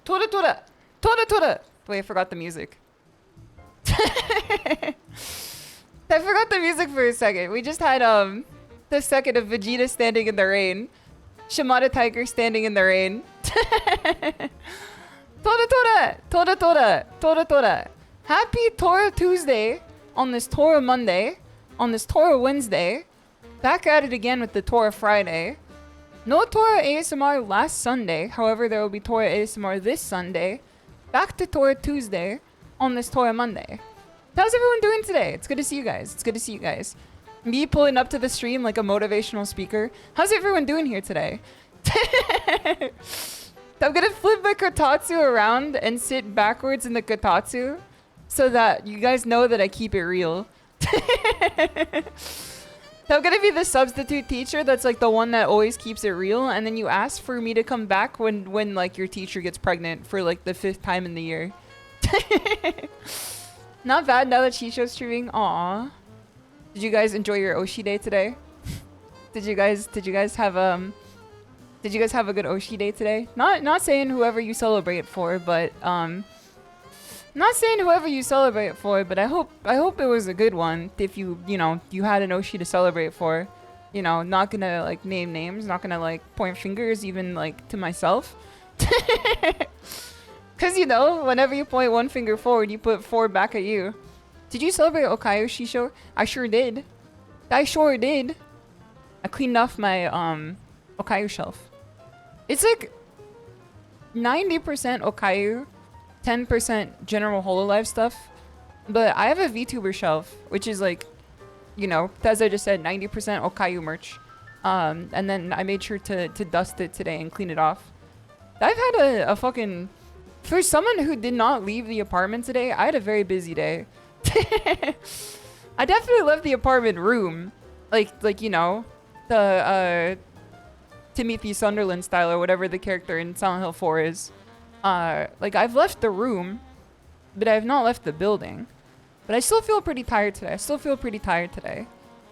Tora tora! Tora tora! Wait, I forgot the music. I forgot the music for a second. We just had the second of Vegeta standing in the rain. Shimadatiger standing in the rain. Tora tora! Tora tora! Tora tora! Happy Torah Tuesday on this Torah Monday, on this Torah Wednesday. Back at it again with the Torah Friday. No Torah ASMR last Sunday. However, there will be Torah ASMR this Sunday. Back to Torah Tuesday on this Torah Monday. How's everyone doing today? It's good to see you guys. It's good to see you guys. Me pulling up to the stream like a motivational speaker. How's everyone doing here today? I'm gonna flip my kotatsu around and sit backwards in the kotatsu so that you guys know that I keep it real. I'm gonna be the substitute teacher that's like the one that always keeps it real, and then you ask for me to come back when like your teacher gets pregnant for like the 5th time in the year. Not bad now that SHISHOU's streaming. Aww. Did you guys enjoy your Oshi day today? Did you guys have a good Oshi day today? Not saying whoever you celebrate for, but not saying whoever you celebrate for, but I hope it was a good one. If you had an Oshi to celebrate for, not gonna like name names, not gonna like point fingers even like to myself. Cause whenever you point one finger forward, you put 4 back at you. Did you celebrate Okayo Shisho? I sure did. I cleaned off my Okayo shelf. It's like 90% Okayo, 10% general Hololive stuff. But I have a VTuber shelf, which is like, as I just said, 90% Okayo merch. And then I made sure to dust it today and clean it off. I've had a fucking... For someone who did not leave the apartment today, I had a very busy day. I definitely left the apartment room. Like the Timothy Sunderland style or whatever the character in Silent Hill 4 is. Like I've left the room, but I have not left the building. But I still feel pretty tired today.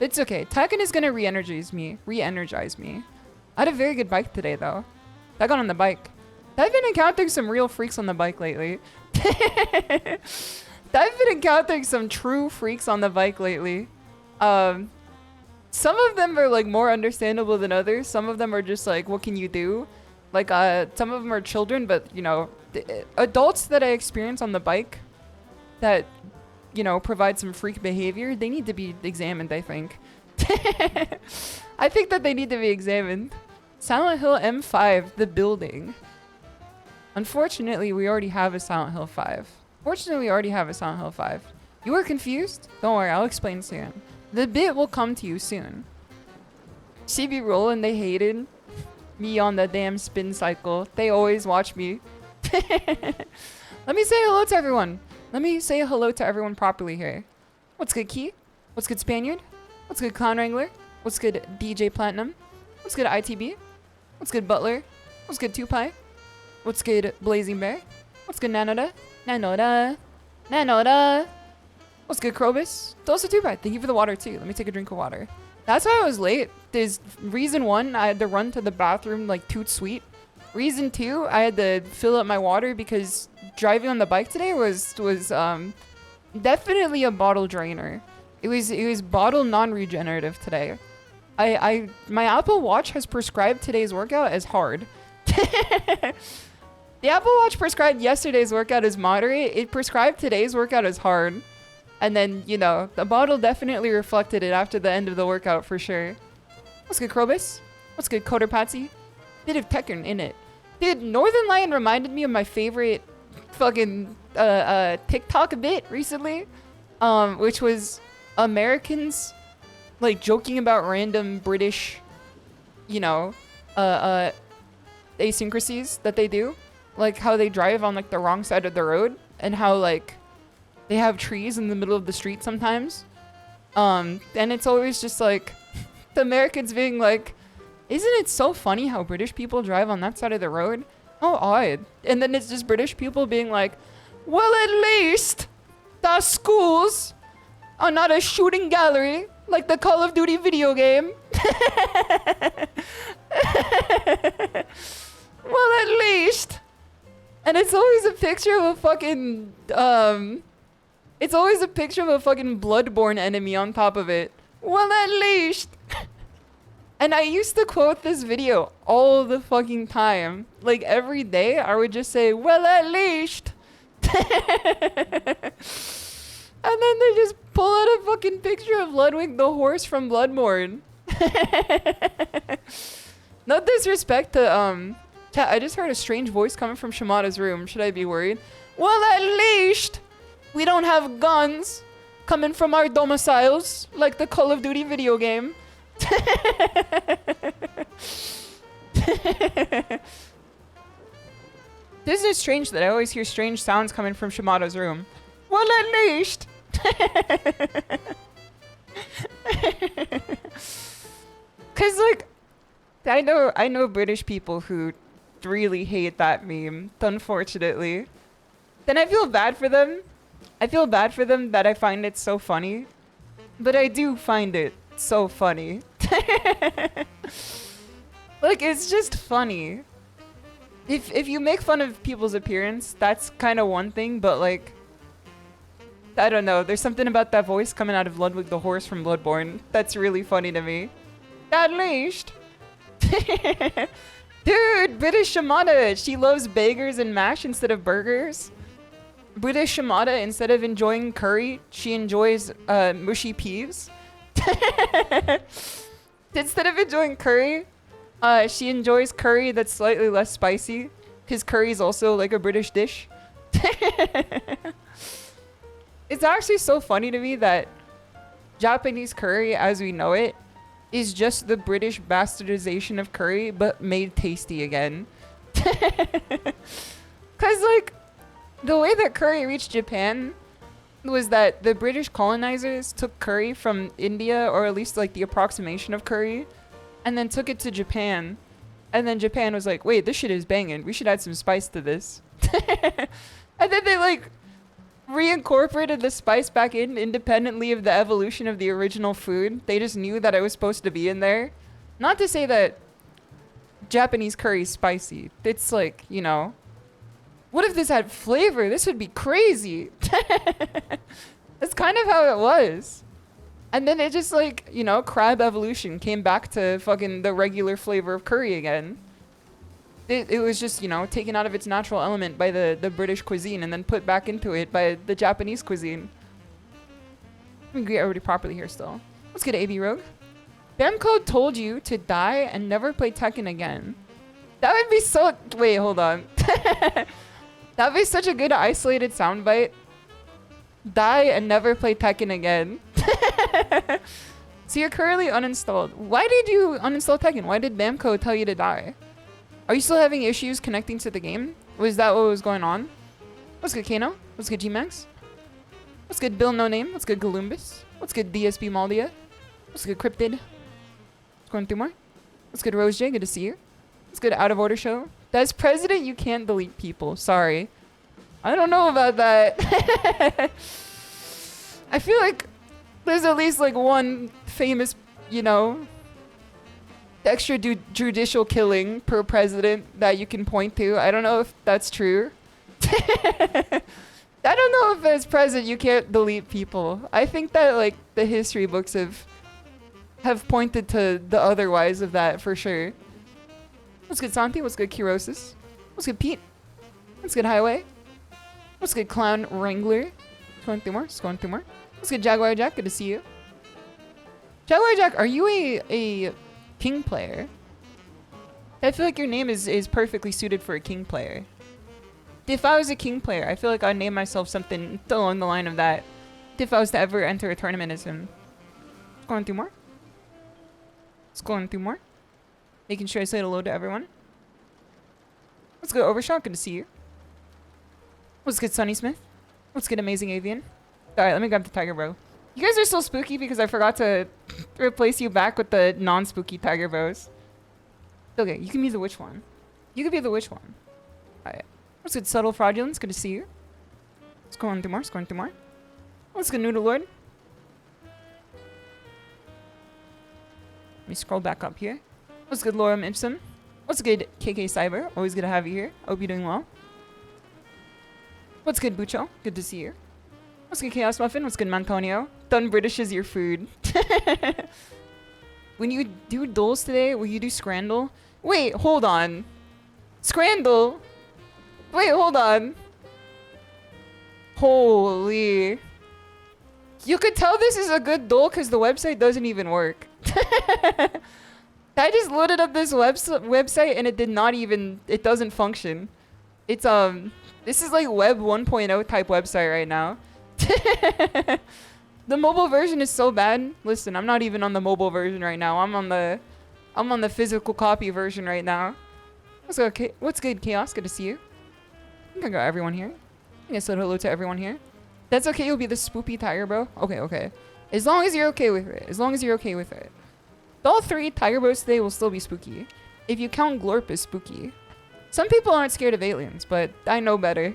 It's okay. Tekken is gonna re-energize me. I had a very good bike today though. I got on the bike. I've been encountering some real freaks on the bike lately. I've been encountering some true freaks on the bike lately. Some of them are like more understandable than others. Some of them are just like, what can you do? Like, some of them are children, but the adults that I experience on the bike that, provide some freak behavior, they need to be examined, I think. I think that they need to be examined. Silent Hill M5, the building. Unfortunately, we already have a Silent Hill 5. You were confused? Don't worry, I'll explain soon. The bit will come to you soon. CB rolling, they hated me on the damn spin cycle. They always watch me. Let me say hello to everyone. Let me say hello to everyone properly here. What's good, Key? What's good, Spaniard? What's good, Clown Wrangler? What's good, DJ Platinum? What's good, ITB? What's good, Butler? What's good, Tupai? What's good, Blazing Bear? What's good, Nanoda? What's good, Krobus? Also, Tupai, thank you for the water too. Let me take a drink of water. That's why I was late. There's reason 1, I had to run to the bathroom like toot sweet. Reason 2, I had to fill up my water because driving on the bike today was definitely a bottle drainer. It was bottle non-regenerative today. My Apple Watch has prescribed today's workout as hard. The Apple Watch prescribed yesterday's workout as moderate. It prescribed today's workout as hard. And then, the bottle definitely reflected it after the end of the workout for sure. What's good, Krobus? What's good, Coder Patsy? Bit of Tekken in it. Dude, Northern Lion reminded me of my favorite fucking TikTok bit recently. Which was Americans like joking about random British, asyncrasies that they do. Like how they drive on like the wrong side of the road and how like they have trees in the middle of the street sometimes. And it's always just like the Americans being like, isn't it so funny how British people drive on that side of the road? How odd. And then it's just British people being like, well, at least the schools are not a shooting gallery like the Call of Duty video game. Well, at least And it's always a picture of a fucking, it's always a picture of a fucking Bloodborne enemy on top of it. Well, at least. And I used to quote this video all the fucking time. Like, every day, I would just say, well, at least. And then they just pull out a fucking picture of Ludwig the horse from Bloodborne. No disrespect to, chat, I just heard a strange voice coming from Shimada's room. Should I be worried? Well, at least we don't have guns coming from our domiciles like the Call of Duty video game. This is strange that I always hear strange sounds coming from Shimada's room. Well, at least. Cause like, I know British people who really hate that meme, unfortunately. Then I feel bad for them. I feel bad for them that I find it so funny. But I do find it so funny. Like, it's just funny. If you make fun of people's appearance, that's kind of one thing, but like, I don't know. There's something about that voice coming out of Ludwig the horse from Bloodborne that's really funny to me. At least. Dude, British Shimada, she loves bagels and mash instead of burgers. British Shimada, instead of enjoying curry, she enjoys mushy peas. Instead of enjoying curry, she enjoys curry that's slightly less spicy, because curry is also like a British dish. It's actually so funny to me that Japanese curry, as we know it, is just the British bastardization of curry, but made tasty again. Because, like, the way that curry reached Japan was that the British colonizers took curry from India, or at least, like, the approximation of curry, and then took it to Japan. And then Japan was like, wait, this shit is banging. We should add some spice to this. And then they, like, reincorporated the spice back in independently of the evolution of the original food. They just knew that it was supposed to be in there. Not to say that Japanese curry is spicy. It's like, you know, what if this had flavor? This would be crazy. That's kind of how it was. And then it just like, you know, crab evolution came back to fucking the regular flavor of curry again. It was just, you know, taken out of its natural element by the British cuisine and then put back into it by the Japanese cuisine. Let me greet everybody properly here still. Let's get AB Rogue. Bamco told you to die and never play Tekken again. That would be so... Wait, hold on. That would be such a good isolated soundbite. Die and never play Tekken again. So you're currently uninstalled. Why did you uninstall Tekken? Why did Bamco tell you to die? Are you still having issues connecting to the game? Was that what was going on? What's good, Kano? What's good, G-Max? What's good, Bill No Name? What's good, Galumbus? What's good, DSB Maldia? What's good, Cryptid? What's going through more? What's good, Rose J? Good to see you. What's good, Out of Order Show? As president, you can't delete people. Sorry. I don't know about that. I feel like there's at least like one famous, you know, extrajudicial killing per president that you can point to. I don't know if that's true. I don't know if as president you can't delete people. I think that like the history books have pointed to the otherwise of that for sure. What's good, Santi? What's good, Kirosis? What's good, Pete? What's good, Highway? What's good, Clown Wrangler? Going through more. Going through more. What's good, Jaguar Jack? Good to see you. Jaguar Jack, are you a King player? I feel like your name is perfectly suited for a King player. If I was a King player, I feel like I'd name myself something along the line of that. If I was to ever enter a tournament as him. Going through more. Going through more. Making sure I say hello to everyone. What's good, Overshot? Good to see you. What's good, Sunny Smith? What's good, Amazing Avian? Alright, let me grab the tiger, bro. You guys are so spooky because I forgot to replace you back with the non-spooky tiger bros. Okay, you can be the witch one. You could be the witch one. Alright. What's good, Subtle Fraudulence? Good to see you. Let's go on through more. Let's go on through more. What's good, Noodle Lord? Let me scroll back up here. What's good, Lorem Ipsum? What's good, KK Cyber? Always good to have you here. Hope you're doing well. What's good, Bucho? Good to see you. What's good, Chaos Muffin? What's good, Mantonio? Done British is your food. When you do doles today, will you do Scrandle? Wait, hold on. Scrandle? Wait, hold on. Holy. You could tell this is a good dole because the website doesn't even work. I just loaded up this website and it did not even, it doesn't function. It's, this is like web 1.0 type website right now. The mobile version is so bad. Listen, I'm not even on the mobile version right now. I'm on the physical copy version right now. What's good, Chaos? Good to see you. I think I got everyone here. I guess said hello to everyone here. That's okay, you'll be the spoopy tiger bro. Okay. As long as you're okay with it. All 3 tiger bros today will still be spooky. If you count Glorp as spooky. Some people aren't scared of aliens, but I know better.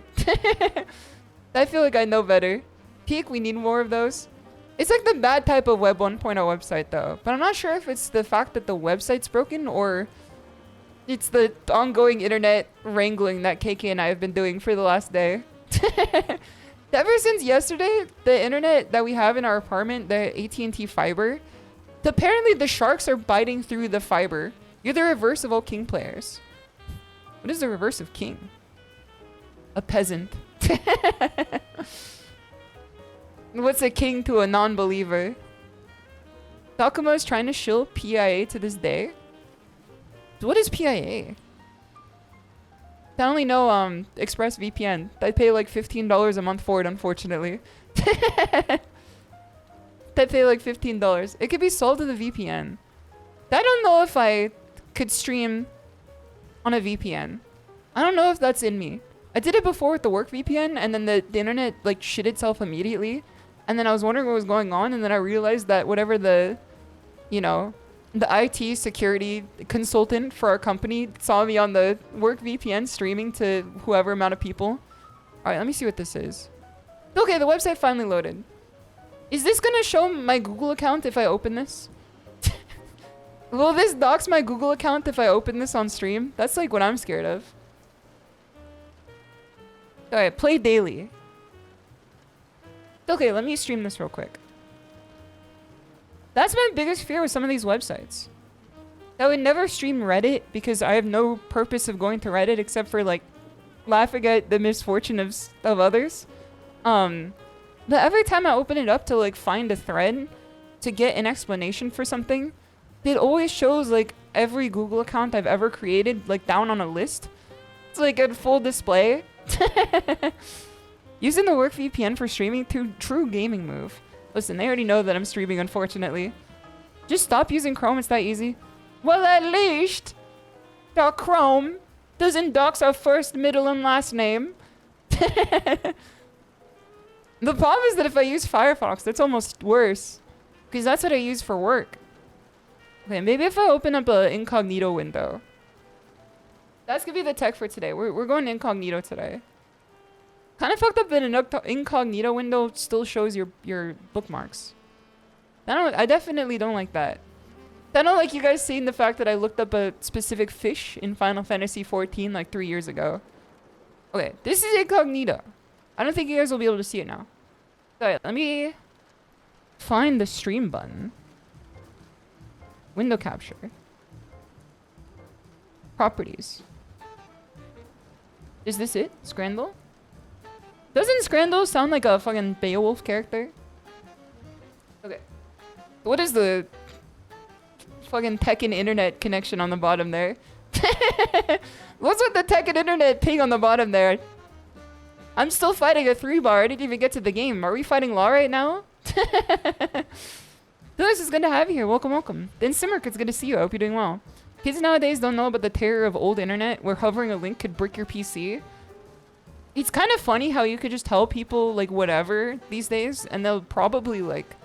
I feel like I know better. Peak, we need more of those. It's like the bad type of web 1.0 website though. But I'm not sure if it's the fact that the website's broken or it's the ongoing internet wrangling that KK and I have been doing for the last day. Ever since yesterday, the internet that we have in our apartment, the AT&T fiber, apparently the sharks are biting through the fiber. You're the reverse of all king players. What is the reverse of king? A peasant. What's a king to a non-believer? Takuma is trying to shill PIA to this day. What is PIA? I only know ExpressVPN. I pay like $15 a month for it, unfortunately. I pay like $15. It could be sold to the VPN. I don't know if I could stream on a VPN. I don't know if that's in me. I did it before with the work VPN, and then the internet like shit itself immediately. And then I was wondering what was going on, and then I realized that whatever the IT security consultant for our company saw me on the work VPN streaming to whoever amount of people. Alright, let me see what this is. Okay, the website finally loaded. Is this gonna show my Google account if I open this? Will this dox my Google account if I open this on stream? That's like what I'm scared of. Alright, play daily. Okay, let me stream this real quick. That's my biggest fear with some of these websites. I would never stream Reddit because I have no purpose of going to Reddit except for like laughing at the misfortune of others. But every time I open it up to like find a thread to get an explanation for something, it always shows like every Google account I've ever created like down on a list. It's like a full display. Using the work VPN for streaming, true gaming move. Listen, they already know that I'm streaming, unfortunately. Just stop using Chrome, it's that easy. Well, at least our Chrome doesn't dox our first, middle, and last name. The problem is that if I use Firefox, that's almost worse. Because that's what I use for work. Okay, maybe if I open up an incognito window. That's gonna be the tech for today. We're going incognito today. Kind of fucked up that an incognito window still shows your bookmarks. I definitely don't like that. I don't like you guys seeing the fact that I looked up a specific fish in Final Fantasy XIV like 3 years ago. Okay, this is incognito. I don't think you guys will be able to see it now. Alright, let me find the stream button. Window capture. Properties. Is this it? Scrandle? Doesn't Scrandle sound like a fucking Beowulf character? Okay. What is the fucking Tekken internet connection on the bottom there? What's with the Tekken internet ping on the bottom there? I'm still fighting a 3-bar. I didn't even get to the game. Are we fighting Law right now? This is good to have you here. Welcome, welcome. Then Simmerk, it's good to see you. I hope you're doing well. Kids nowadays don't know about the terror of old internet where hovering a link could brick your PC. It's kind of funny how you could just tell people like whatever these days and they'll probably like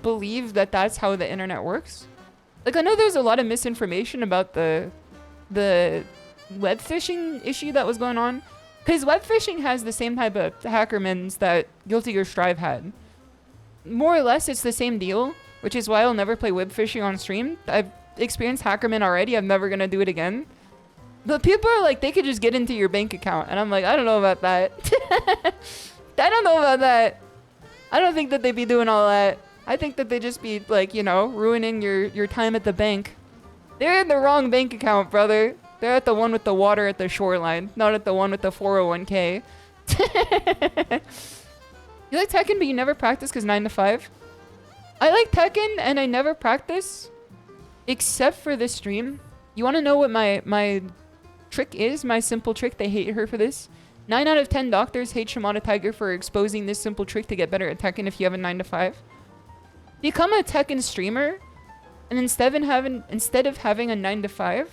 believe that that's how the internet works. Like I know there's a lot of misinformation about the web phishing issue that was going on because web phishing has the same type of hackermans that Guilty Gear Strive had. More or less it's the same deal, which is why I'll never play web phishing on stream. I've experienced hackerman already. I'm never going to do it again. But people are like, they could just get into your bank account. And I'm like, I don't know about that. I don't know about that. I don't think that they'd be doing all that. I think that they just be like, you know, ruining your time at the bank. They're in the wrong bank account, brother. They're at the one with the water at the shoreline, not at the one with the 401k. You like Tekken, but you never practice because 9 to 5? I like Tekken, and I never practice, except for this stream. You want to know what my trick is? My simple trick? They hate her for this. 9 out of 10 doctors hate shimadatiger for exposing this simple trick to get better at Tekken if you have a 9 to 5. Become a Tekken streamer, and instead of having a 9 to 5,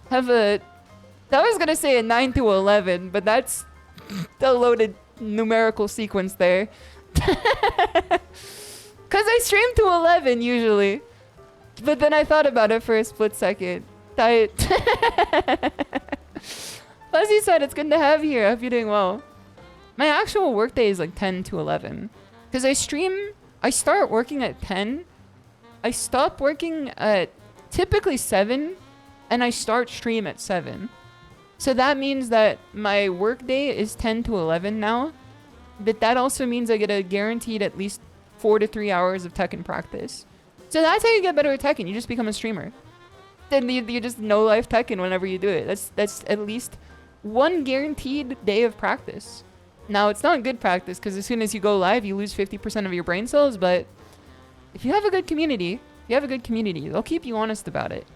have a... I was gonna say a 9 to 11, but that's the loaded numerical sequence there. Cause I stream to 11 usually. But then I thought about it for a split second. Fuzzy said, it's good to have you here. I hope you're doing well. My actual workday is like 10 to 11. Because I start working at 10. I stop working at typically 7. And I start stream at 7. So that means that my workday is 10 to 11 now. But that also means I get a guaranteed at least 4 to 3 hours of Tekken practice. So that's how you get better at Tekken. You just become a streamer. Then you just no life Tekken whenever you do it. That's at least one guaranteed day of practice. Now it's not good practice because as soon as you go live, you lose 50% of your brain cells. But if you have a good community, they'll keep you honest about it.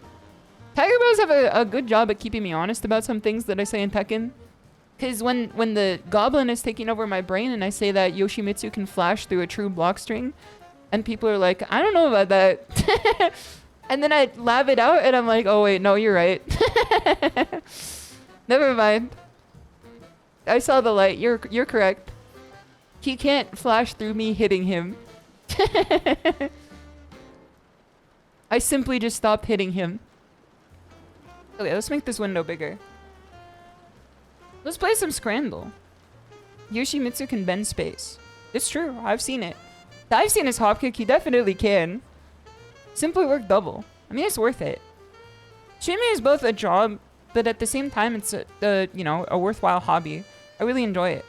Tiger Bros have a good job at keeping me honest about some things that I say in Tekken. Because when the goblin is taking over my brain and I say that Yoshimitsu can flash through a true block string, and people are like, I don't know about that. And then I lab it out and I'm like, oh wait, no, you're right. Never mind. I saw the light. You're correct. He can't flash through me hitting him. I simply just stopped hitting him. Okay, let's make this window bigger. Let's play some Scrandle. Yoshimitsu can bend space. It's true. I've seen it. I've seen his hop kick. He definitely can. Simply work double. I mean, it's worth it. Streaming is both a job, but at the same time, it's a worthwhile hobby. I really enjoy it.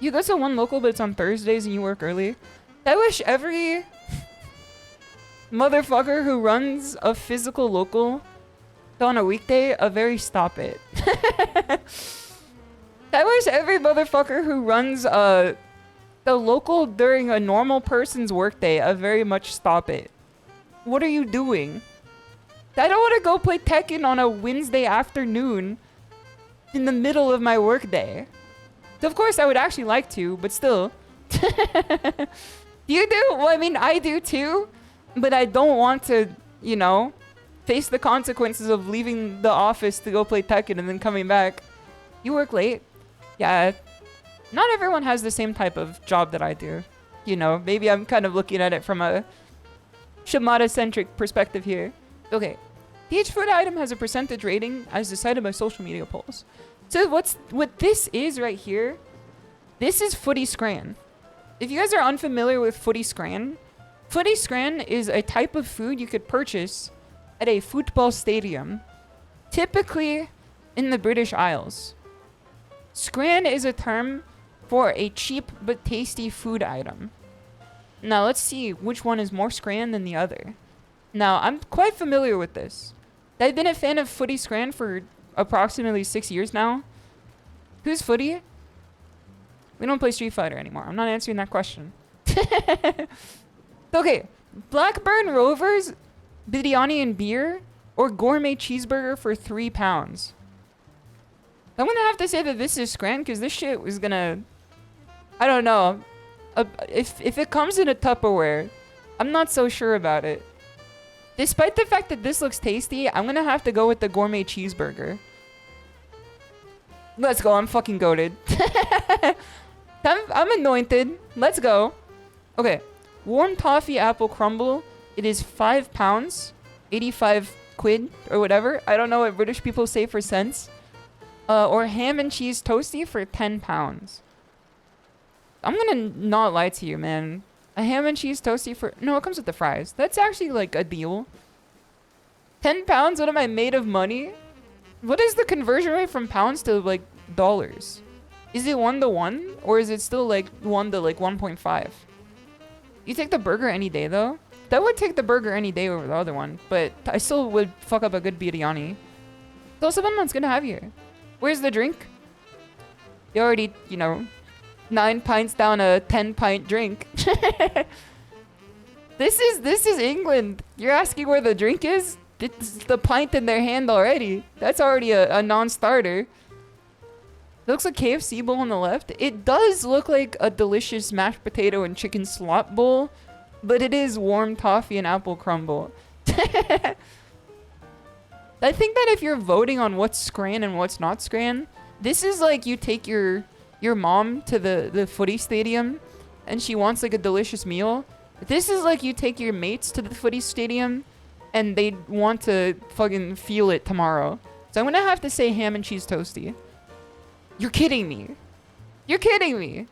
You go to one local, but it's on Thursdays and you work early. I wish every motherfucker who runs a physical local on a weekday a very stop it. I wish every motherfucker who runs the local during a normal person's workday a very much stop it. What are you doing? I don't want to go play Tekken on a Wednesday afternoon in the middle of my workday. So of course I would actually like to, but still. You do? Well, I mean, I do too, but I don't want to, you know, face the consequences of leaving the office to go play Tekken and then coming back. You work late? Yeah. Not everyone has the same type of job that I do. You know, maybe I'm kind of looking at it from a Shimada-centric perspective here. Okay. Each food item has a percentage rating as decided by social media polls. So what this is right here, this is Footy Scran. If you guys are unfamiliar with Footy Scran is a type of food you could purchase at a football stadium, typically in the British Isles. Scran is a term for a cheap but tasty food item. Now let's see which one is more Scran than the other. Now I'm quite familiar with this. I've been a fan of Footy Scran for approximately 6 years now. Who's Footy? We don't play Street Fighter anymore. I'm not answering that question. Okay, Blackburn Rovers, biryani and beer, or gourmet cheeseburger for £3. I'm gonna have to say that this is Scran because this shit was gonna... I don't know. If it comes in a Tupperware, I'm not so sure about it. Despite the fact that this looks tasty, I'm gonna have to go with the gourmet cheeseburger. Let's go, I'm fucking goated. I'm anointed. Let's go. Okay, warm toffee apple crumble. It is £5, 85 quid or whatever. I don't know what British people say for cents. Or ham and cheese toasty for £10. I'm gonna not lie to you, man. A ham and cheese toasty for... No, it comes with the fries. That's actually like a deal. £10? What am I made of money? What is the conversion rate from pounds to like dollars? Is it 1-to-1 or is it still like 1 to like 1.5? You take the burger any day though? That would take the burger any day over the other one, but I still would fuck up a good biryani. JosabelleDemon's gonna have here. Where's the drink? You already, you know, 9 pints down a 10-pint drink. This is England. You're asking where the drink is? It's the pint in their hand already. That's already a non-starter. It looks like KFC bowl on the left. It does look like a delicious mashed potato and chicken slop bowl, but it is warm toffee and apple crumble. I think that if you're voting on what's scran and what's not scran, this is like you take your mom to the footy stadium and she wants like a delicious meal. This is like you take your mates to the footy stadium and they want to fucking feel it tomorrow. So I'm gonna have to say ham and cheese toasty. You're kidding me. You're kidding me.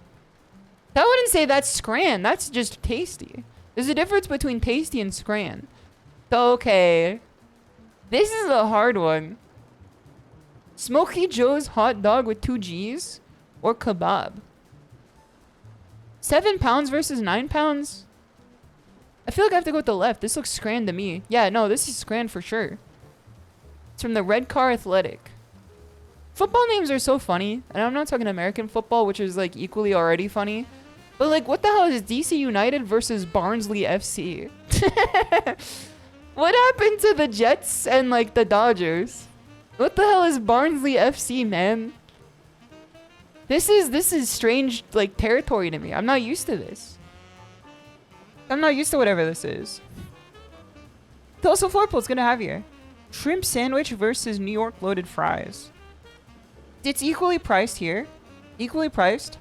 I wouldn't say that's scran. That's just tasty. There's a difference between tasty and scran. Okay. This is a hard one. Smoky Joe's hot dog with 2 G's or kebab? 7 pounds versus 9 pounds? I feel like I have to go with the left. This looks scran to me. Yeah, no, this is scran for sure. It's from the Red Car Athletic. Football names are so funny. And I'm not talking American football, which is like equally already funny. But like, what the hell is DC United versus Barnsley FC? What happened to the Jets and like the Dodgers? What the hell is Barnsley FC, man? This is strange like territory to me. I'm not used to this. I'm not used to whatever this is. Toast Florpool's gonna have here. Shrimp sandwich versus New York loaded fries. It's equally priced here. Equally priced.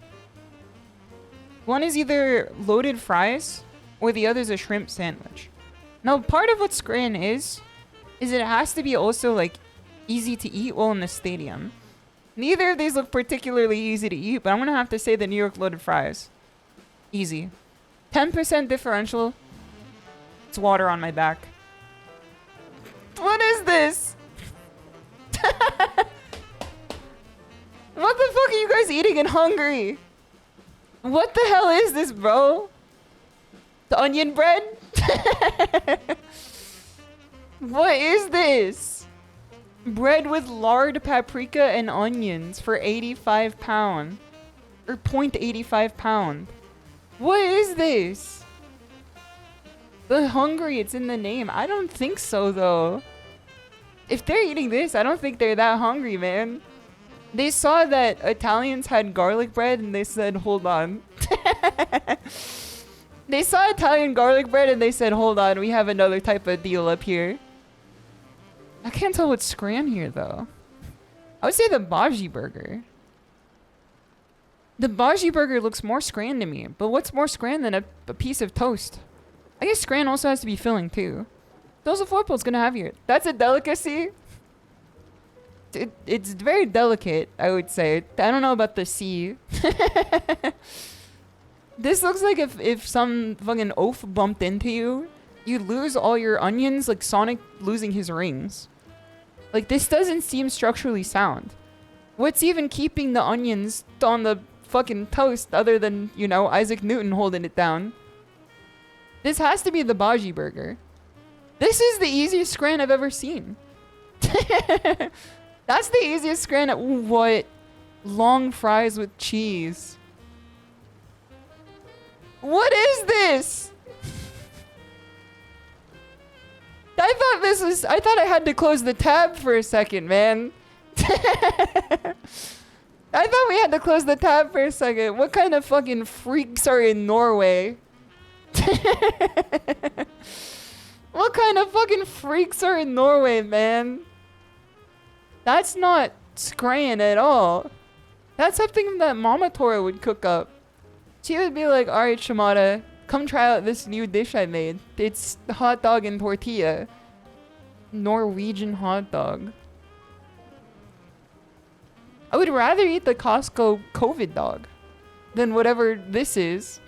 One is either loaded fries or the other is a shrimp sandwich. Now, part of what scran is it has to be also like easy to eat while in the stadium. Neither of these look particularly easy to eat, but I'm gonna have to say the New York loaded fries. Easy. 10% differential. It's water on my back. What is this? What the fuck are you guys eating in Hungary? What the hell is this, bro? The onion bread? What is this? Bread with lard, paprika, and onions for 85 pound. Or 0.85 pound. What is this? The Hungry, it's in the name. I don't think so, though. If they're eating this, I don't think they're that hungry, man. They saw that Italians had garlic bread and they said, hold on. They saw Italian garlic bread and they said, hold on, we have another type of deal up here. I can't tell what's scran here, though. I would say the Baji burger. The Baji burger looks more scran to me, but what's more scran than a piece of toast? I guess scran also has to be filling, too. Those are Florpool's gonna have here. That's a delicacy. It's very delicate, I would say. I don't know about the C. This looks like if some fucking oaf bumped into you, you lose all your onions like Sonic losing his rings. Like, this doesn't seem structurally sound. What's even keeping the onions on the fucking toast other than, you know, Isaac Newton holding it down? This has to be the Baji burger. This is the easiest scran I've ever seen. That's the easiest scran. What? Long fries with cheese. What is this? I thought I had to close the tab for a second, man. I thought we had to close the tab for a second. What kind of fucking freaks are in Norway? What kind of fucking freaks are in Norway, man? That's not scran at all. That's something that Mama Tora would cook up. She would be like, alright, Shimada, come try out this new dish I made. It's hot dog and tortilla. Norwegian hot dog. I would rather eat the Costco COVID dog than whatever this is.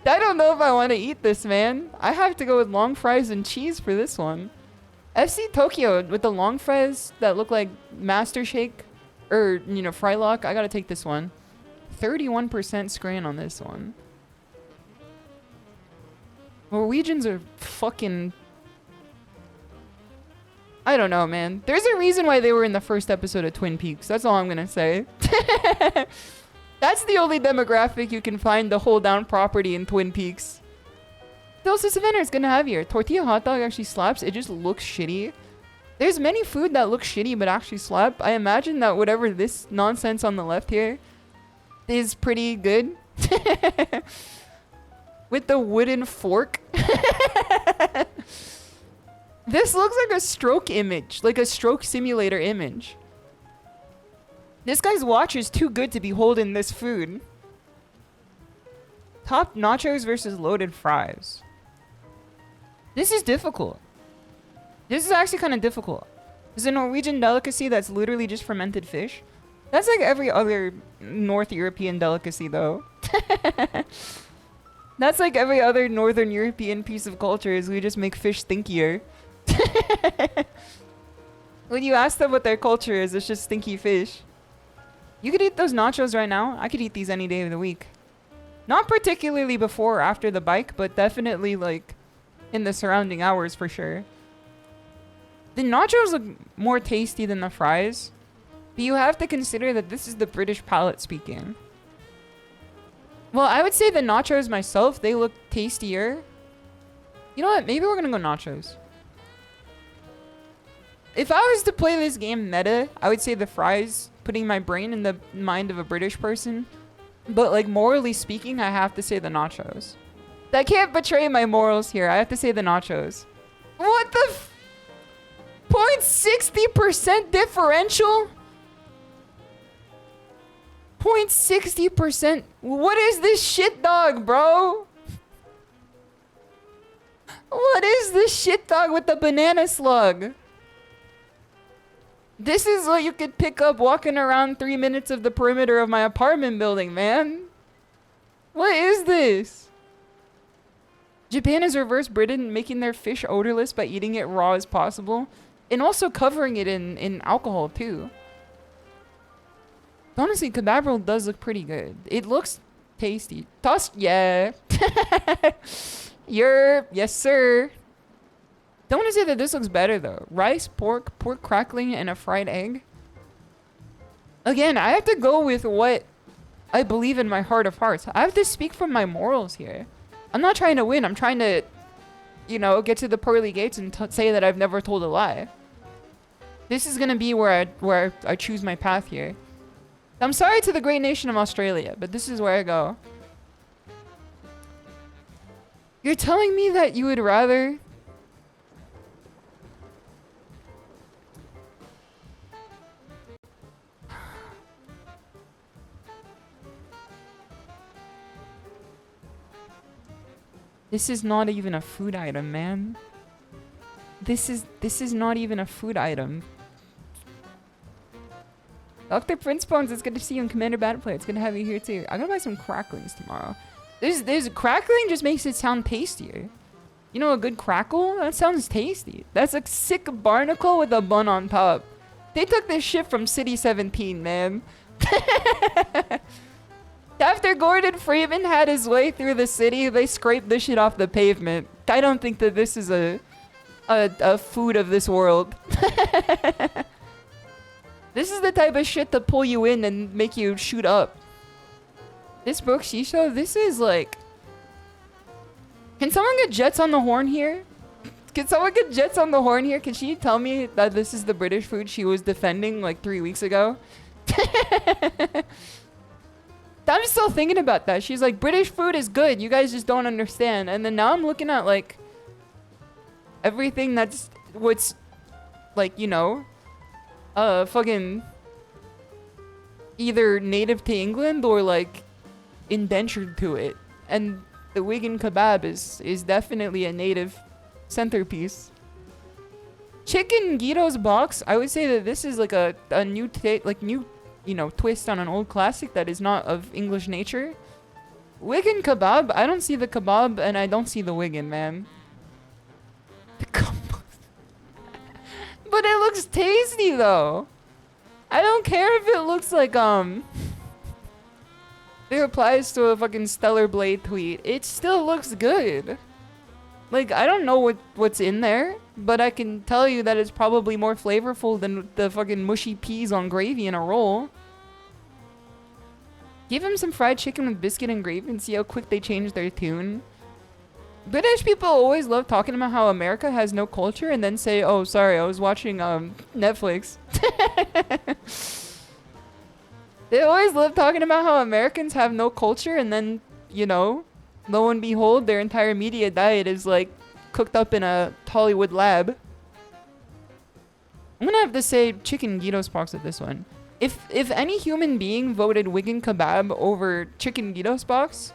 I don't know if I want to eat this, man. I have to go with long fries and cheese for this one. FC Tokyo with the long fries that look like Master Shake or, you know, Frylock. I gotta take this one. 31% scran on this one. Norwegians are fucking... I don't know, man. There's a reason why they were in the first episode of Twin Peaks. That's all I'm gonna say. That's the only demographic you can find to hold down property in Twin Peaks. What else is Savannah is gonna have here? Tortilla hot dog actually slaps. It just looks shitty. There's many food that looks shitty but actually slap. I imagine that whatever this nonsense on the left here is pretty good. With the wooden fork. This looks like a stroke image. Like a stroke simulator image. This guy's watch is too good to be holding this food. Top nachos versus loaded fries. This is difficult. This is actually kind of difficult. It's a Norwegian delicacy that's literally just fermented fish. That's like every other North European delicacy, though. That's like every other Northern European piece of culture is we just make fish stinkier. When you ask them what their culture is, it's just stinky fish. You could eat those nachos right now. I could eat these any day of the week. Not particularly before or after the bike, but definitely like in the surrounding hours for sure. The nachos look more tasty than the fries, but you have to consider that this is the British palate speaking. Well, I would say the nachos myself, they look tastier. You know what? Maybe we're gonna go nachos. If I was to play this game meta, I would say the fries, putting my brain in the mind of a British person. But like morally speaking, I have to say the nachos. I can't betray my morals here. I have to say the nachos. What the f- 0.60% differential? 0.60%? What is this shit dog, bro? What is this shit dog with the banana slug? This is what you could pick up walking around 3 minutes of the perimeter of my apartment building, man. What is this? Japan is reverse Britain, making their fish odorless by eating it raw as possible. And also covering it in alcohol, too. Honestly, kebab roll does look pretty good. It looks tasty. Tossed, yeah. Yes, sir. Don't want to say that this looks better, though. Rice, pork crackling, and a fried egg. Again, I have to go with what I believe in my heart of hearts. I have to speak from my morals here. I'm not trying to win. I'm trying to, you know, get to the pearly gates and say that I've never told a lie. This is going to be where I choose my path here. I'm sorry to the great nation of Australia, but this is where I go. You're telling me that you would rather... This is not even a food item, man. This is not even a food item. Dr. Prince Bones, it's good to see you in Commander Battleplay. It's good to have you here too. I'm gonna buy some cracklings tomorrow. There's crackling just makes it sound tastier. You know, a good crackle? That sounds tasty. That's a sick barnacle with a bun on top. They took this shit from City 17, man. After Gordon Freeman had his way through the city, they scraped this shit off the pavement. I don't think that this is a food of this world. This is the type of shit to pull you in and make you shoot up. This broke SHISHOU, this is like... Can someone get Jets on the horn here? Can someone get Jets on the horn here? Can she tell me that this is the British food she was defending like 3 weeks ago? I'm still thinking about that. She's like, British food is good. You guys just don't understand. And then now I'm looking at like... everything that's... what's... like, you know... fucking... either native to England or like... indentured to it. And the Wigan kebab is definitely a native centerpiece. Chicken Guido's box, I would say that this is like a new new, you know, twist on an old classic that is not of English nature. Wigan kebab, I don't see the kebab and I don't see the Wigan, man. The But it looks tasty though. I don't care if it looks like it applies to a fucking Stellar Blade tweet. It still looks good. Like, I don't know what's in there, but I can tell you that it's probably more flavorful than the fucking mushy peas on gravy in a roll. Give him some fried chicken with biscuit and gravy and see how quick they change their tune. British people always love talking about how America has no culture and then say, oh, sorry, I was watching Netflix. They always love talking about how Americans have no culture and then, you know, lo and behold, their entire media diet is like cooked up in a Hollywood lab. I'm gonna have to say chicken gyros box at this one. If any human being voted Wigan Kebab over chicken gyros box,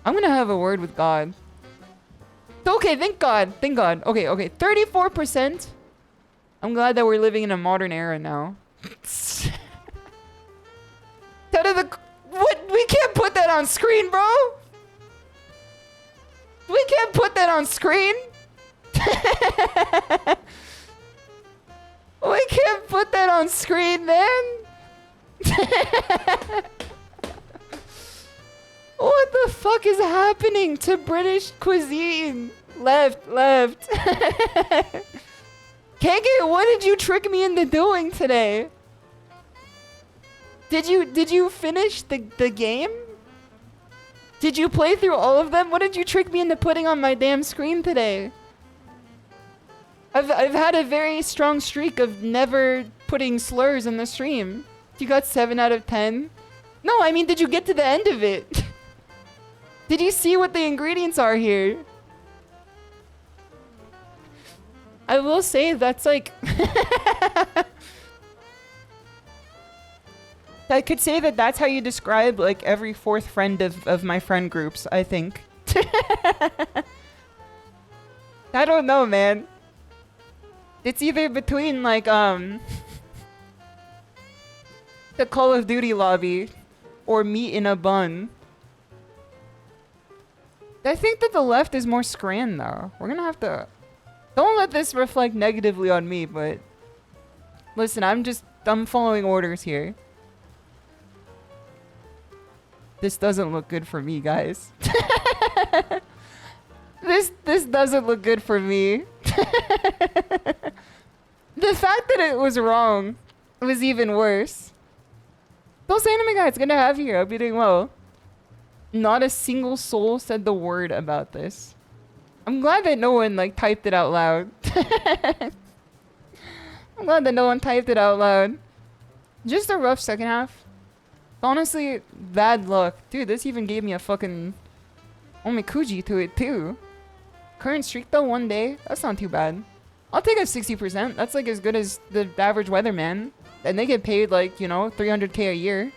I'm gonna have a word with God. Okay, thank God. Thank God. Okay, okay. 34%. I'm glad that we're living in a modern era now. What? We can't put that on screen, bro. We can't put that on screen. We can't put that on screen, man. What the fuck is happening to British cuisine? Left. Kege, what did you trick me into doing today? Did you finish the game? Did you play through all of them? What did you trick me into putting on my damn screen today? I've had a very strong streak of never putting slurs in the stream. You got 7 out of 10. No, I mean, did you get to the end of it? Did you see what the ingredients are here? I will say that's like... I could say that that's how you describe like every fourth friend of my friend groups, I think. I don't know, man. It's either between like the Call of Duty lobby or meat in a bun. I think that the left is more scran though. We're gonna have to... Don't let this reflect negatively on me, but... Listen, I'm following orders here. This doesn't look good for me, guys. This doesn't look good for me. The fact that it was wrong was even worse. Don't say to me, guys. Good to have you here. Hope you're doing well. Not a single soul said the word about this. I'm glad that no one like typed it out loud. I'm glad that no one typed it out loud. Just a rough second half. Honestly, bad luck. Dude, this even gave me a fucking omikuji to it too. Current streak though, 1 day. That's not too bad. I'll take a 60%. That's like as good as the average weatherman. And they get paid like, you know, 300k a year.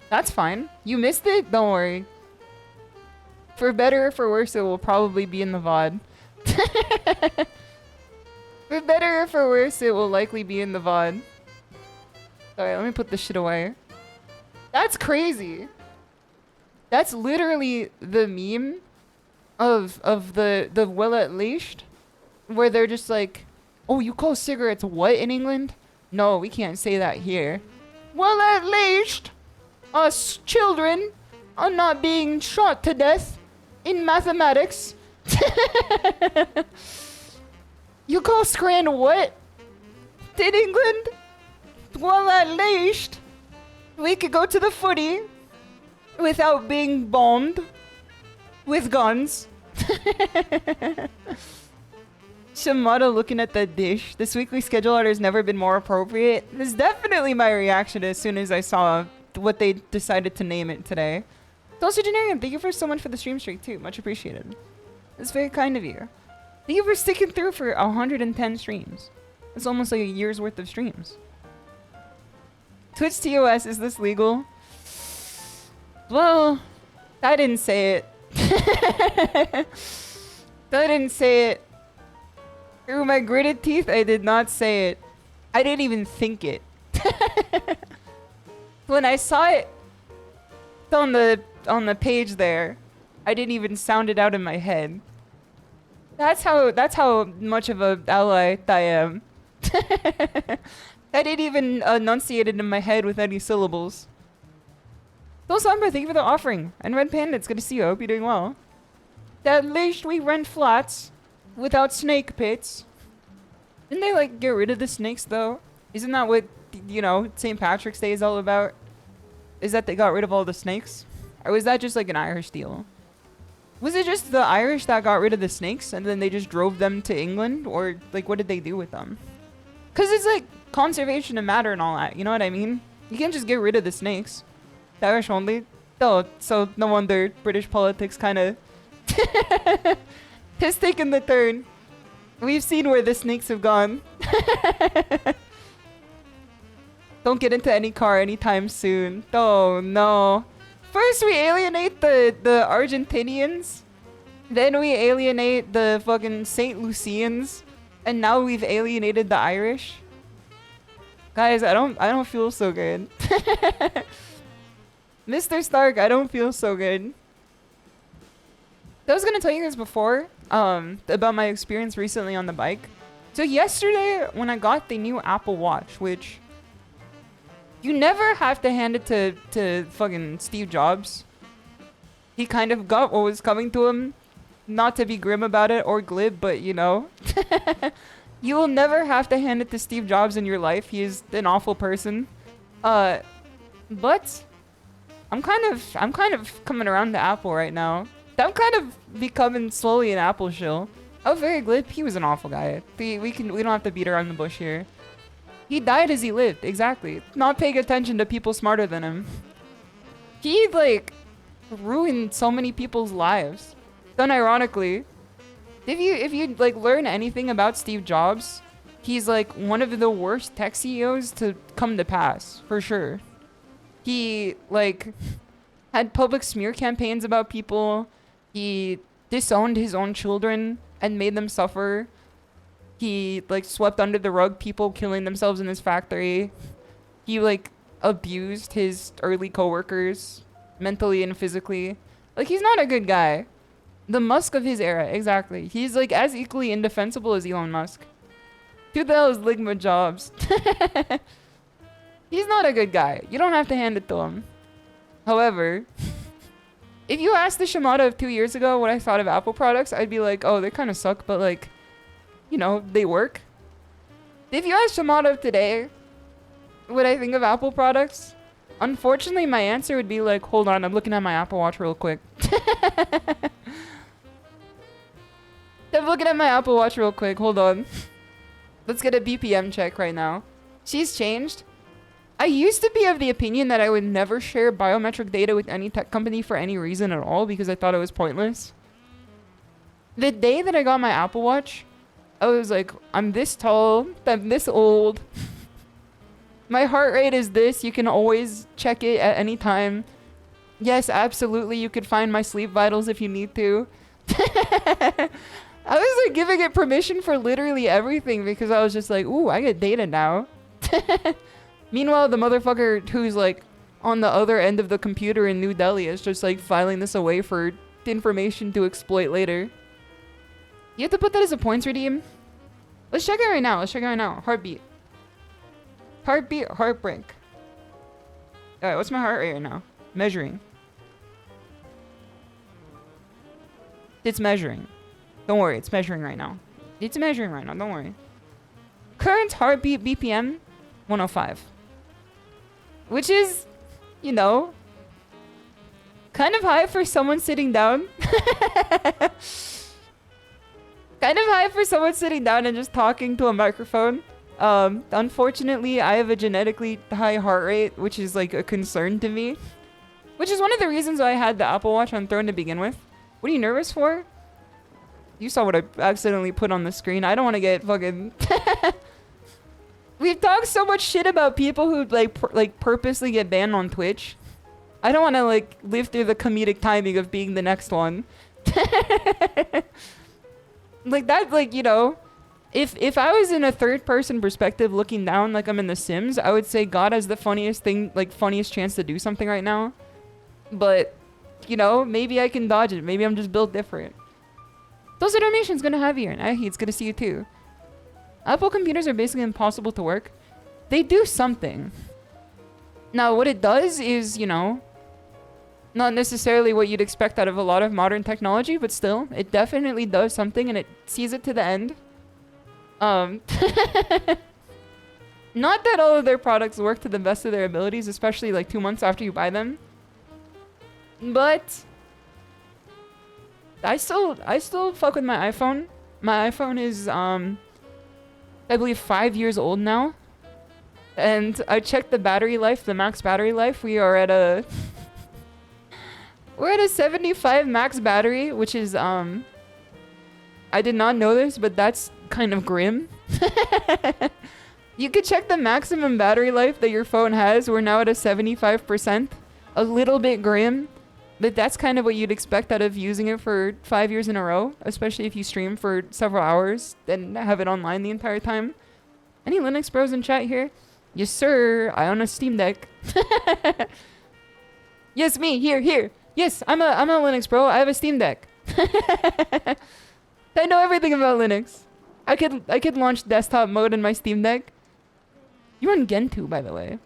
That's fine. You missed it? Don't worry. For better or for worse, it will probably be in the VOD. For better or for worse, it will likely be in the VOD. Sorry, let me put this shit away. That's crazy. That's literally the meme of the well at least, where they're just like, oh, you call cigarettes what in England? No, we can't say that here. Well, at least us children are not being shot to death in mathematics. You call scran what in England? Well, at least we could go to the footy without being bombed with guns. Shimada looking at the dish. This weekly schedule order has never been more appropriate. This is definitely my reaction as soon as I saw what they decided to name it today. Also, Generian, thank you for so much for the stream streak too. Much appreciated. It's very kind of you. Thank you for sticking through for 110 streams. It's almost like a year's worth of streams. Twitch TOS, is this legal? Well, I didn't say it. I didn't say it. Through my gritted teeth, I did not say it. I didn't even think it. When I saw it on the page there, I didn't even sound it out in my head. That's how much of a ally I am. I didn't even enunciate it in my head with any syllables. Phil Somber, thank you for the offering. And Red Panda, it's good to see you. I hope you're doing well. At least we rent flats without snake pits. Didn't they, like, get rid of the snakes, though? Isn't that what, you know, St. Patrick's Day is all about? Is that they got rid of all the snakes? Or was that just, like, an Irish deal? Was it just the Irish that got rid of the snakes and then they just drove them to England? Or, like, what did they do with them? Because it's, like, conservation of matter and all that. You know what I mean? You can't just get rid of the snakes. The Irish only. Oh, so no wonder British politics kind of has taken the turn. We've seen where the snakes have gone. Don't get into any car anytime soon. Oh, no. First we alienate the Argentinians. Then we alienate the fucking St. Lucians. And now we've alienated the Irish. Guys, I don't feel so good. Mr. Stark, I don't feel so good. I was gonna tell you guys before about my experience recently on the bike. So yesterday when I got the new Apple Watch, which you never have to hand it to fucking Steve Jobs. He kind of got what was coming to him. Not to be grim about it or glib, but you know. You will never have to hand it to Steve Jobs in your life. He is an awful person. But I'm kind of coming around to Apple right now. I'm kind of becoming slowly an Apple shill. Oh, very glib. He was an awful guy. We don't have to beat around the bush here. He died as he lived. Exactly. Not paying attention to people smarter than him. He like ruined so many people's lives. Unironically, if you like learn anything about Steve Jobs, he's like one of the worst tech CEOs to come to pass, for sure. He like had public smear campaigns about people. He disowned his own children and made them suffer. He like swept under the rug people killing themselves in his factory. He like abused his early coworkers mentally and physically. Like he's not a good guy. The Musk of his era, exactly. He's like as equally indefensible as Elon Musk. Who the hell is Ligma Jobs? He's not a good guy. You don't have to hand it to him. However, if you asked the Shimada of 2 years ago what I thought of Apple products, I'd be like, oh, they kind of suck, but like, you know, they work. If you ask Shimada of today what I think of Apple products, unfortunately my answer would be like, hold on, I'm looking at my Apple Watch real quick. I'm looking at my Apple Watch real quick, hold on. Let's get a BPM check right now. She's changed. I used to be of the opinion that I would never share biometric data with any tech company for any reason at all because I thought it was pointless. The day that I got my Apple Watch, I was like, I'm this tall, I'm this old. My heart rate is this, you can always check it at any time. Yes, absolutely, you could find my sleep vitals if you need to. I was like giving it permission for literally everything because I was just like, ooh, I get data now. Meanwhile, the motherfucker who's like on the other end of the computer in New Delhi is just like filing this away for information to exploit later. You have to put that as a points redeem? Let's check it right now. Let's check it right now. Heartbeat. Heartbeat, heartbreak. Alright, what's my heart rate right now? Measuring. It's measuring. Don't worry, it's measuring right now. It's measuring right now, don't worry. Current heartbeat BPM, 105. Which is, you know, kind of high for someone sitting down. Kind of high for someone sitting down and just talking to a microphone. Unfortunately, I have a genetically high heart rate, which is like a concern to me. Which is one of the reasons why I had the Apple Watch on throne to begin with. What are you nervous for? You saw what I accidentally put on the screen. I don't want to get fucking... We've talked so much shit about people who like purposely get banned on Twitch. I don't want to like live through the comedic timing of being the next one. Like that, like, you know, if I was in a third person perspective looking down like I'm in The Sims, I would say God has the funniest thing, like funniest chance to do something right now. But, you know, maybe I can dodge it. Maybe I'm just built different. Those are donations. Gonna have you. And Ahi, it's good to see you too. Apple computers are basically impossible to work. They do something. Now, what it does is, you know, not necessarily what you'd expect out of a lot of modern technology, but still, it definitely does something and it sees it to the end. Not that all of their products work to the best of their abilities, especially like 2 months after you buy them. But I still fuck with my iPhone. My iPhone is I believe 5 years old now. And I checked the battery life, the max battery life. We are at a we're at a 75 max battery, which is I did not know this, but that's kind of grim. You could check the maximum battery life that your phone has. We're now at a 75%. A little bit grim, but that's kind of what you'd expect out of using it for 5 years in a row, especially if you stream for several hours and have it online the entire time. Any Linux bros in chat here? Yes, sir. I own a Steam Deck. Yes, me. Here. Yes, I'm a Linux bro. I have a Steam Deck. I know everything about Linux. I could launch desktop mode in my Steam Deck. You run Gentoo, by the way.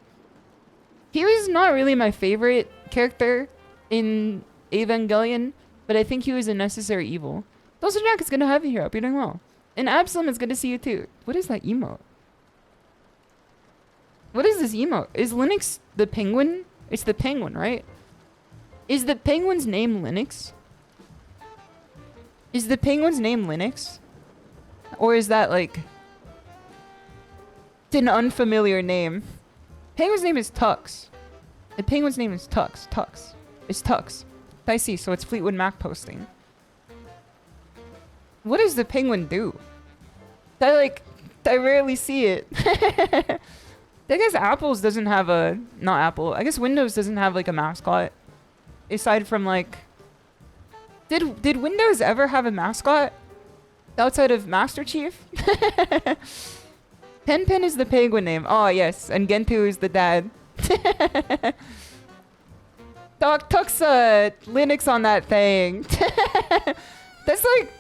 He was not really my favorite character in Evangelion, but I think he was a necessary evil. Those are Jack is gonna have you here. Hope you're doing well. And Absalom is good to see you too. What is that emote? What is this emote? Is Linux the penguin? It's the penguin, right? Is the penguin's name Linux? Is the penguin's name Linux? Or is that like an unfamiliar name? Penguin's name is Tux. The penguin's name is Tux. Tux. It's Tux. I see, so it's Fleetwood Mac posting. What does the penguin do? I rarely see it. I guess Apple's doesn't have a... Not Apple. I guess Windows doesn't have like a mascot. Aside from like... Did Windows ever have a mascot? Outside of Master Chief? Pen is the penguin name. Oh, yes. And Gentoo is the dad. Tuck's Linux on that thing. That's like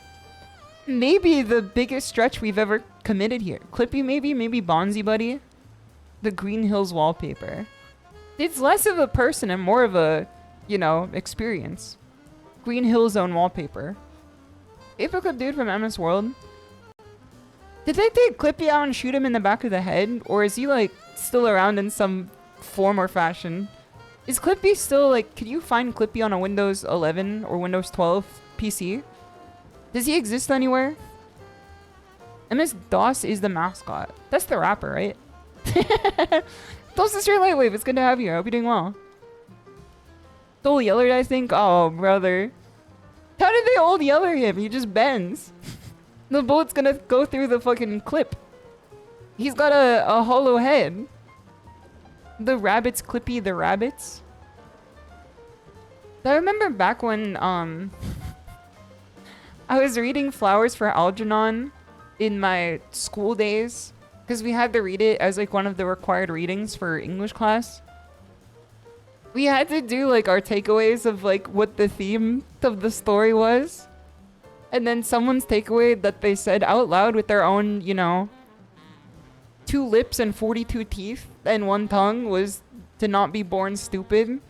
maybe the biggest stretch we've ever committed here. Clippy maybe Bonzi Buddy. The Green Hills wallpaper. It's less of a person and more of a, you know, experience. Green Hill Zone wallpaper. Paperclip dude from MS World. Did they take Clippy out and shoot him in the back of the head? Or is he, like, still around in some form or fashion? Is Clippy still, like, can you find Clippy on a Windows 11 or Windows 12 PC? Does he exist anywhere? MS-DOS is the mascot. That's the rapper, right? Closest your Lightwave, it's good to have you. I hope you're doing well. Stole Yeller, I think? Oh, brother. How did they old Yeller him? He just bends. The bullet's gonna go through the fucking clip. He's got a hollow head. The rabbits, Clippy the rabbits. I remember back when I was reading Flowers for Algernon in my school days, because we had to read it as like one of the required readings for English class. We had to do like our takeaways of like what the theme of the story was. And then someone's takeaway that they said out loud with their own, you know, 2 lips and 42 teeth and 1 tongue was to not be born stupid.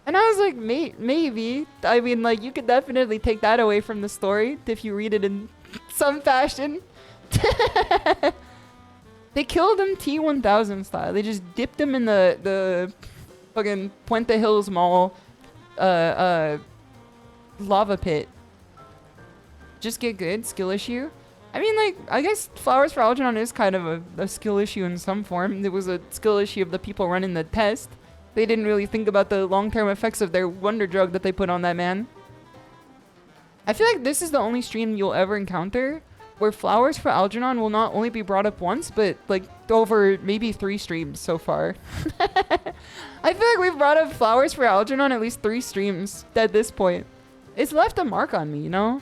And I was like, maybe. I mean, like, you could definitely take that away from the story if you read it in some fashion. They killed him T-1000 style. They just dipped him in the fucking Puente Hills Mall lava pit. Just get good, skill issue. I mean, like, I guess Flowers for Algernon is kind of a skill issue in some form. It was a skill issue of the people running the test. They didn't really think about the long-term effects of their wonder drug that they put on that man. I feel like this is the only stream you'll ever encounter where Flowers for Algernon will not only be brought up once, but like over maybe 3 streams so far. I feel like we've brought up Flowers for Algernon at least 3 streams at this point. It's left a mark on me, you know?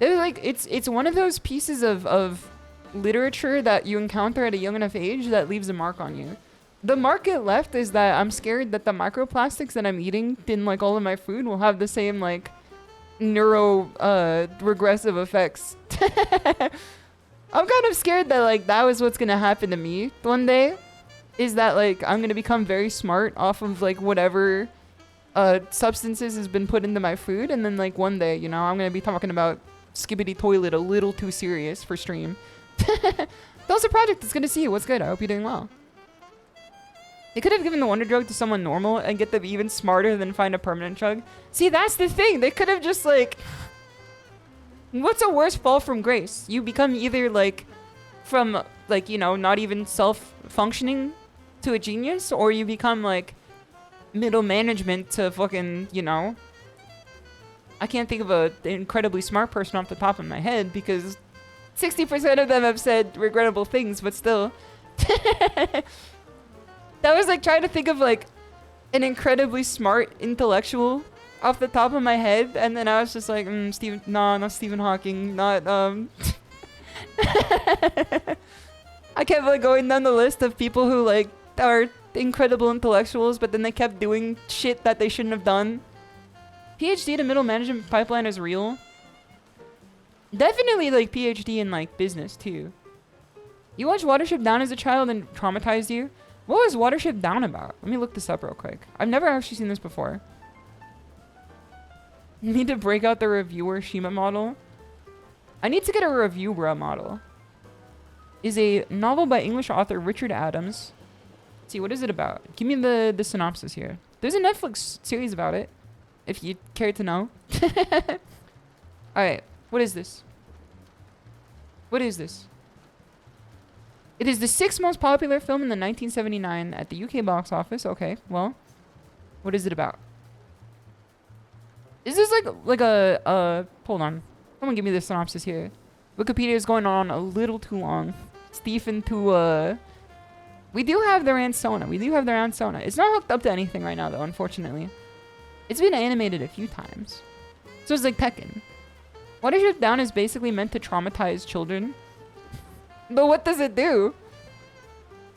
It's one of those pieces of literature that you encounter at a young enough age that leaves a mark on you. The mark it left is that I'm scared that the microplastics that I'm eating in like all of my food will have the same like neuro regressive effects. I'm kind of scared that like that was what's gonna happen to me one day. Is that like I'm gonna become very smart off of like whatever substances has been put into my food, and then like one day, you know, I'm gonna be talking about Skibbity Toilet a little too serious for stream. That was a project that's good to see you. What's good? I hope you're doing well. They could have given the wonder drug to someone normal and get them even smarter than find a permanent drug. See, that's the thing. They could have just like... What's a worse fall from grace? You become either like from like, you know, not even self-functioning to a genius, or you become like middle management to fucking, you know... I can't think of an incredibly smart person off the top of my head because 60% of them have said regrettable things, but still. That was like trying to think of like an incredibly smart intellectual off the top of my head, and then I was just like, not Stephen Hawking, not I kept like going down the list of people who like are incredible intellectuals, but then they kept doing shit that they shouldn't have done. PhD to middle management pipeline is real. Definitely like PhD in like business too. You watched Watership Down as a child and traumatized you? What was Watership Down about? Let me look this up real quick. I've never actually seen this before. Need to break out the reviewer Shima model. I need to get a reviewer model. Is a novel by English author Richard Adams. Let's see, what is it about? Give me the synopsis here. There's a Netflix series about it, if you care to know. Alright, what is this? What is this? It is the 6th most popular film in the 1979 at the UK box office. Okay, well, what is it about? Is this like a hold on. Someone give me the synopsis here. Wikipedia is going on a little too long. Stephen to we do have their Aunt Sona. It's not hooked up to anything right now though, unfortunately. It's been animated a few times. So it's like Tekken. Watership Down is basically meant to traumatize children. But what does it do?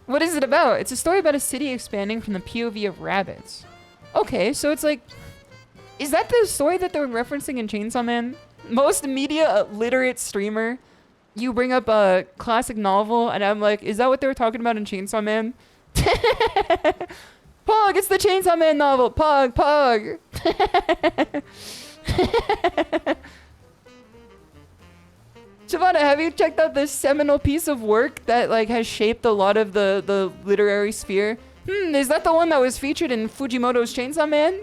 What is it about? It's a story about a city expanding from the POV of rabbits. Okay, so it's like... Is that the story that they're referencing in Chainsaw Man? Most media literate streamer, you bring up a classic novel, and I'm like, is that what they were talking about in Chainsaw Man? Pog, it's the Chainsaw Man novel! Pog, Pog! Shimada, have you checked out this seminal piece of work that like has shaped a lot of the literary sphere? Is that the one that was featured in Fujimoto's Chainsaw Man?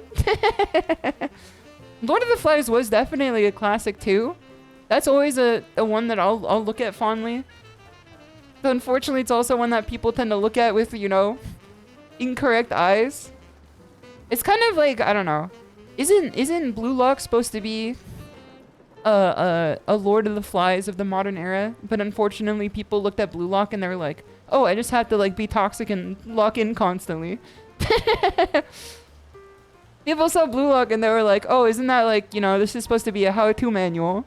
Lord of the Flies was definitely a classic too. That's always a one that I'll look at fondly. But unfortunately, it's also one that people tend to look at with, you know, incorrect eyes. It's kind of like, I don't know. Isn't Blue Lock supposed to be a Lord of the Flies of the modern era? But unfortunately, people looked at Blue Lock and they were like, oh, I just have to like be toxic and lock in constantly. People saw Blue Lock and they were like, oh, isn't that like, you know, this is supposed to be a how-to manual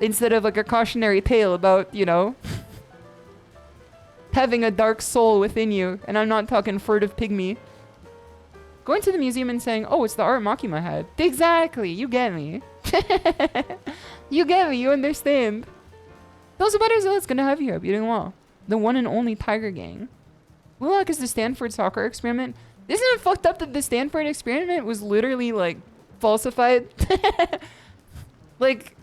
instead of like a cautionary tale about, you know, having a dark soul within you. And I'm not talking furtive pygmy. Going to the museum and saying, oh, it's the art Makima had. Exactly, you get me. You get me, you understand. Those about it's gonna have you. Hope you're doing well. The one and only Tiger Gang. Blue Lock is the Stanford soccer experiment. Isn't it fucked up that the Stanford experiment was literally like falsified? Like,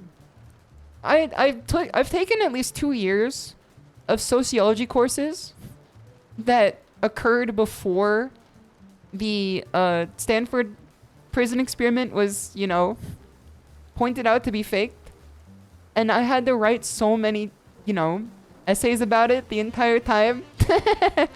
I've taken at least 2 years of sociology courses that occurred before the Stanford prison experiment was, you know, pointed out to be faked. And I had to write so many, you know, essays about it the entire time. I've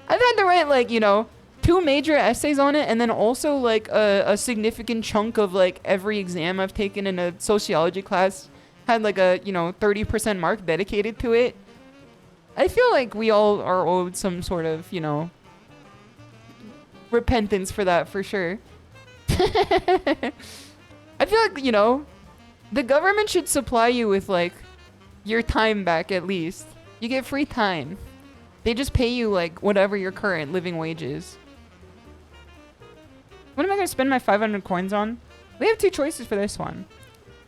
had to write like, you know, 2 major essays on it, and then also like a significant chunk of like every exam I've taken in a sociology class had like a, you know, 30% mark dedicated to it. I feel like we all are owed some sort of, you know, repentance for that for sure. I feel like, you know, the government should supply you with like your time back at least. You get free time. They just pay you like whatever your current living wage is. What am I going to spend my 500 coins on? We have 2 choices for this one.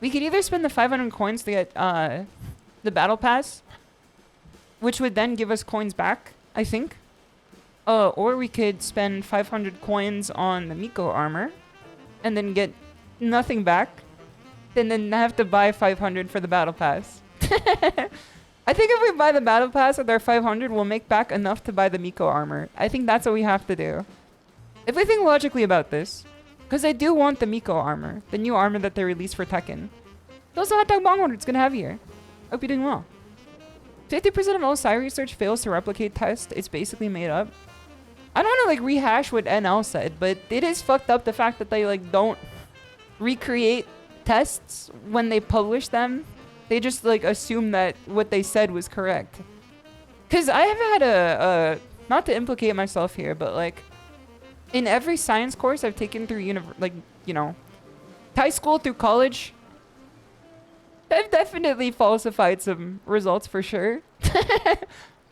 We could either spend the 500 coins to get the battle pass, which would then give us coins back, I think. Or we could spend 500 coins on the NECO armor and then get nothing back, and then have to buy 500 for the battle pass. I think if we buy the battle pass with our 500, we'll make back enough to buy the NECO armor. I think that's what we have to do. If we think logically about this, because I do want the NECO armor, the new armor that they released for Tekken. Those hot dog bong it's gonna have here. Hope you're doing well. 50% of all Sire research fails to replicate test. It's basically made up. I don't want to like rehash what NL said, but it is fucked up the fact that they like don't recreate tests when they publish them. They just like assume that what they said was correct. Cause I have had a not to implicate myself here, but like in every science course I've taken through high school through college, I've definitely falsified some results for sure.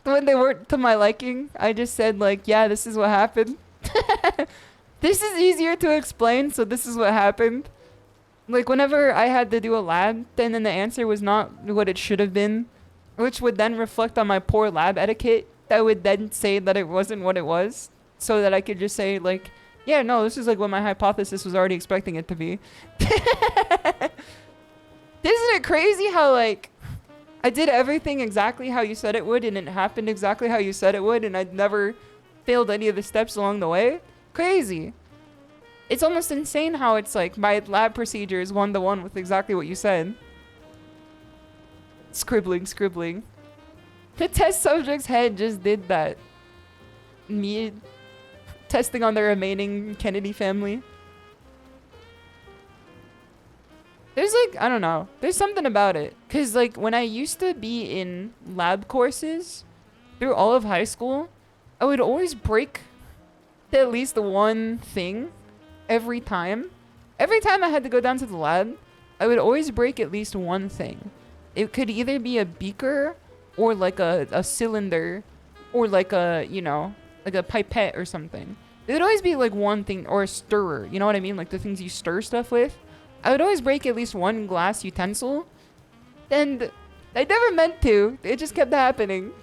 When they weren't to my liking, I just said like, yeah, this is what happened. This is easier to explain, so this is what happened. Like whenever I had to do a lab, then the answer was not what it should have been, which would then reflect on my poor lab etiquette. That would then say that it wasn't what it was, so that I could just say like, yeah, no, this is like what my hypothesis was already expecting it to be. Isn't it crazy how like I did everything exactly how you said it would, and it happened exactly how you said it would, and I never failed any of the steps along the way? Crazy. It's almost insane how it's like my lab procedure is one-to-one with exactly what you said. Scribbling. The test subject's head just did that. Me testing on the remaining Kennedy family. There's like, I don't know. There's something about it. Because like when I used to be in lab courses through all of high school, I would always break at least one thing every time. Every time I had to go down to the lab, I would always break at least one thing. It could either be a beaker or like a cylinder or like a, like a pipette or something. It would always be like one thing, or a stirrer. You know what I mean? Like the things you stir stuff with. I would always break at least one glass utensil. And I never meant to. It just kept happening.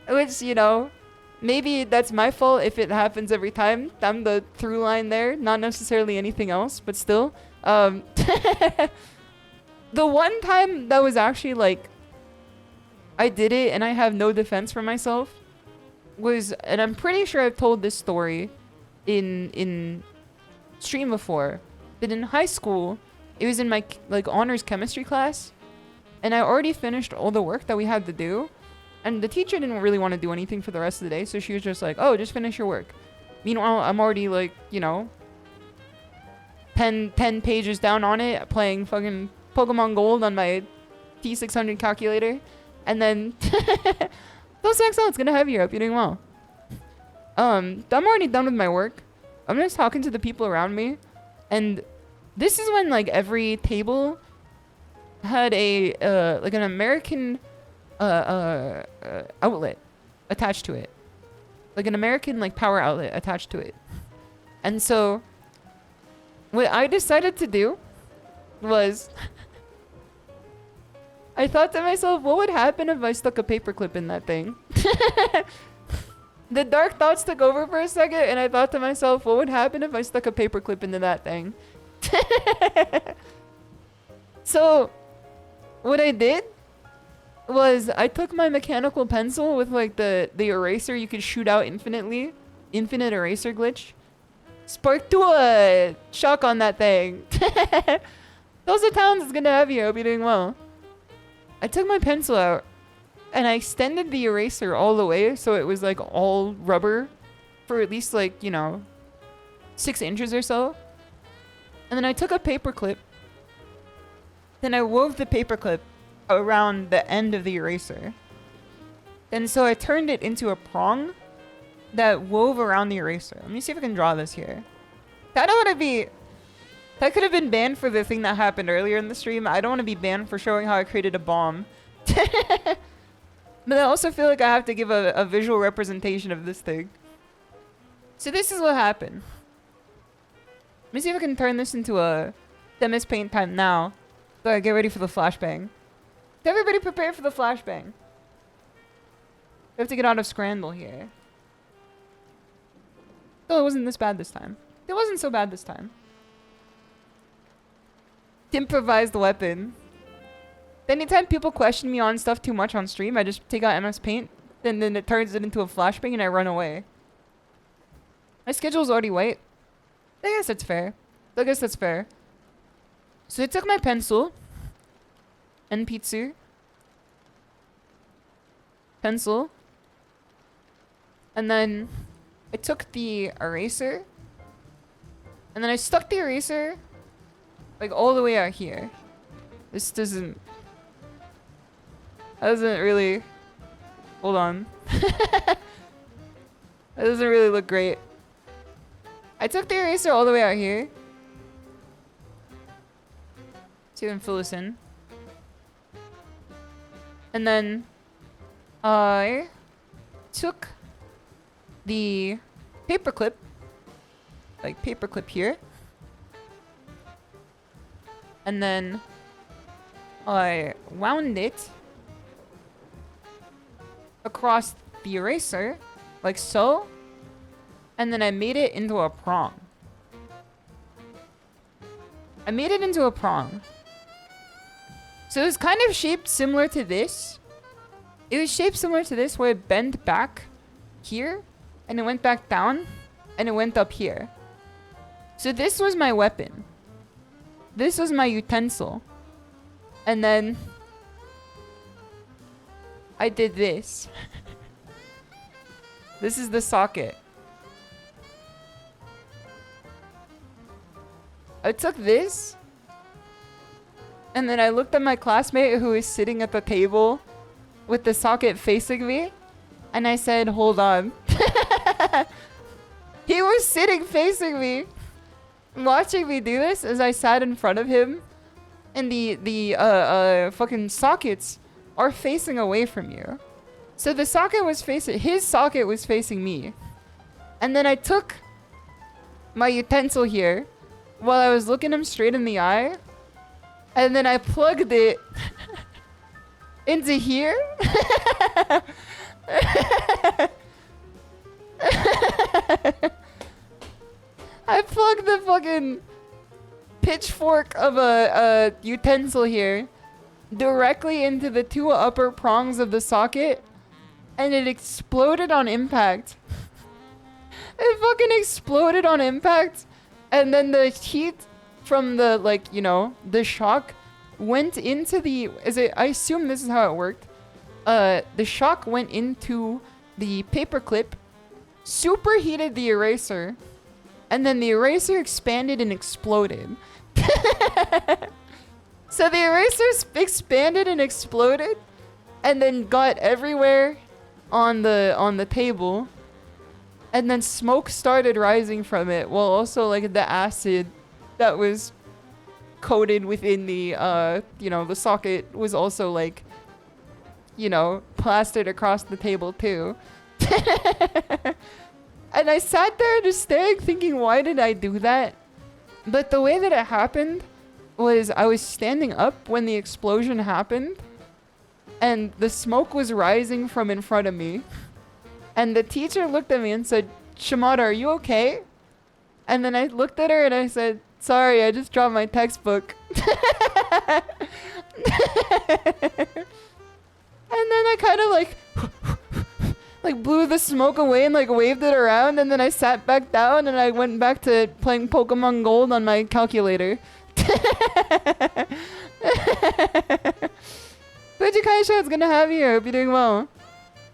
Which, maybe that's my fault if it happens every time. I'm the through line there. Not necessarily anything else, but still. The one time that was actually like, I did it and I have no defense for myself was, and I'm pretty sure I've told this story in stream before, but in high school, it was in my like honors chemistry class, and I already finished all the work that we had to do, and the teacher didn't really want to do anything for the rest of the day, so she was just like, oh, just finish your work. Meanwhile, I'm already like, 10 pages down on it, playing fucking Pokemon Gold on my T600 calculator, and then those XL, it's gonna have you up. You're doing well. I'm already done with my work. I'm just talking to the people around me, and this is when like every table had a like an American outlet attached to it, like an American like power outlet attached to it. And so what I decided to do was I thought to myself, what would happen if I stuck a paperclip in that thing? The dark thoughts took over for a second, and I thought to myself, what would happen if I stuck a paperclip into that thing? So what I did was I took my mechanical pencil with like the eraser you could shoot out infinitely, infinite eraser glitch, spark to a shock on that thing. Those are towns it's gonna have you. I hope you're doing well. I took my pencil out and I extended the eraser all the way so it was like all rubber for at least like 6 inches or so. And then I took a paper clip. Then I wove the paper clip around the end of the eraser. And so I turned it into a prong that wove around the eraser. Let me see if I can draw this here. I don't want to be... That could have been banned for the thing that happened earlier in the stream. I don't want to be banned for showing how I created a bomb. But I also feel like I have to give a visual representation of this thing. So this is what happened. Let me see if I can turn this into a Them is paint time now. So I get ready for the flashbang. Everybody prepare for the flashbang. We have to get out of Scrandle here. Oh, it wasn't this bad this time. It wasn't so bad this time. Improvised weapon. Anytime people question me on stuff too much on stream, I just take out MS Paint, and then it turns it into a flashbang and I run away. My schedule's already white. I guess that's fair. I guess that's fair. So I took my pencil and pizza. Pencil. And then I took the eraser. And then I stuck the eraser like all the way out here. This doesn't... That doesn't really... Hold on. That doesn't really look great. I took the eraser all the way out here. See if I can fill this in. And then I took the paperclip, like paperclip here. And then I wound it across the eraser, like so. And then I made it into a prong. I made it into a prong. So it was kind of shaped similar to this. It was shaped similar to this, where it bent back here, and it went back down, and it went up here. So this was my weapon. This was my utensil. And then I did this. This is the socket. I took this, and then I looked at my classmate who was sitting at the table with the socket facing me, and I said, hold on. He was sitting facing me, watching me do this as I sat in front of him, and the fucking sockets are facing away from you. So the socket was facing, his socket was facing me. And then I took my utensil here while I was looking him straight in the eye, and then I plugged it into here. I plugged the fucking pitchfork of a utensil here directly into the two upper prongs of the socket, and it exploded on impact. It fucking exploded on impact, and then the heat from the, like, you know, the shock went into the... I assume this is how it worked. The shock went into the paperclip, superheated the eraser, and then the eraser expanded and exploded. So the eraser expanded and exploded, and then got everywhere on the table, and then smoke started rising from it, while also like the acid that was coated within the you know, the socket was also like, you know, plastered across the table too. And I sat there just staring, thinking, why did I do that? But the way that it happened was I was standing up when the explosion happened, and the smoke was rising from in front of me. And the teacher looked at me and said, Shimada, are you okay? And then I looked at her and I said, sorry, I just dropped my textbook. And then I kind of like blew the smoke away and like waved it around, and then I sat back down and I went back to playing Pokemon Gold on my calculator. Kaisha, it's good to have you. I hope you're doing well.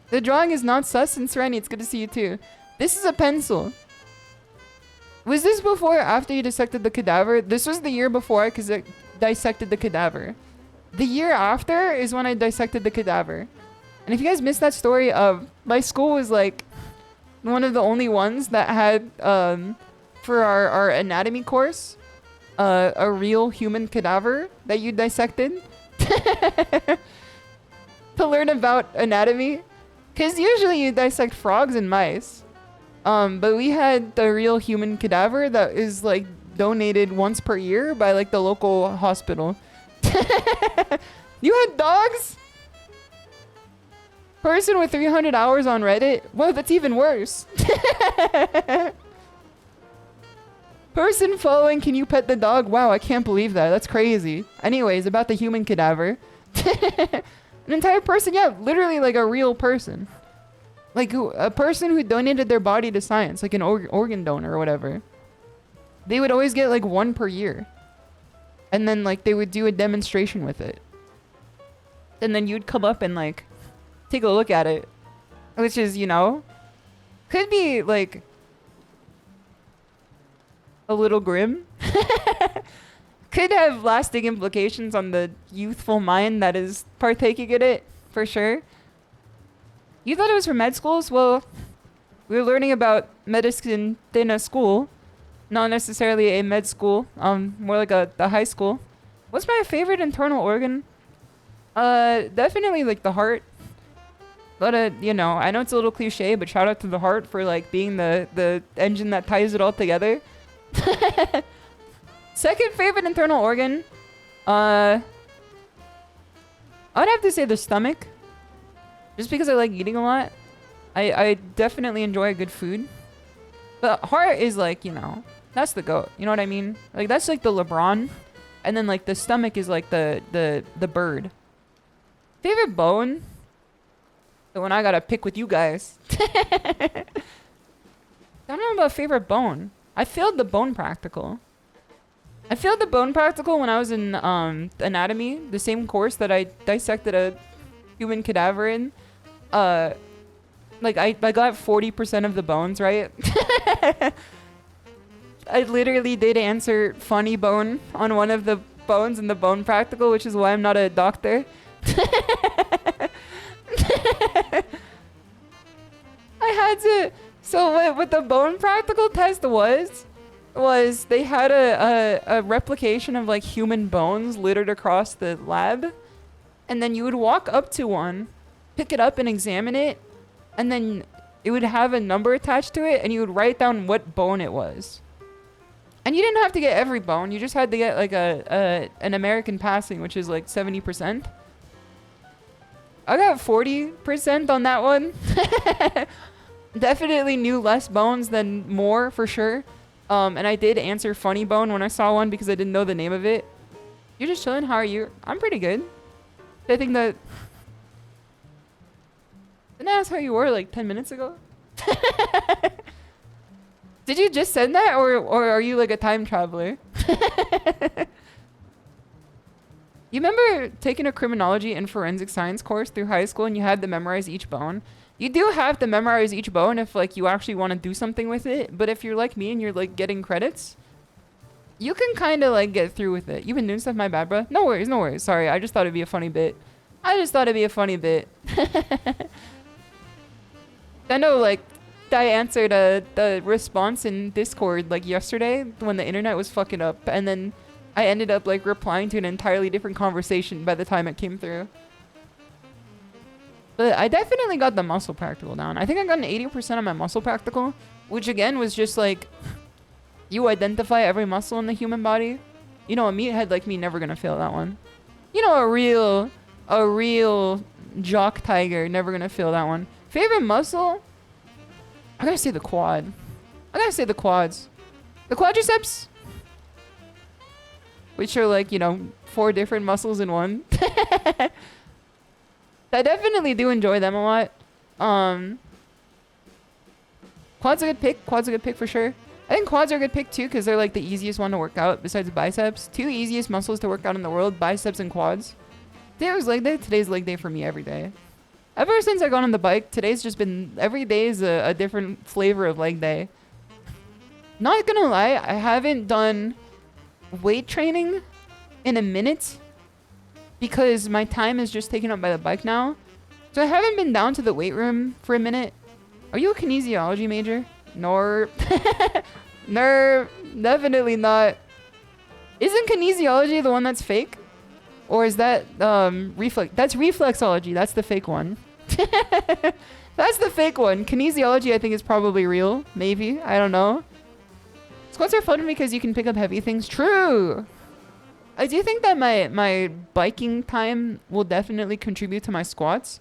The drawing is not sus, and Sereni, it's good to see you too. This is a pencil. Was this before or after you dissected the cadaver? This was the year before, because I dissected the cadaver. The year after is when I dissected the cadaver. And if you guys missed that story, my school was like one of the only ones that had, for our anatomy course, a real human cadaver that you dissected to learn about anatomy. Because usually you dissect frogs and mice. But we had the real human cadaver that is like donated once per year by like the local hospital. You had dogs? Person with 300 hours on Reddit? Well, that's even worse. Person following, can you pet the dog? Wow, I can't believe that. That's crazy. Anyways, about the human cadaver. An entire person, yeah, literally like a real person. Like a person who donated their body to science, like an organ donor or whatever. They would always get like one per year. And then like they would do a demonstration with it. And then you'd come up and like take a look at it. Which is, you know, could be like a little grim. Could have lasting implications on the youthful mind that is partaking in it, for sure. You thought it was for med schools? Well, we were learning about medicine in a school. Not necessarily a med school, more like a high school. What's my favorite internal organ? Definitely like the heart. But, you know, I know it's a little cliche, but shout out to the heart for like being the engine that ties it all together. Second favorite internal organ, I'd have to say the stomach. Just because I like eating a lot. I definitely enjoy good food. But heart is like, you know, that's the GOAT. You know what I mean? Like that's like the LeBron. And then like the stomach is like the bird. Favorite bone? The one I gotta pick with you guys. I don't know about favorite bone. I failed the bone practical. I failed the bone practical when I was in anatomy, the same course that I dissected a human cadaver in. Like I got 40% of the bones right. I literally did answer funny bone on one of the bones in the bone practical, which is why I'm not a doctor. I had to. So what the bone practical test was they had a replication of like human bones littered across the lab, and then you would walk up to one, pick it up and examine it, and then it would have a number attached to it, and you would write down what bone it was. And you didn't have to get every bone, you just had to get like an American passing, which is like 70%. I got 40% on that one. Definitely knew less bones than more, for sure. And I did answer funny bone when I saw one because I didn't know the name of it. You're just chilling? How are you? I'm pretty good. I think that... Didn't I ask how you were like 10 minutes ago? Did you just send that? Or are you like a time traveler? You remember taking a criminology and forensic science course through high school and you had to memorize each bone? You do have to memorize each bone if like you actually want to do something with it. But if you're like me and you're like getting credits, you can kind of like get through with it. You've been doing stuff, my bad, bro. No worries, no worries. Sorry, I just thought it'd be a funny bit. I know like I answered the response in Discord like yesterday when the internet was fucking up, and then I ended up like replying to an entirely different conversation by the time it came through. But I definitely got the muscle practical down. I think I got an 80% on my muscle practical, which again was just like, you identify every muscle in the human body. You know, a meathead like me never gonna fail that one. You know, a real jock tiger never gonna fail that one. Favorite muscle? I gotta say the quad. I gotta say the quads. The quadriceps, which are like, you know, 4 different muscles in one. I definitely do enjoy them a lot. Quads a good pick. Quads a good pick for sure. I think quads are a good pick too because they're like the easiest one to work out besides biceps. 2 easiest muscles to work out in the world, biceps and quads. Today was leg day. Today's leg day for me every day. Ever since I got on the bike, today's just been... Every day is a different flavor of leg day. Not gonna lie, I haven't done weight training in a minute because my time is just taken up by the bike now. So I haven't been down to the weight room for a minute. Are you a kinesiology major? Nor. Nerve. Definitely not. Isn't kinesiology the one that's fake? Or is that reflex? That's reflexology. That's the fake one. That's the fake one. Kinesiology I think is probably real. Maybe. I don't know. Squats are fun because you can pick up heavy things. True. I do think that my biking time will definitely contribute to my squats,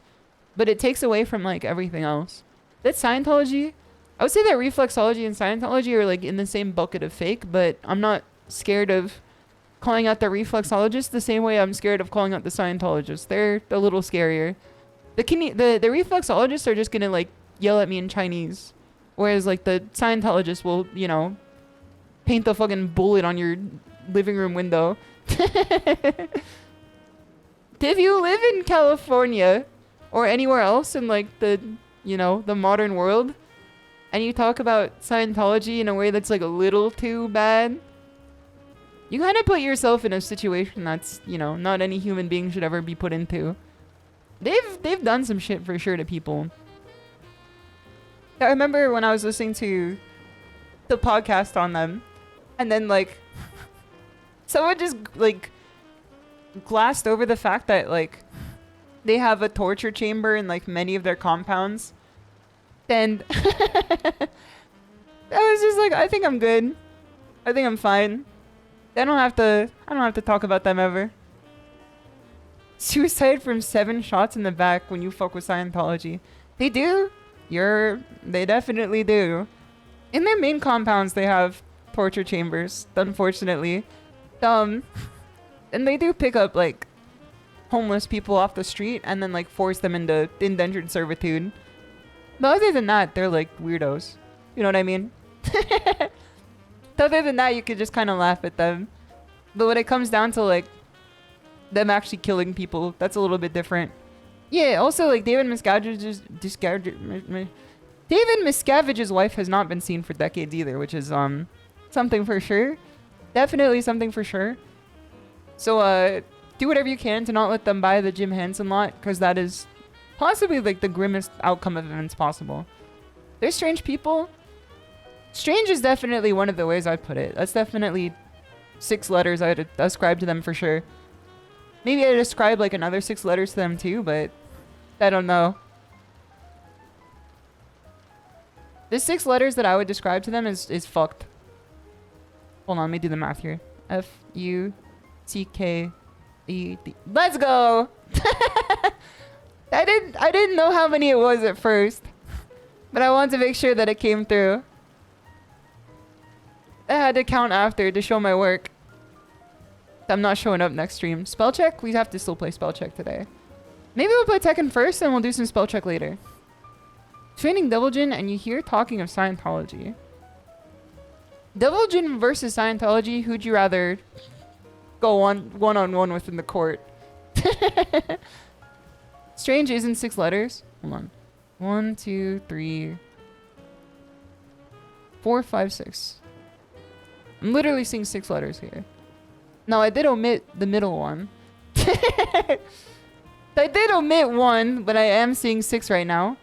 but it takes away from like everything else. That's Scientology. I would say that reflexology and Scientology are like in the same bucket of fake, but I'm not scared of calling out the reflexologists the same way I'm scared of calling out the Scientologists. They're a little scarier. The reflexologists are just gonna like yell at me in Chinese, whereas like the Scientologists will, you know, paint the fucking bullet on your living room window. If you live in California or anywhere else in like the, you know, the modern world, and you talk about Scientology in a way that's like a little too bad, you kind of put yourself in a situation that's, you know, not any human being should ever be put into. They've done some shit for sure to people. I remember when I was listening to the podcast on them, and then like someone just like glassed over the fact that like they have a torture chamber in like many of their compounds. And I was just like, I think I'm good. I think I'm fine. I don't have to talk about them ever. Suicide from 7 shots in the back when you fuck with Scientology. They do. They definitely do. In their main compounds, they have torture chambers, unfortunately. And they do pick up, like, homeless people off the street and then, like, force them into indentured servitude. But other than that, they're, like, weirdos. You know what I mean? Other than that, you could just kind of laugh at them. But when it comes down to, like, them actually killing people, that's a little bit different. Yeah, also, like, David Miscavige's wife has not been seen for decades either, which is, something for sure. Definitely something for sure. So, do whatever you can to not let them buy the Jim Henson lot, because that is possibly, like, the grimmest outcome of events possible. They're strange people. Strange is definitely one of the ways I'd put it. That's definitely 6 letters I'd ascribe to them for sure. Maybe I'd ascribe, like, another 6 letters to them too, but I don't know. The 6 letters that I would describe to them is fucked. Hold on, let me do the math here. F-U-C-K-E-D. Let's go! I didn't know how many it was at first, but I wanted to make sure that it came through. I had to count after to show my work. I'm not showing up next stream. Spell check? We have to still play spell check today. Maybe we'll play Tekken first and we'll do some spell check later. Training Devil Jin and you hear talking of Scientology. Devil Jin versus Scientology, who'd you rather go on one-on-one with in the court? Strange isn't 6 letters. Hold on. 1, 2, 3, 4, 5, 6. I'm literally seeing 6 letters here. Now, I did omit the middle one. I did omit 1, but I am seeing 6 right now.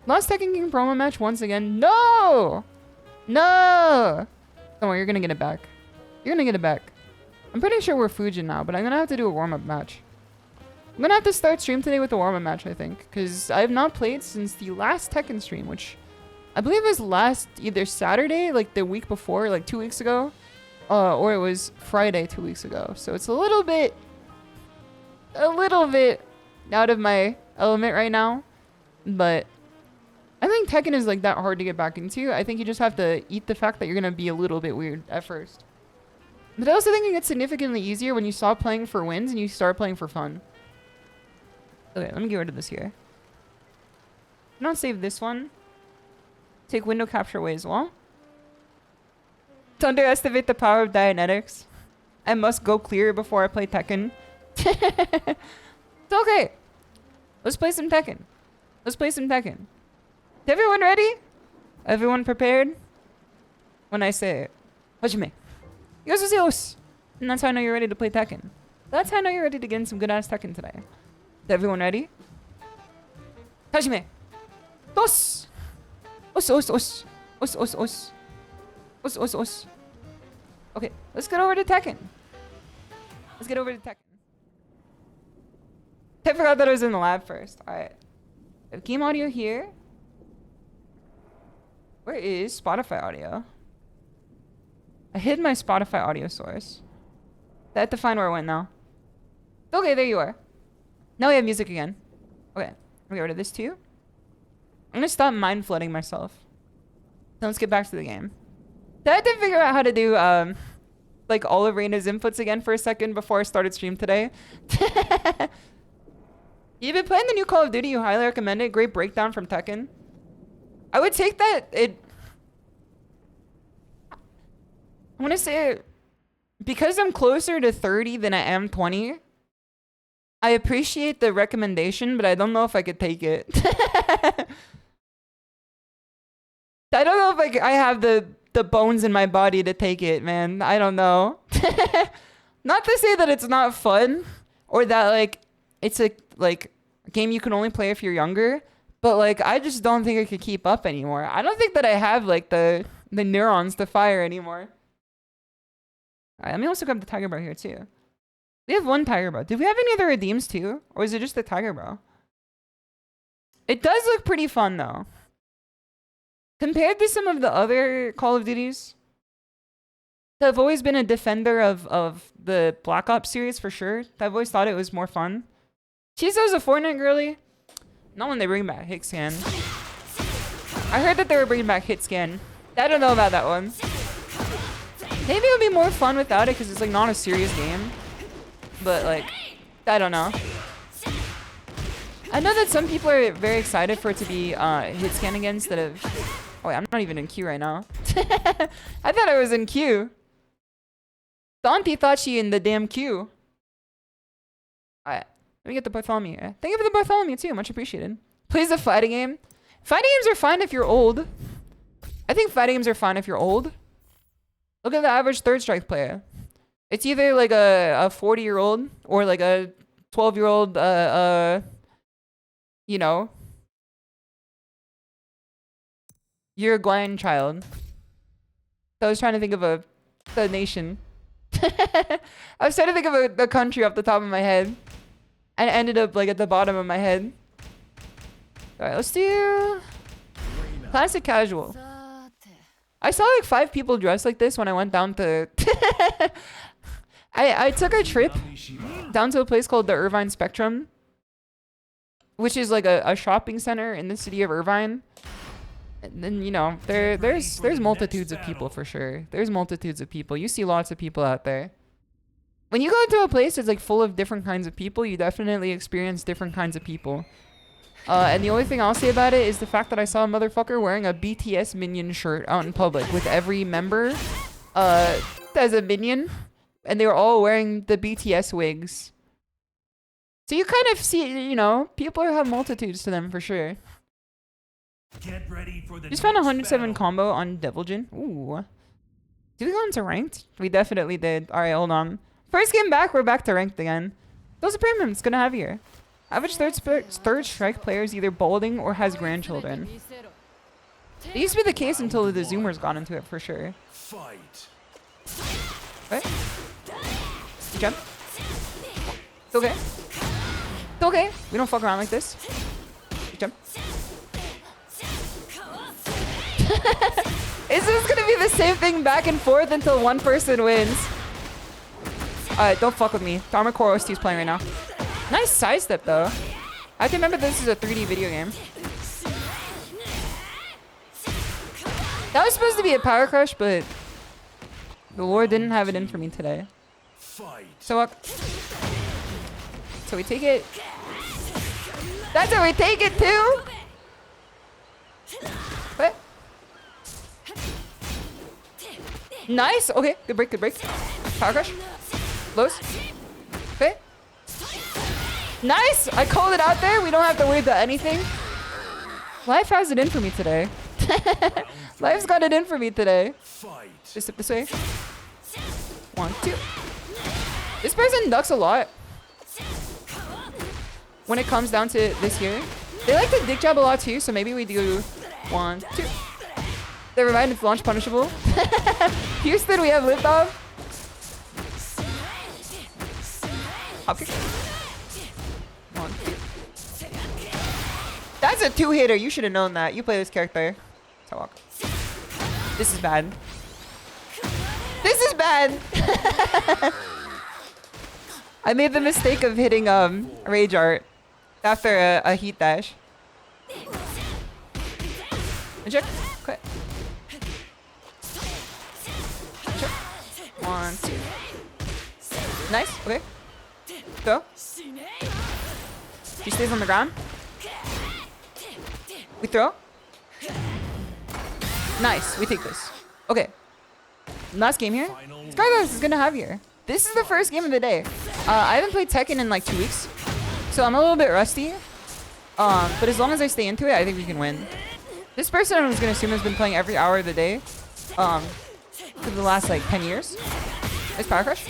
Lost Tekken King promo match once again. No! No! Don't worry, you're gonna get it back. You're gonna get it back. I'm pretty sure we're Fujin now, but I'm gonna have to do a warm-up match. I'm gonna have to start stream today with a warm-up match, I think. Because I have not played since the last Tekken stream, which I believe was last either Saturday, like the week before, like 2 weeks ago. Or it was Friday 2 weeks ago. So it's a little bit out of my element right now. But I think Tekken is like that hard to get back into. I think you just have to eat the fact that you're going to be a little bit weird at first. But I also think it gets significantly easier when you stop playing for wins and you start playing for fun. Okay, let me get rid of this here. Not save this one. Take window capture away as well. To underestimate the power of Dianetics. I must go clear before I play Tekken. It's okay. Let's play some Tekken. Let's play some Tekken. Is everyone ready? Everyone prepared? When I say it. Hajime. Yosuzios. And that's how I know you're ready to play Tekken. That's how I know you're ready to get in some good ass Tekken today. Is everyone ready? Hajime. Dos. Os, os, os. Os, os, os. Os, os, os. Okay, let's get over to Tekken. Let's get over to Tekken. I forgot that I was in the lab first. Alright. I have game audio here. Where is Spotify audio? I hid my Spotify audio source. I have to find where it went now. Okay, there you are. Now we have music again. Okay, I'll get rid of this too. I'm gonna stop mind flooding myself. Then let's get back to the game. I had to figure out how to do like all of Reina's inputs again for a second before I started stream today. You've been playing the new Call of Duty, you highly recommend it. Great breakdown from Tekken. I would take that. I want to say, because I'm closer to 30 than I am 20, I appreciate the recommendation, but I don't know if I could take it. I don't know if I have the bones in my body to take it, man. I don't know. Not to say that it's not fun, or that like it's a game you can only play if you're younger, but like I just don't think I could keep up anymore. I don't think that I have like the neurons to fire anymore. Alright, let me also grab the tiger bro here too. We have one tiger bro. Did we have any other redeems too? Or is it just the tiger bro? It does look pretty fun though. Compared to some of the other Call of Duties, I've always been a defender of the Black Ops series for sure. I've always thought it was more fun. Chiso's a Fortnite girly. Not when they bring back hit scan. I heard that they were bringing back hit scan. I don't know about that one. Maybe it would be more fun without it because it's like not a serious game. But like, I don't know. I know that some people are very excited for it to be hit scan again instead of... Oh wait, I'm not even in queue right now. I thought I was in queue. Dante thought she in the damn queue. Alright, let me get the Bartholomew. Thank you for the Bartholomew too, much appreciated. Plays a fighting game. Fighting games are fine if you're old. I think fighting games are fine if you're old. Look at the average third strike player. It's either like a 40-year-old or like a 12-year-old, you know, Uruguayan child. So I was trying to think of a nation. I was trying to think of a country off the top of my head. And it ended up like at the bottom of my head. Alright, let's do classic casual. I saw like 5 people dressed like this when I went down to... I took a trip down to a place called the Irvine Spectrum, which is like a shopping center in the city of Irvine. And then, you know, there's multitudes of people for sure. There's multitudes of people. You see lots of people out there. When you go into a place that's like full of different kinds of people, you definitely experience different kinds of people. And the only thing I'll say about it is the fact that I saw a motherfucker wearing a BTS minion shirt out in public with every member as a minion. And they were all wearing the BTS wigs. So you kind of see, you know, people have multitudes to them for sure. Get ready for the Just found a 107 battle. combo on Deviljin. Ooh. Did we go into ranked? We definitely did. Alright, hold on. First game back, we're back to ranked again. Those are premiums, gonna have here. Average third strike player is either balding or has grandchildren. It used to be the case until the Zoomers got into it for sure. Fight. What? Jump. It's okay. It's okay. We don't fuck around like this. Jump. Is this gonna be the same thing back and forth until one person wins? Alright, don't fuck with me. Dharma Core OST is playing right now. Nice sidestep though. I have to remember this is a 3D video game. That was supposed to be a power crush, but the Lord didn't have it in for me today. So we take it. That's how we take it too. What? Nice. Okay, good break, good break. Power crush. Lows. Okay. Nice. I called it out there. We don't have to worry about anything. Life has it in for me today. Life's got it in for me today. Just step this way. 1, 2. This person ducks a lot. When it comes down to this here. They like to dick jab a lot too, so maybe we do 1, 2. Never mind, it's launch punishable. Houston, we have liftoff. Hop kick. 1, 2. That's a 2-hitter. You should have known that. You play this character. So walk. This is bad. This bad. I made the mistake of hitting Rage Art after a heat dash. Check. Quit. Check. 1, 2. Nice. Okay. Go. He stays on the ground. We throw. Nice. We take this. Okay. Last game here. Skyros is gonna have here. This is the first game of the day. I haven't played Tekken in like 2 weeks, so I'm a little bit rusty. But as long as I stay into it, I think we can win. This person I was gonna assume has been playing every hour of the day, for the last like 10 years. Nice power crush.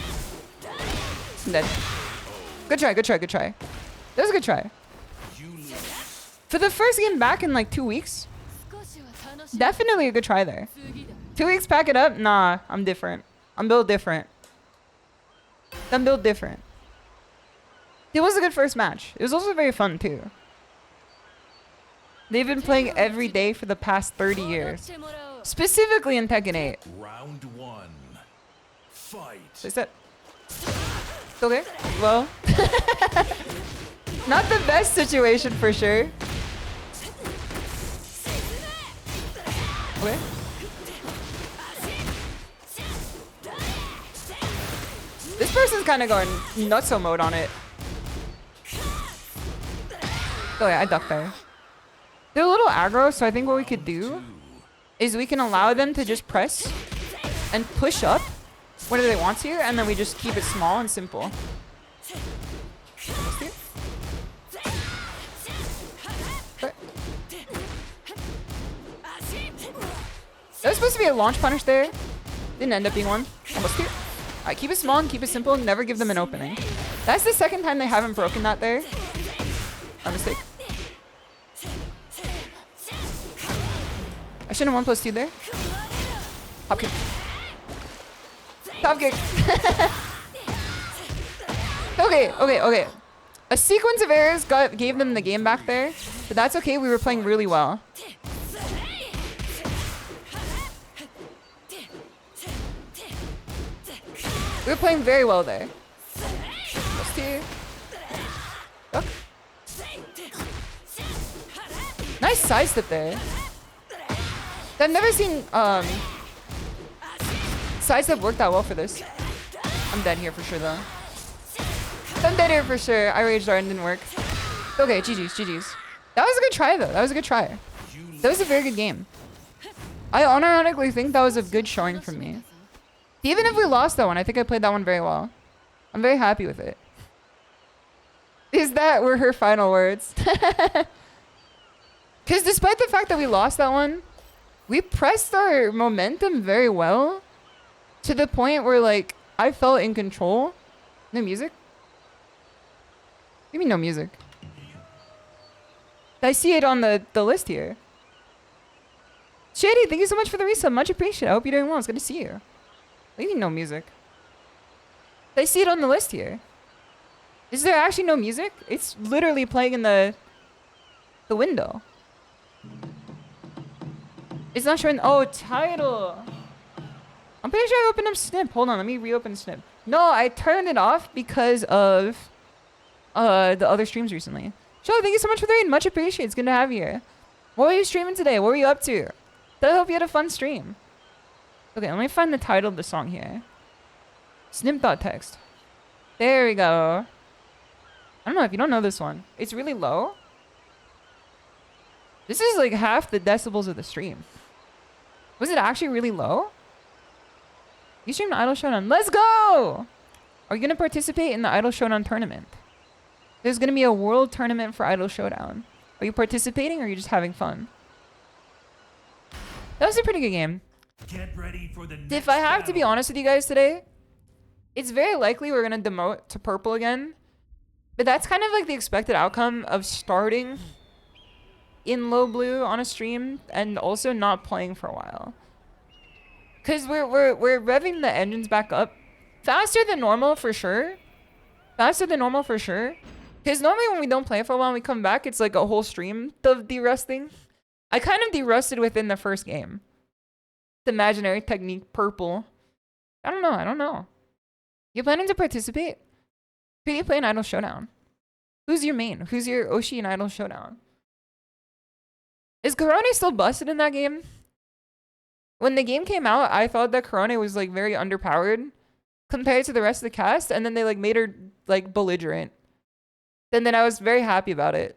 I'm dead. Good try. Good try. Good try. That was a good try. For the first game back in like 2 weeks, definitely a good try there. 2 weeks, pack it up. Nah, I'm different. I'm built different. I'm built different. It was a good first match. It was also very fun too. They've been playing every day for the past 30 years. Specifically in Tekken 8. Round 1. Fight. Is that okay? Well, not the best situation for sure. Okay. This person's kind of going nutso mode on it. Oh yeah, I ducked there. They're a little aggro, so I think what we could do is we can allow them to just press and push up whether they want to, and then we just keep it small and simple. That was supposed to be a launch punish there. Didn't end up being one. Almost two. Alright, keep it small and keep it simple. Never give them an opening. That's the second time they haven't broken that there. Our mistake. I shouldn't have 1+2 there. Top kick. Top kick. Okay. A sequence of errors gave them the game back there. But that's okay. We were playing really well. We were playing very well there. +2. Duck. Nice sidestep there. I've never seen sidestep work that well for this. I'm dead here for sure though. I'm dead here for sure. I raged art and didn't work. Okay, GG's. That was a good try though. That was a good try. That was a very good game. I unironically think that was a good showing from me. Even if we lost that one, I think I played that one very well. I'm very happy with it. Is that were her final words? Because despite the fact that we lost that one, we pressed our momentum very well to the point where like I felt in control. No music? What do you mean no music? I see it on the list here. Shady, thank you so much for the resub. Much appreciated. I hope you're doing well. It's good to see you. What do you mean no music? I see it on the list here. Is there actually no music? It's literally playing in the window. It's not showing. Oh, title. I'm pretty sure I opened up Snip. Hold on, let me reopen Snip. No, I turned it off because of the other streams recently. Shelly, thank you so much for the raid. Much appreciated. It's good to have you here. What were you streaming today? What were you up to? I hope you had a fun stream. Okay, let me find the title of the song here. Snip.text. There we go. I don't know if you don't know this one. It's really low. This is like half the decibels of the stream. Was it actually really low? You streamed Idol Showdown. Let's go! Are you going to participate in the Idol Showdown tournament? There's going to be a world tournament for Idol Showdown. Are you participating or are you just having fun? That was a pretty good game. Get ready for the next If I have to be honest with you guys today, it's very likely we're going to demote to purple again. But that's kind of like the expected outcome of starting in low blue on a stream and also not playing for a while. Cause we're revving the engines back up faster than normal for sure. Cause normally when we don't play for a while and we come back, it's like a whole stream of derusting. I kind of derusted within the first game. The imaginary technique purple. I don't know. I don't know. You planning to participate? Who do you play in Idol Showdown? Who's your main? Who's your Oshi in Idol Showdown? Is Korone still busted in that game? When the game came out, I thought that Korone was like very underpowered compared to the rest of the cast, and then they like made her like belligerent. And then I was very happy about it.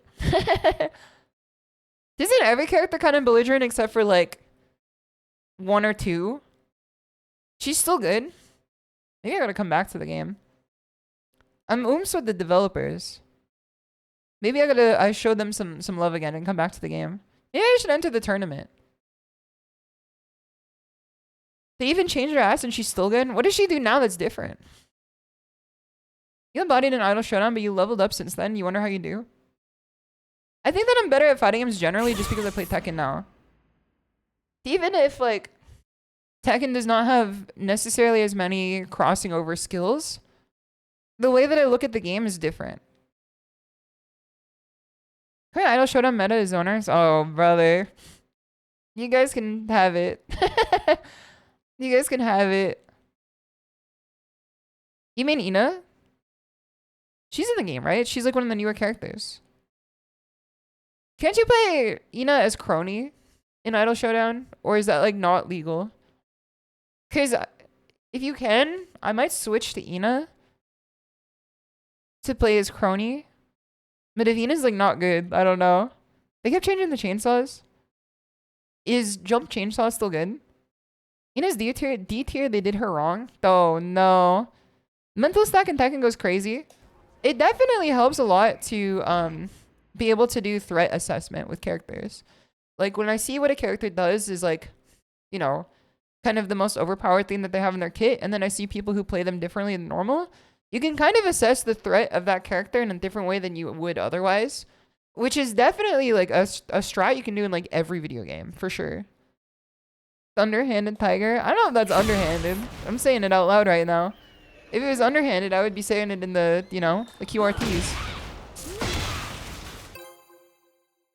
Isn't every character kind of belligerent except for like 1 or 2? She's still good. Maybe I gotta come back to the game. I'm ooms with the developers. Maybe I show them some love again and come back to the game. Maybe I should enter the tournament. They even changed her ass and she's still good? What does she do now that's different? You embodied an Idol Showdown, but you leveled up since then. You wonder how you do? I think that I'm better at fighting games generally just because I play Tekken now. Even if, like, Tekken does not have necessarily as many crossing over skills, the way that I look at the game is different. Current Idol Showdown meta is zoners. Oh, brother. You guys can have it. You guys can have it. You mean Ina? She's in the game, right? She's like one of the newer characters. Can't you play Ina as Crony in Idol Showdown? Or is that like not legal? Because if you can, I might switch to Ina to play as Crony. But if Ina's like not good, I don't know. They kept changing the chainsaws. Is Jump Chainsaw still good? Ina's D tier, they did her wrong. Oh no. Mental stack in Tekken goes crazy. It definitely helps a lot to be able to do threat assessment with characters. Like when I see what a character does is like, you know, kind of the most overpowered thing that they have in their kit, and then I see people who play them differently than normal, you can kind of assess the threat of that character in a different way than you would otherwise, which is definitely like a strat you can do in like every video game, for sure. Underhanded tiger? I don't know if that's underhanded. I'm saying it out loud right now. If it was underhanded, I would be saying it in the, you know, the QRTs.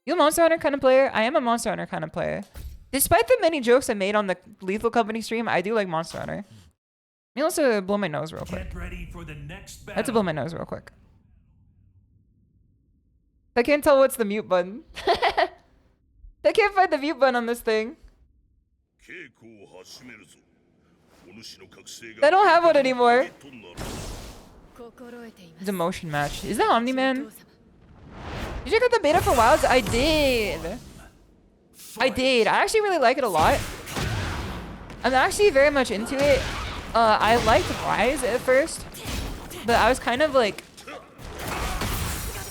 You a Monster Hunter kind of player? I am a Monster Hunter kind of player. Despite the many jokes I made on the Lethal Company stream, I do like Monster Hunter. Let me also blow my nose real quick. Get ready for the next battle. I have to blow my nose real quick. I can't tell what's the mute button. I can't find the mute button on this thing. I don't have one anymore. It's a motion match. Is that Omni-Man? Did you get the beta for Wilds? I did. I actually really like it a lot. I'm actually very much into it. I liked Rise at first, but I was kind of like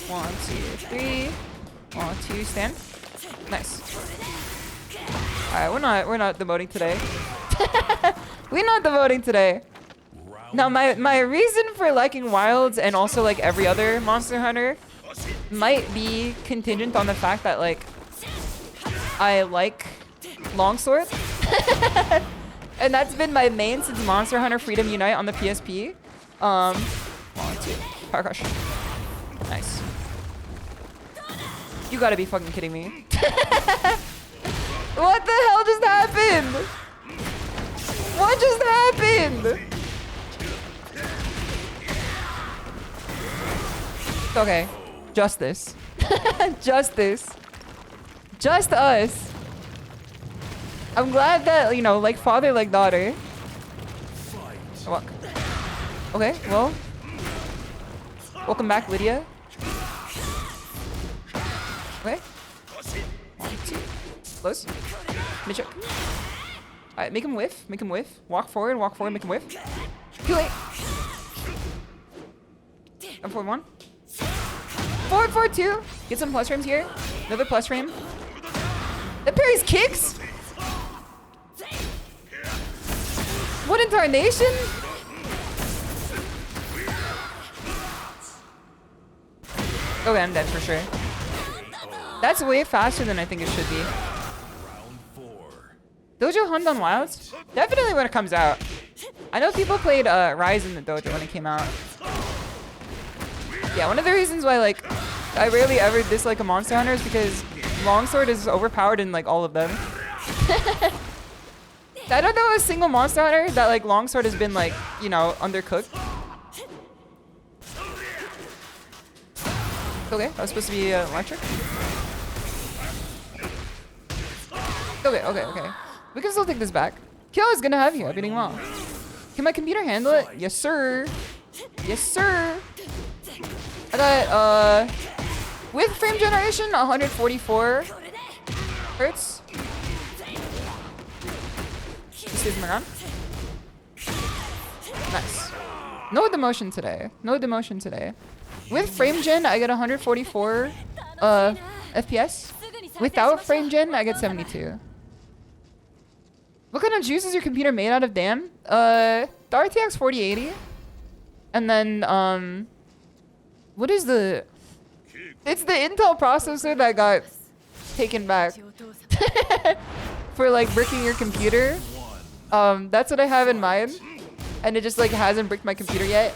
1, 2, 3. 1, 2, stand. Nice. Alright, we're not demoting today. We're not demoting today. Now my reason for liking Wilds and also like every other Monster Hunter might be contingent on the fact that like I like longsword. And that's been my main since Monster Hunter Freedom Unite on the PSP. 1, 2. Power crush. Nice. You gotta be fucking kidding me. What the hell just happened? What just happened? Okay. Justice. Justice. Just us. I'm glad that, you know, like father, like daughter. Walk. Okay, well. Welcome back, Lydia. Okay. 1, 2. Close. Mid check. Alright, make him whiff. Make him whiff. Walk forward, make him whiff. Too late. I'm forward 1. Forward 2. Get some plus frames here. Another plus frame. That parries kicks? What in tarnation? Okay, I'm dead for sure. That's way faster than I think it should be. Dojo Hunt on Wilds? Definitely when it comes out. I know people played Rise in the dojo when it came out. Yeah, one of the reasons why like I rarely ever dislike a Monster Hunter is because Longsword is overpowered in like all of them. I don't know a single Monster Hunter that like longsword has been like, you know, undercooked. Okay, that was supposed to be electric. Okay. We can still take this back. Kill is gonna have you. I've been doing well. Can my computer handle it? Yes, sir. Yes, sir. I got, with frame generation, 144 hertz. Just use them around. Nice. No demotion today. No demotion today. With frame gen, I get 144 FPS. Without frame gen, I get 72. What kind of juice is your computer made out of, damn? The RTX 4080. And then, what is the... It's the Intel processor that got taken back. For, like, bricking your computer. That's what I have in mind. And it just, like, hasn't bricked my computer yet.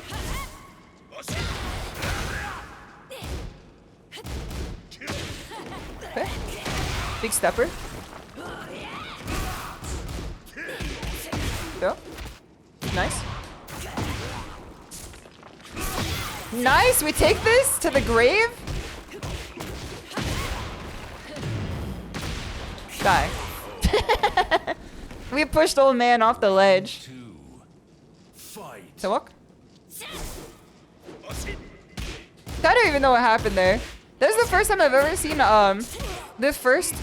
Okay. Big stepper. Go. Nice. Nice! We take this to the grave? Die. We pushed old man off the ledge. So walk. I don't even know what happened there. This is the first time I've ever seen the first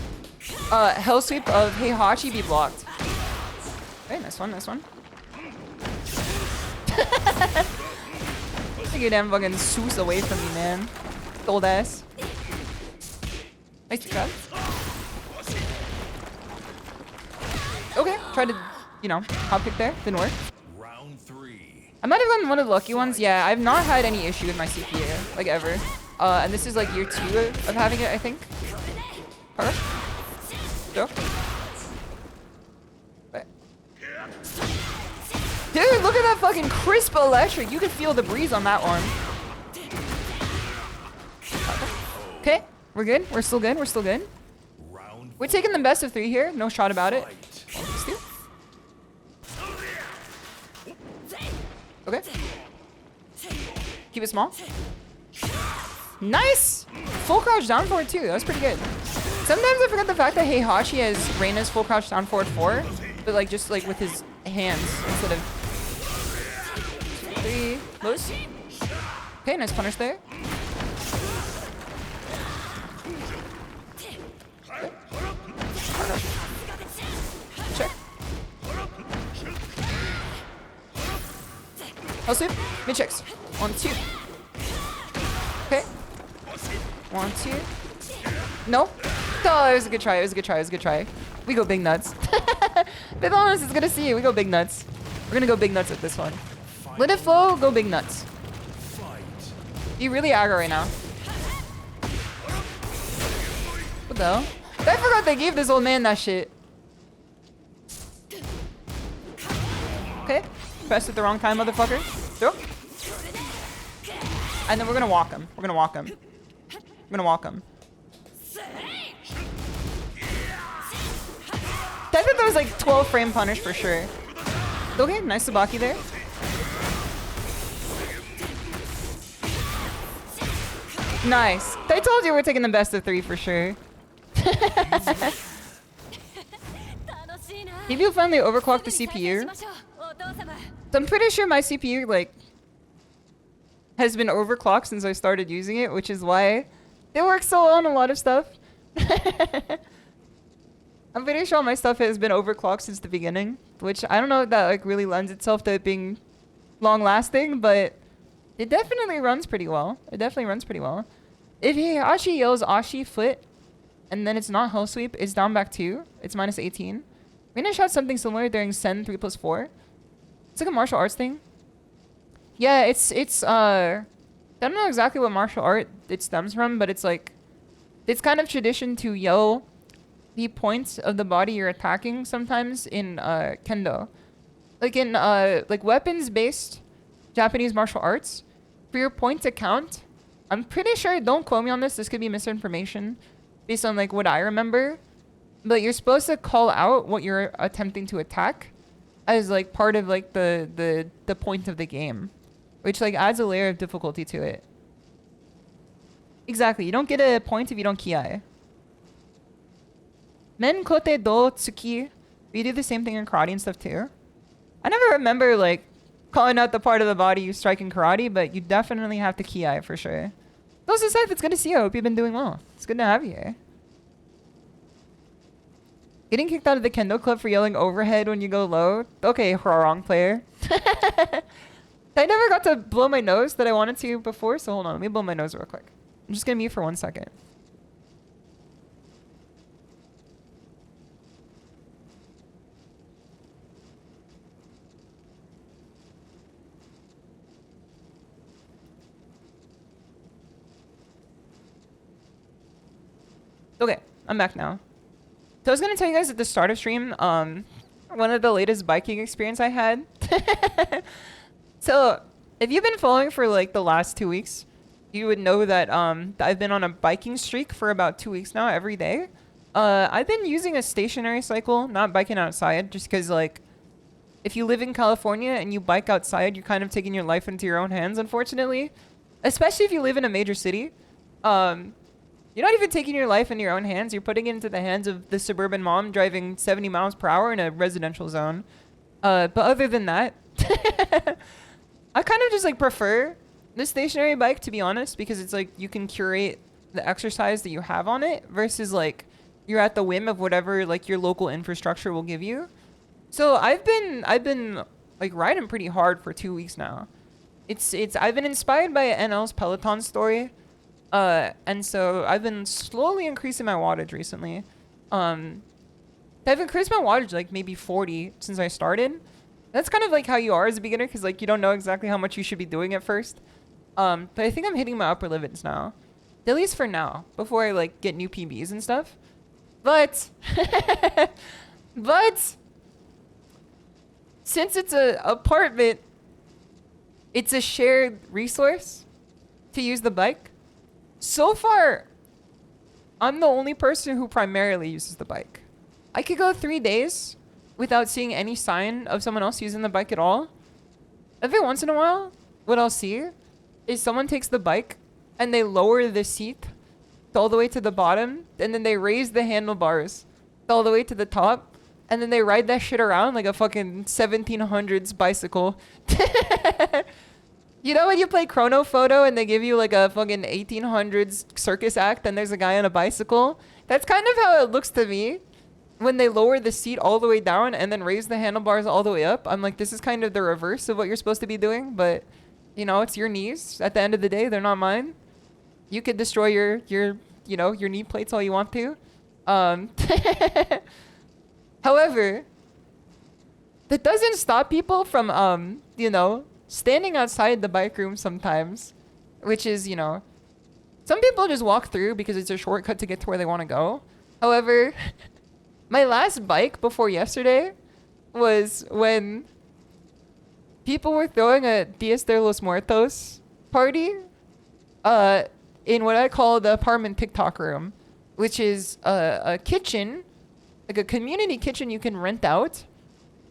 hell sweep of Heihachi be blocked. Hey, nice one, nice one. Take your damn fucking Seuss away from me, man. Old ass. Nice grab. Okay, try to, you know, hop kick there. Didn't work. Round 3. I might have gotten one of the lucky ones. Yeah, I've not had any issue with my CPU, like ever. And this is like year 2 of having it, I think. Perfect. Go. Dude, look at that fucking crisp electric. You can feel the breeze on that one. Okay, we're good. We're still good. We're still good. We're taking the best of 3 here. No shot about it. Okay. Keep it small. Nice! Full crouch down forward too. That was pretty good. Sometimes I forget the fact that Heihachi has Reina's full crouch down forward 4, but like just like with his hands instead of 3. Lotus. Okay, nice punish there. Okay. Check. I'll sweep. Mid checks. 1, 2. Okay. 1, 2. No. Oh, it was a good try. It was a good try. It was a good try. We go big nuts. Bithonis is gonna see you. We go big nuts. We're gonna go big nuts with this one. Let it flow. Go big nuts. You really aggro right now. What the hell? I forgot they gave this old man that shit. Okay. Pressed at the wrong time, motherfucker. Go. And then we're gonna walk him. We're gonna walk him. We're gonna walk him. I think there was like 12 frame punish for sure. Okay, nice Tsubaki there. Nice. I told you we're taking the best of 3 for sure. Maybe you'll finally overclock the CPU. So I'm pretty sure my CPU like has been overclocked since I started using it, which is why it works so well on a lot of stuff. I'm pretty sure my stuff has been overclocked since the beginning, which I don't know if that like really lends itself to it being long lasting, but it definitely runs pretty well. It definitely runs pretty well. If Heihachi yells Ashi foot and then it's not hell sweep, it's down back 2. It's minus 18. Reina shot something similar during Sen 3+4. It's like a martial arts thing. Yeah, it's I don't know exactly what martial art it stems from, but it's like it's kind of tradition to yell the points of the body you're attacking sometimes in kendo. Like in like weapons based Japanese martial arts, for your point to count, I'm pretty sure, don't quote me on this could be misinformation based on like what I remember, but you're supposed to call out what you're attempting to attack as like part of like the point of the game, which like adds a layer of difficulty to it. Exactly. You don't get a point if you don't kiai. Men kote do tsuki. You do the same thing in karate and stuff too. I never remember like calling out the part of the body you strike in karate, but you definitely have to kiai for sure. Those are safe. It's good to see you. I hope you've been doing well. It's good to have you here. Getting kicked out of the kendo club for yelling overhead when you go low. Okay, wrong player. I never got to blow my nose that I wanted to before, so hold on. Let me blow my nose real quick. I'm just gonna mute for 1 second. Okay, I'm back now. So I was gonna tell you guys at the start of stream, one of the latest biking experience I had. So if you've been following for like the last 2 weeks, you would know that I've been on a biking streak for about 2 weeks now, every day. I've been using a stationary cycle, not biking outside, just because like if you live in California and you bike outside, you're kind of taking your life into your own hands, unfortunately. Especially if you live in a major city. You're not even taking your life in your own hands. You're putting it into the hands of the suburban mom driving 70 miles per hour in a residential zone. But other than that, I kind of just like prefer the stationary bike, to be honest, because it's like you can curate the exercise that you have on it versus like you're at the whim of whatever like your local infrastructure will give you. So I've been like riding pretty hard for 2 weeks now. I've been inspired by NL's Peloton story. And so I've been slowly increasing my wattage recently. I've increased my wattage like maybe 40 since I started. That's kind of like how you are as a beginner, because like you don't know exactly how much you should be doing at first. But I think I'm hitting my upper limits now. At least for now, before I like get new PBs and stuff. But but since it's a apartment, it's a shared resource to use the bike. So far, I'm the only person who primarily uses the bike. I could go 3 days without seeing any sign of someone else using the bike at all. Every once in a while, what I'll see is someone takes the bike and they lower the seat all the way to the bottom, and then they raise the handlebars all the way to the top, and then they ride that shit around like a fucking 1700s bicycle. You know when you play Chrono Photo and they give you like a fucking 1800s circus act and there's a guy on a bicycle? That's kind of how it looks to me when they lower the seat all the way down and then raise the handlebars all the way up. I'm like, this is kind of the reverse of what you're supposed to be doing, but you know, it's your knees. At the end of the day, they're not mine. You could destroy your you know, your knee plates all you want to. However, that doesn't stop people from you know, standing outside the bike room sometimes, which is, you know, some people just walk through because it's a shortcut to get to where they want to go. However, my last bike before yesterday was when people were throwing a Dias de los Muertos party in what I call the apartment TikTok room, which is a kitchen, like a community kitchen you can rent out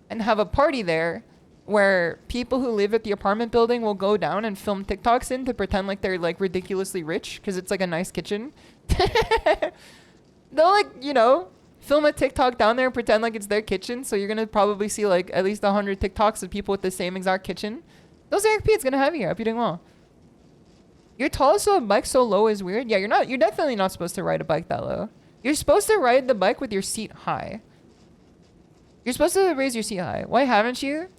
and have a party there, where people who live at the apartment building will go down and film TikToks in to pretend like they're like ridiculously rich because it's like a nice kitchen. They'll like, you know, film a TikTok down there and pretend like it's their kitchen. So you're going to probably see like at least 100 TikToks of people with the same exact kitchen. Those AFP, it's going to have you here. I hope you're doing well. You're tall, so a bike so low is weird. Yeah, you're definitely not supposed to ride a bike that low. You're supposed to ride the bike with your seat high. You're supposed to raise your seat high. Why haven't you?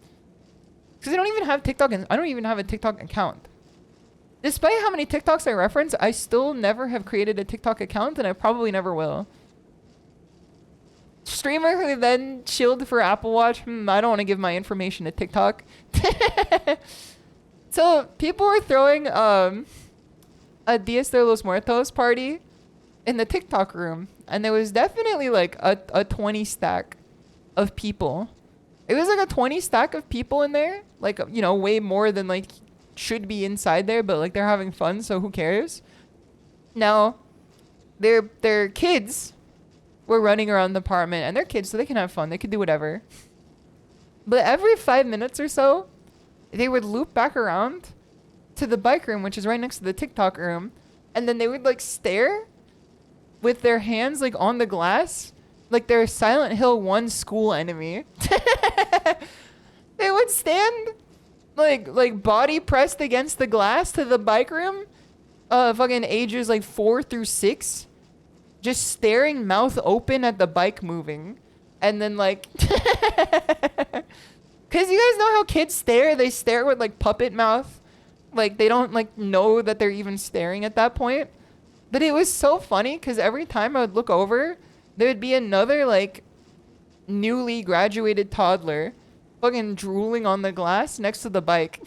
Because I don't even have TikTok, and I don't even have a TikTok account. Despite how many TikToks I reference, I still never have created a TikTok account, and I probably never will. Streamer who then chilled for Apple Watch. I don't want to give my information to TikTok. So people were throwing a Dias de los Muertos party in the TikTok room, and there was definitely like a 20 stack of people. It was like a 20 stack of people in there, like, you know, way more than like should be inside there, but like they're having fun, so who cares? Now, they're kids, were running around the apartment, and they're kids, so they can have fun. They can do whatever. But every 5 minutes or so, they would loop back around to the bike room, which is right next to the TikTok room, and then they would like stare with their hands like on the glass, like they're a Silent Hill 1 school enemy. They would stand like body pressed against the glass to the bike room, fucking ages like 4 through 6, just staring mouth open at the bike moving. And then like, cause you guys know how kids stare? They stare with like puppet mouth. Like they don't like know that they're even staring at that point. But it was so funny because every time I would look over, there would be another like newly graduated toddler fucking drooling on the glass next to the bike.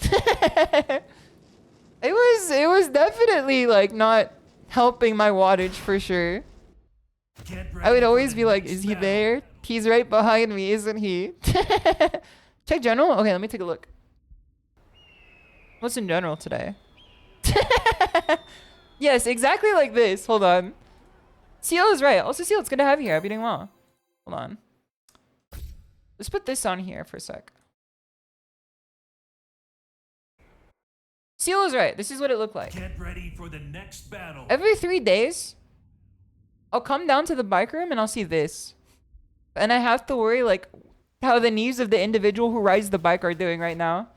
It was definitely like not helping my wattage for sure. I would always be like, is he there? He's right behind me, isn't he? Check general? Okay, let me take a look. What's in general today? Yes, exactly like this. Hold on. Seal is right. Also, Seal, it's good to have you here. I'll be doing well. Hold on. Let's put this on here for a sec. Seal is right. This is what it looked like. Get ready for the next battle. Every 3 days, I'll come down to the bike room and I'll see this. And I have to worry like how the knees of the individual who rides the bike are doing right now.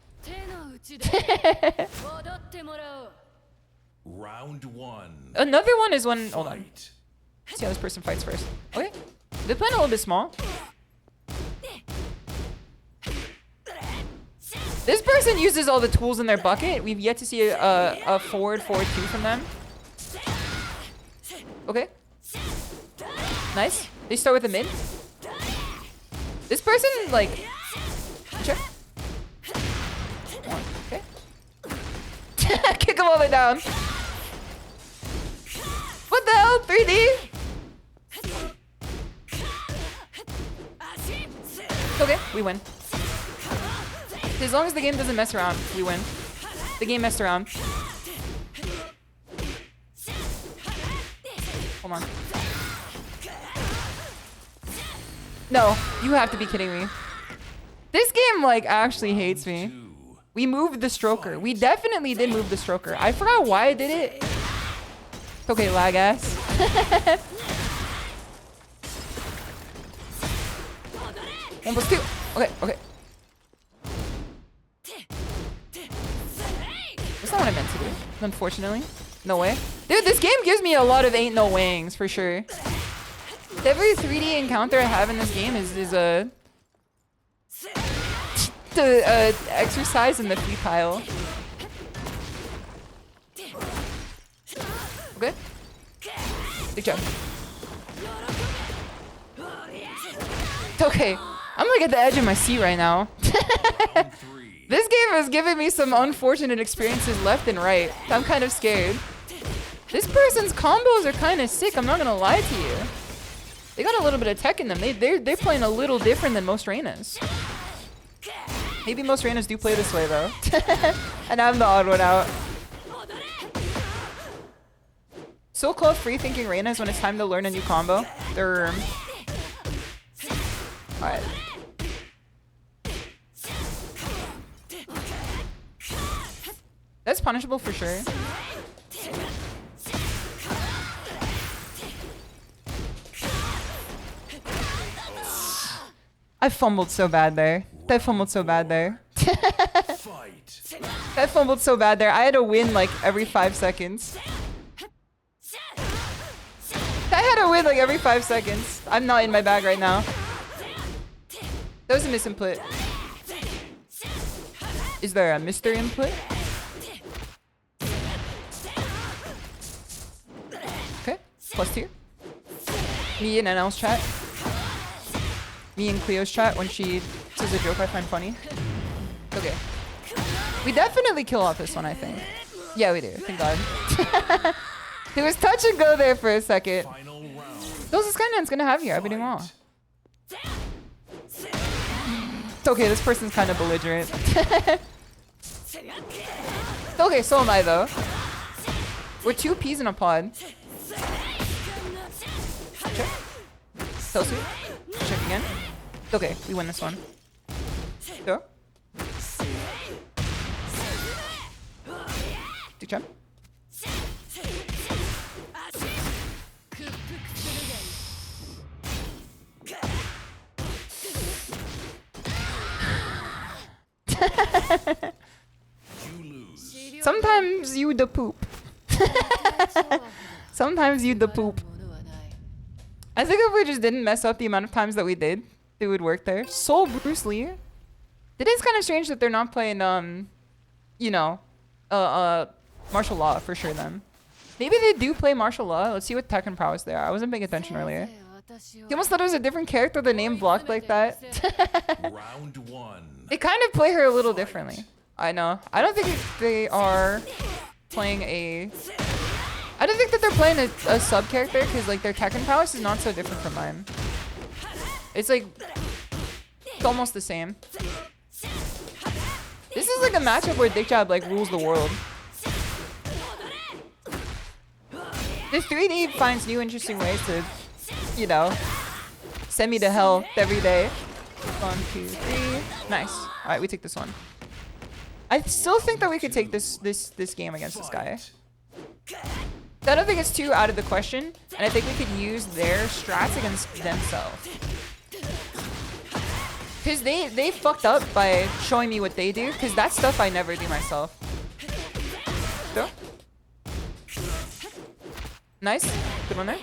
Round 1. Another one is when, hold on. Fight. See how this person fights first. Okay. They're playing a little bit small. This person uses all the tools in their bucket. We've yet to see a forward 2 from them. Okay. Nice. They start with a mid. This person, like... Check. Okay. Kick him all the way down. What the hell? 3D? Okay, we win. As long as the game doesn't mess around, we win. The game messed around. Hold on. No, you have to be kidding me. This game, like, actually hates me. We moved the stroker. We definitely did move the stroker. I forgot why I did it. It's okay, lag ass. Almost 2. Okay, okay. That's not what I meant to do, unfortunately. No way. Dude, this game gives me a lot of ain't no wings, for sure. Every 3D encounter I have in this game is a exercise in the futile. Okay. Good job. Okay. I'm like at the edge of my seat right now. This game has given me some unfortunate experiences left and right. I'm kind of scared. This person's combos are kind of sick, I'm not gonna lie to you. They got a little bit of tech in them. They're playing a little different than most Reinas. Maybe most Reinas do play this way though. And I'm the odd one out. So-called free-thinking Reinas when it's time to learn a new combo. They're... Alright. That's punishable for sure. I fumbled so bad there. I fumbled so bad there. I fumbled so bad there. I had to win like every 5 seconds. I had to win like every 5 seconds. I'm not in my bag right now. That was a misinput. Is there a Mr. Input? Okay, +2. Me and NL's chat. Me and Cleo's chat when she says a joke I find funny. Okay. We definitely kill off this one, I think. Yeah, we do. Thank God. It was touch and go there for a second. Those is kinda gonna have you. I've been doing well. It's okay, this person's kind of belligerent. Okay, so am I though. We're 2 peas in a pod. Okay. Tosu. Check again. Okay, we win this one. Go. Good job. Sometimes you the poop. Sometimes you the poop. I think if we just didn't mess up the amount of times that we did, it would work there. Soul Bruce Lee. It is kind of strange that they're not playing, you know, martial law for sure then. Maybe they do play martial law. Let's see what Tekken prowess they are. I wasn't paying attention earlier. You almost thought it was a different character, the name blocked like that. Round 1. They kind of play her a little differently. I know. I don't think they are playing a... I don't think that they're playing a sub character because like their Tekken prowess is not so different from mine. It's like it's almost the same. This is like a matchup where Dick Jab like rules the world. The 3D finds new interesting ways to, you know, send me to hell every day. 1, 2, 3. Nice. All right, we take this one. I still think that we could take this game against this guy. I don't think it's too out of the question, and I think we could use their strats against themselves. Because they fucked up by showing me what they do, because that's stuff I never do myself. Go. Nice. Good one there.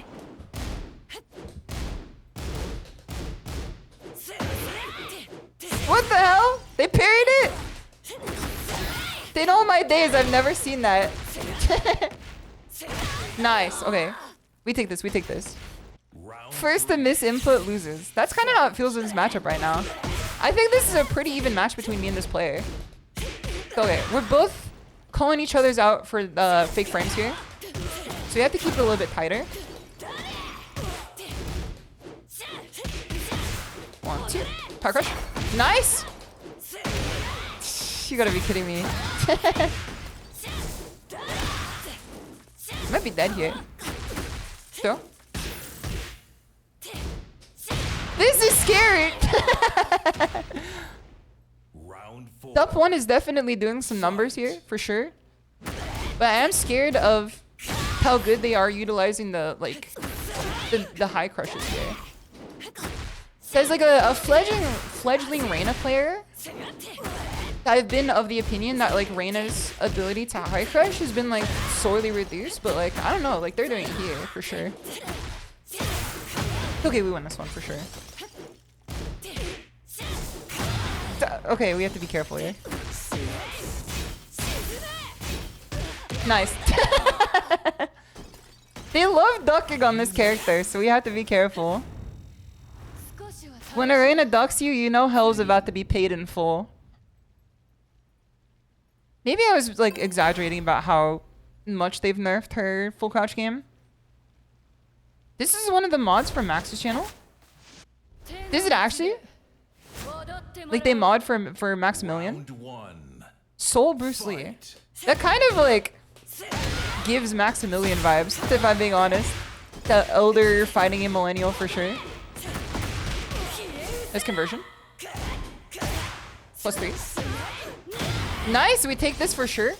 What the hell? They parried it? In all my days, I've never seen that. Nice. Okay. We take this. We take this. First to miss input loses. That's kind of how it feels in this matchup right now. I think this is a pretty even match between me and this player. Okay. We're both calling each other's out for fake frames here. So we have to keep it a little bit tighter. 1, 2. Power crush. Nice! You gotta be kidding me. Might be dead here. So. This is scary! Round 4. Top 1 is definitely doing some numbers here, for sure. But I am scared of how good they are utilizing the, like, the high crushes here. There's like a fledgling Reina player. I've been of the opinion that like Reina's ability to high crush has been like sorely reduced, but like I don't know, like they're doing it here for sure. Okay, we win this one for sure. Okay, we have to be careful here. Nice. They love ducking on this character, so we have to be careful. When a Reina ducks you, you know hell's about to be paid in full. Maybe I was like exaggerating about how much they've nerfed her full crouch game. This is one of the mods from Max's channel. Is it actually? Like they mod for Maximilian? Soul Bruce Lee. That kind of like gives Maximilian vibes, if I'm being honest. The elder fighting a millennial for sure. Nice conversion. +3. Nice, we take this for sure.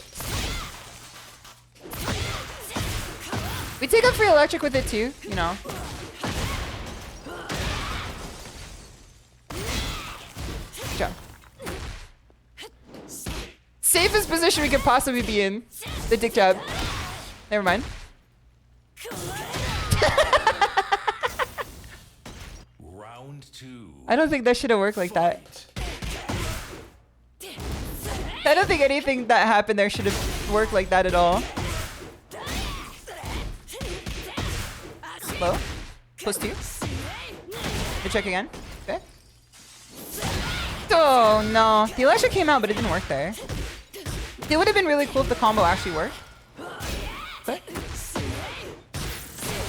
We take up free electric with it too, you know. Good job. Safest position we could possibly be in. The dick jab. Never mind. Round 2. I don't think that should have worked like that. I don't think anything that happened there should have worked like that at all. Low. +2. We check again. Okay. Oh no. The electric came out, but it didn't work there. It would have been really cool if the combo actually worked. Okay.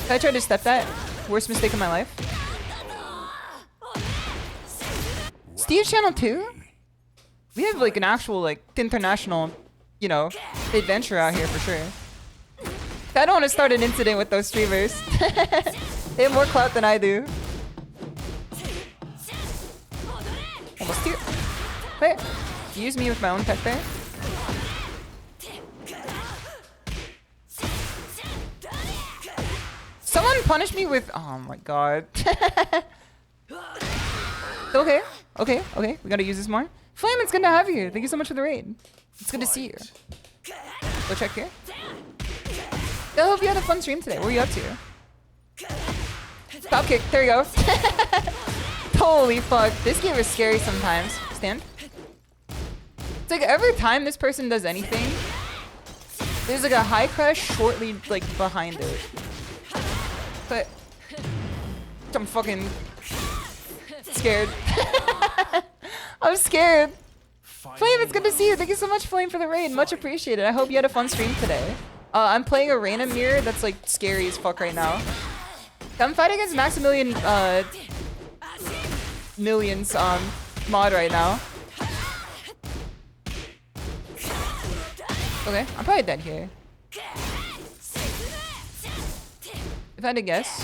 I tried to step that. Worst mistake of my life. Steve's channel 2? We have like an actual like international, you know, adventure out here for sure. I don't want to start an incident with those streamers. They have more clout than I do. Almost 2. Wait. Use me with my own tech there. Someone punish me with... Oh my god. Okay. Okay. Okay. We gotta use this more. Flame, it's good to have you. Thank you so much for the raid. It's good to see you. Go check here. I hope you had a fun stream today. What were you up to? Top kick. There you go. Holy fuck. This game is scary sometimes. Stand. It's like every time this person does anything, there's like a high crush shortly like behind it. But I'm fucking scared. I'm scared. Flame, it's good to see you. Thank you so much, Flame, for the raid. Much appreciated. I hope you had a fun stream today. I'm playing a random mirror that's like scary as fuck right now. I'm fighting against Maximilian Millions mod right now. Okay, I'm probably dead here. If I had to guess.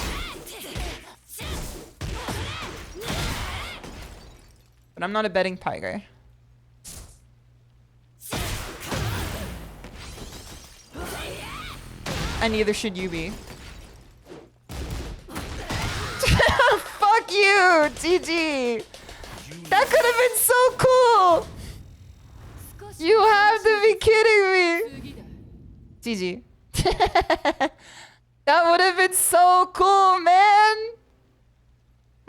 But I'm not a betting tiger. And neither should you be. Fuck you, GG. That could have been so cool. You have to be kidding me. GG. That would have been so cool, man.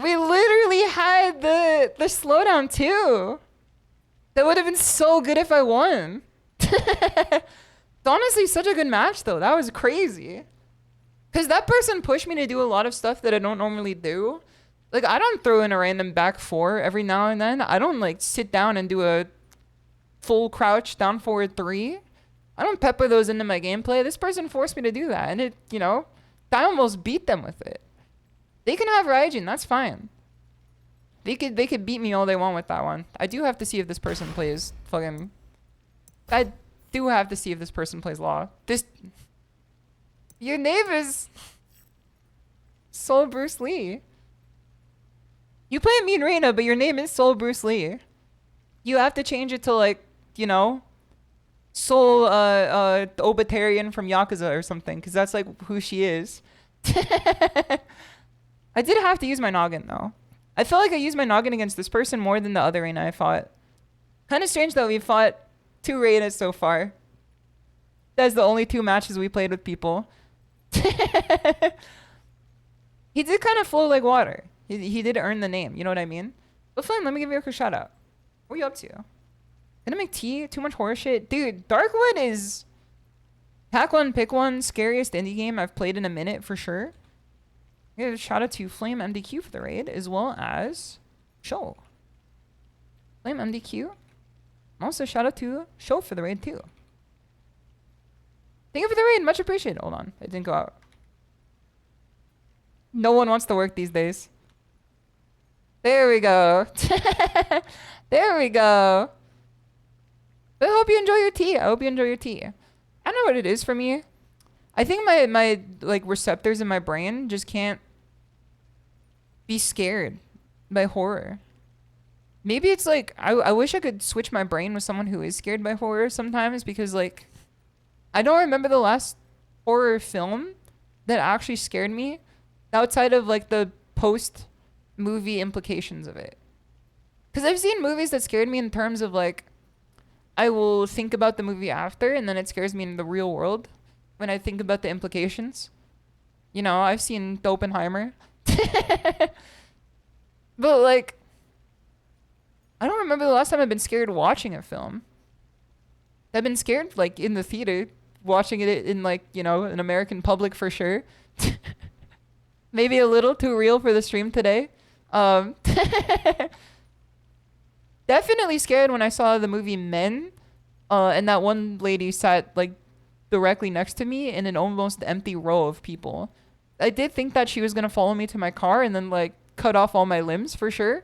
We literally had the slowdown too. That would have been so good if I won. It's honestly such a good match though. That was crazy. Cause that person pushed me to do a lot of stuff that I don't normally do. Like I don't throw in a random back 4 every now and then. I don't like sit down and do a full crouch down forward 3. I don't pepper those into my gameplay. This person forced me to do that, and it, you know, I almost beat them with it. They can have Raijin, that's fine. They could beat me all they want with that one. I do have to see if this person plays fucking... I do have to see if this person plays Law. This... Your name is... Soul Bruce Lee. You play Mean Reina, but your name is Soul Bruce Lee. You have to change it to like, you know, Soul Obitarian from Yakuza or something, because that's like who she is. I did have to use my noggin though. I felt like I used my noggin against this person more than the other Reina I fought. Kind of strange though, we fought 2 Reinas so far. That's the only 2 matches we played with people. He did kind of flow like water. He did earn the name, you know what I mean? But Flame, let me give you a quick shout out. What are you up to? Gonna make tea? Too much horror shit? Dude, Darkwood is... Pack one, pick one, scariest indie game I've played in a minute for sure. Give a shout out to Flame MDQ for the raid, as well as Show. Flame MDQ. Also shout out to Show for the raid too. Thank you for the raid, much appreciated. Hold on, it didn't go out. No one wants to work these days. There we go. There we go. I hope you enjoy your tea. I hope you enjoy your tea. I don't know what it is for me. I think my like receptors in my brain just can't be scared by horror. Maybe it's like I wish I could switch my brain with someone who is scared by horror sometimes, because like I don't remember the last horror film that actually scared me outside of like the post movie implications of it. Because I've seen movies that scared me in terms of like I will think about the movie after, and then it scares me in the real world when I think about the implications. You know, I've seen Oppenheimer. But like, I don't remember the last time I've been scared watching a film. I've been scared like in the theater, watching it in like, you know, an American public for sure. Maybe a little too real for the stream today. Definitely scared when I saw the movie Men, and that one lady sat like directly next to me in an almost empty row of people. I did think that she was gonna follow me to my car and then like cut off all my limbs for sure.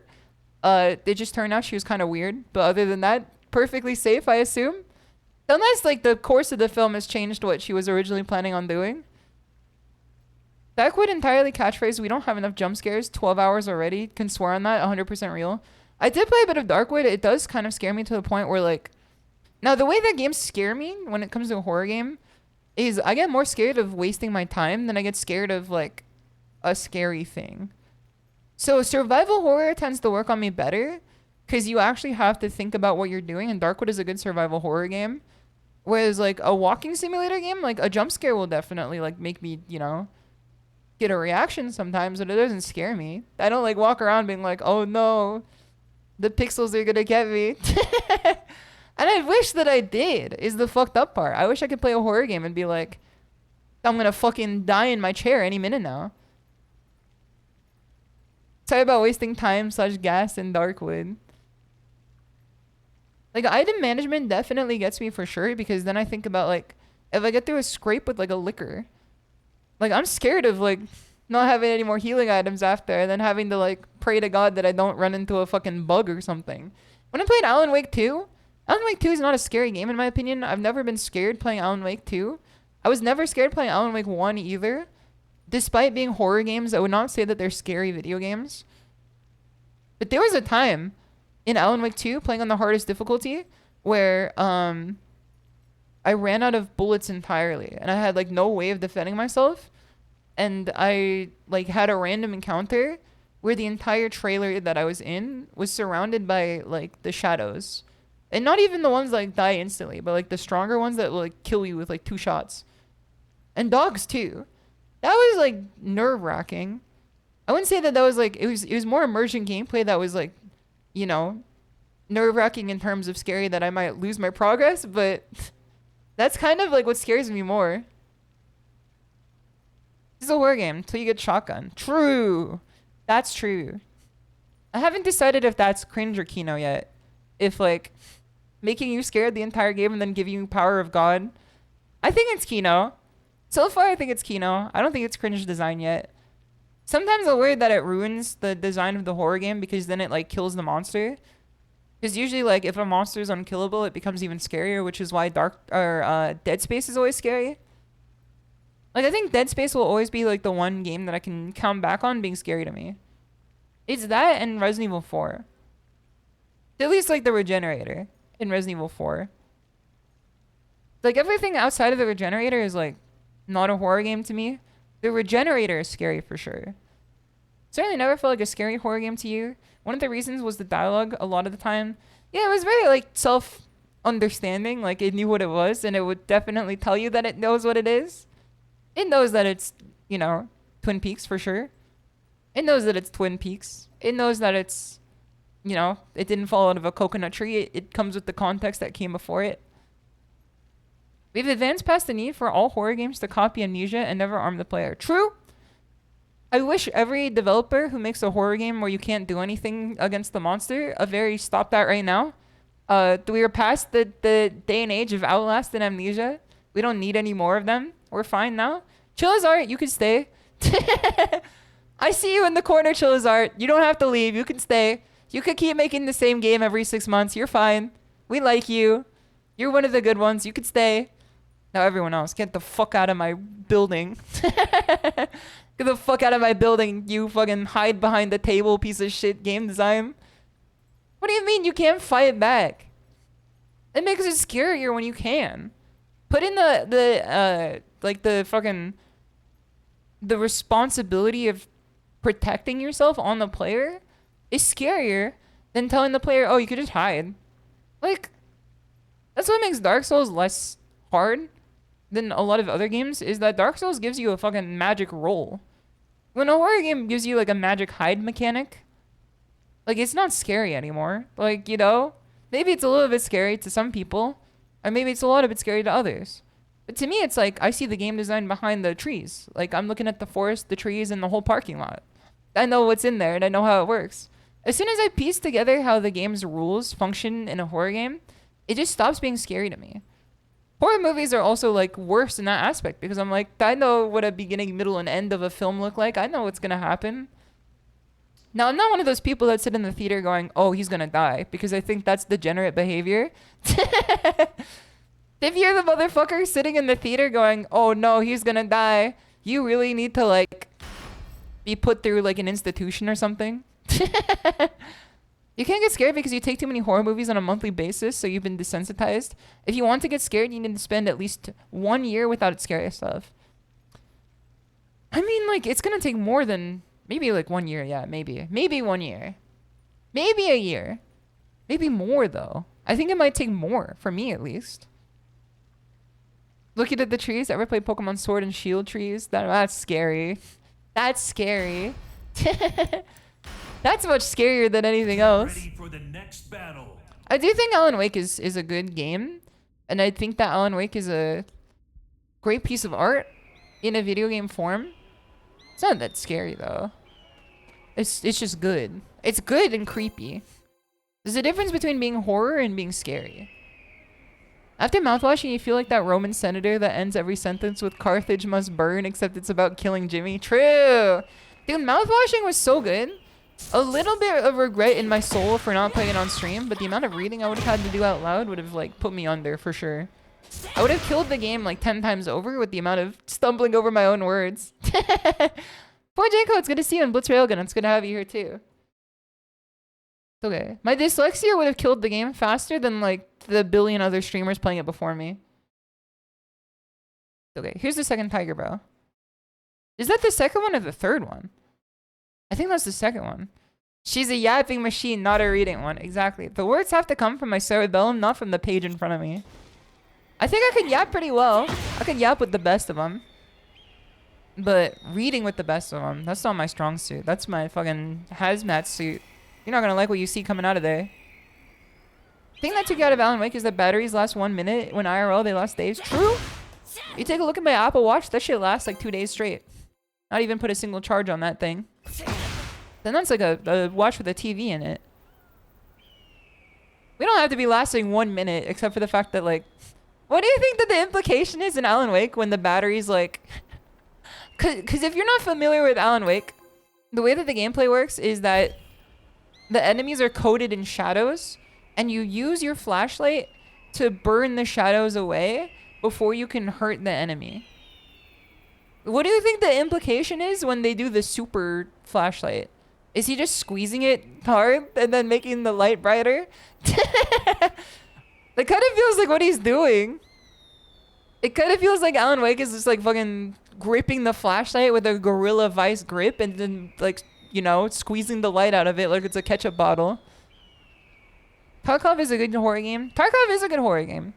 It just turned out she was kind of weird, but other than that, perfectly safe, I assume. Unless like the course of the film has changed what she was originally planning on doing. Backward entirely catchphrase, we don't have enough jump scares, 12 hours already, can swear on that, 100% real. I did play a bit of Darkwood. It does kind of scare me to the point where like, now the way that games scare me when it comes to a horror game is I get more scared of wasting my time than I get scared of like a scary thing. So survival horror tends to work on me better because you actually have to think about what you're doing, and Darkwood is a good survival horror game. Whereas like a walking simulator game, like a jump scare will definitely like make me, you know, get a reaction sometimes, but it doesn't scare me. I don't like walk around being like, oh no, the pixels are gonna get me. And I wish that I did, is the fucked up part. I wish I could play a horror game and be like, I'm gonna fucking die in my chair any minute now. Sorry about wasting time / gas in Darkwood. Like, item management definitely gets me for sure, because then I think about, like, if I get through a scrape with, like, a liquor. Like, I'm scared of, like, not having any more healing items after, and then having to, like, pray to God that I don't run into a fucking bug or something. When I played Alan Wake 2, Alan Wake 2 is not a scary game, in my opinion. I've never been scared playing Alan Wake 2. I was never scared playing Alan Wake 1 either. Despite being horror games, I would not say that they're scary video games. But there was a time in Alan Wake 2, playing on the hardest difficulty, where I ran out of bullets entirely, and I had like no way of defending myself, and I like had a random encounter where the entire trailer that I was in was surrounded by like the shadows, and not even the ones that like die instantly, but like the stronger ones that will like kill you with like 2 shots, and dogs too. That was like nerve-wracking. I wouldn't say that was like, it was more immersion gameplay that was like, you know, nerve-wracking in terms of scary that I might lose my progress, but that's kind of like what scares me more. This is a horror game until you get shotgun. True. That's true. I haven't decided if that's cringe or Kino yet. If like making you scared the entire game and then giving you power of God. I think it's Kino. So far I think it's Kino. I don't think it's cringe design yet. Sometimes I'm worried that it ruins the design of the horror game because then it like kills the monster. Because usually like if a monster is unkillable, it becomes even scarier, which is why Dead Space is always scary. Like I think Dead Space will always be like the one game that I can count back on being scary to me. It's that and Resident Evil 4. At least like the Regenerator in Resident Evil 4. Like everything outside of the Regenerator is like not a horror game to me. The Regenerator is scary for sure. Certainly never felt like a scary horror game to you. One of the reasons was the dialogue a lot of the time. Yeah, it was very like self-understanding. Like it knew what it was, and it would definitely tell you that it knows what it is. It knows that it's, you know, Twin Peaks for sure. It knows that it's Twin Peaks. It knows that it's, you know, it didn't fall out of a coconut tree. It comes with the context that came before it. We've advanced past the need for all horror games to copy Amnesia and never arm the player. True. I wish every developer who makes a horror game where you can't do anything against the monster, stop that right now. We are past the day and age of Outlast and Amnesia. We don't need any more of them. We're fine now. Chillazart, you can stay. I see you in the corner, Chillazart. You don't have to leave. You can stay. You could keep making the same game every 6 months. You're fine. We like you. You're one of the good ones. You could stay. Now everyone else, get the fuck out of my building. Get the fuck out of my building, you fucking hide behind the table piece of shit game design. What do you mean you can't fight back? It makes it scarier when you can. Put in the responsibility of protecting yourself on the player is scarier than telling the player, oh, you could just hide. Like, that's what makes Dark Souls less hard than a lot of other games, is that Dark Souls gives you a fucking magic roll. When a horror game gives you like a magic hide mechanic, like it's not scary anymore. Like, you know, maybe it's a little bit scary to some people, or maybe it's a lot of it scary to others. But to me, it's like I see the game design behind the trees. Like I'm looking at the forest, the trees, and the whole parking lot. I know what's in there and I know how it works. As soon as I piece together how the game's rules function in a horror game, it just stops being scary to me. Horror movies are also like worse in that aspect because I'm like, I know what a beginning, middle, and end of a film look like. I know what's gonna happen. Now, I'm not one of those people that sit in the theater going, oh, he's gonna die, because I think that's degenerate behavior. If you're the motherfucker sitting in the theater going, oh no, he's gonna die, you really need to like be put through like an institution or something. You can't get scared because you take too many horror movies on a monthly basis, so you've been desensitized. If you want to get scared, you need to spend at least 1 year without its scary stuff. I mean, like, it's gonna take more than... Maybe, like, 1 year, yeah, maybe. Maybe 1 year. Maybe a year. Maybe more, though. I think it might take more, for me at least. Looking at the trees, ever play Pokemon Sword and Shield trees? That's scary. That's scary. That's much scarier than anything else. Ready for the next battle. I do think Alan Wake is a good game. And I think that Alan Wake is a great piece of art in a video game form. It's not that scary, though. It's just good. It's good and creepy. There's a difference between being horror and being scary. After mouthwashing, you feel like that Roman senator that ends every sentence with "Carthage must burn," except it's about killing Jimmy. True! Dude, mouthwashing was so good. A little bit of regret in my soul for not playing it on stream, but the amount of reading I would have had to do out loud would have, like, put me under for sure. I would have killed the game, like, 10 times over with the amount of stumbling over my own words. Boy, Janko, it's good to see you in Blitz Railgun. It's good to have you here, too. It's okay. My dyslexia would have killed the game faster than, like, the billion other streamers playing it before me. Okay, here's the second tiger, bro. Is that the second one or the third one? I think that's the second one. She's a yapping machine, not a reading one. Exactly. The words have to come from my cerebellum, not from the page in front of me. I think I could yap pretty well. I could yap with the best of them. But reading with the best of them, that's not my strong suit. That's my fucking hazmat suit. You're not gonna like what you see coming out of there. The thing that took you out of Alan Wake is that batteries last 1 minute. When IRL, they last days. True. You take a look at my Apple Watch, that shit lasts like 2 days straight. Not even put a single charge on that thing. Then that's like a watch with a TV in it. We don't have to be lasting 1 minute, except for the fact that, like... What do you think that the implication is in Alan Wake when the battery's like... Cause if you're not familiar with Alan Wake, the way that the gameplay works is that the enemies are coated in shadows, and you use your flashlight to burn the shadows away before you can hurt the enemy. What do you think the implication is when they do the super flashlight? Is he just squeezing it hard and then making the light brighter? That kind of feels like what he's doing. It kind of feels like Alan Wake is just like fucking gripping the flashlight with a Gorilla Vice grip and then, like, you know, squeezing the light out of it like it's a ketchup bottle. Tarkov is a good horror game. Tarkov is a good horror game.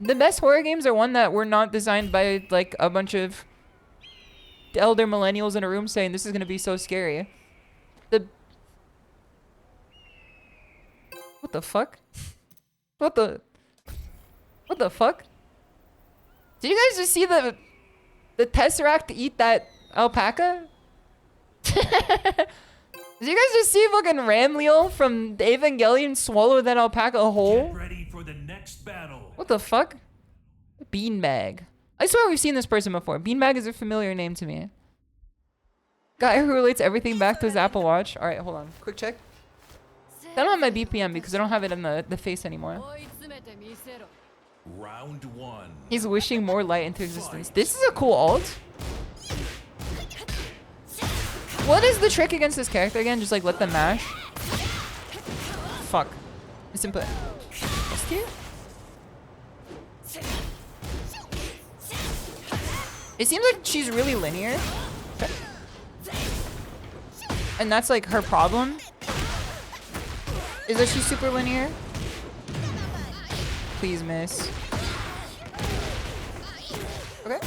The best horror games are one that were not designed by, like, a bunch of elder millennials in a room saying this is going to be so scary. What the fuck? What the fuck? Did you guys just see the Tesseract eat that alpaca? Did you guys just see fucking Ramliel from Evangelion swallow that alpaca whole? Get ready for the next battle. What the fuck? Beanbag. I swear we've seen this person before. Beanbag is a familiar name to me. Guy who relates everything back to his Apple Watch. Alright, hold on. Quick check. I don't have my BPM because I don't have it in the face anymore. Round 1. He's wishing more light into existence. This is a cool ult. What is the trick against this character again? Just like let them mash? Fuck. It's input. It seems like she's really linear. And that's like her problem. Is that she's super linear? Please miss. Okay.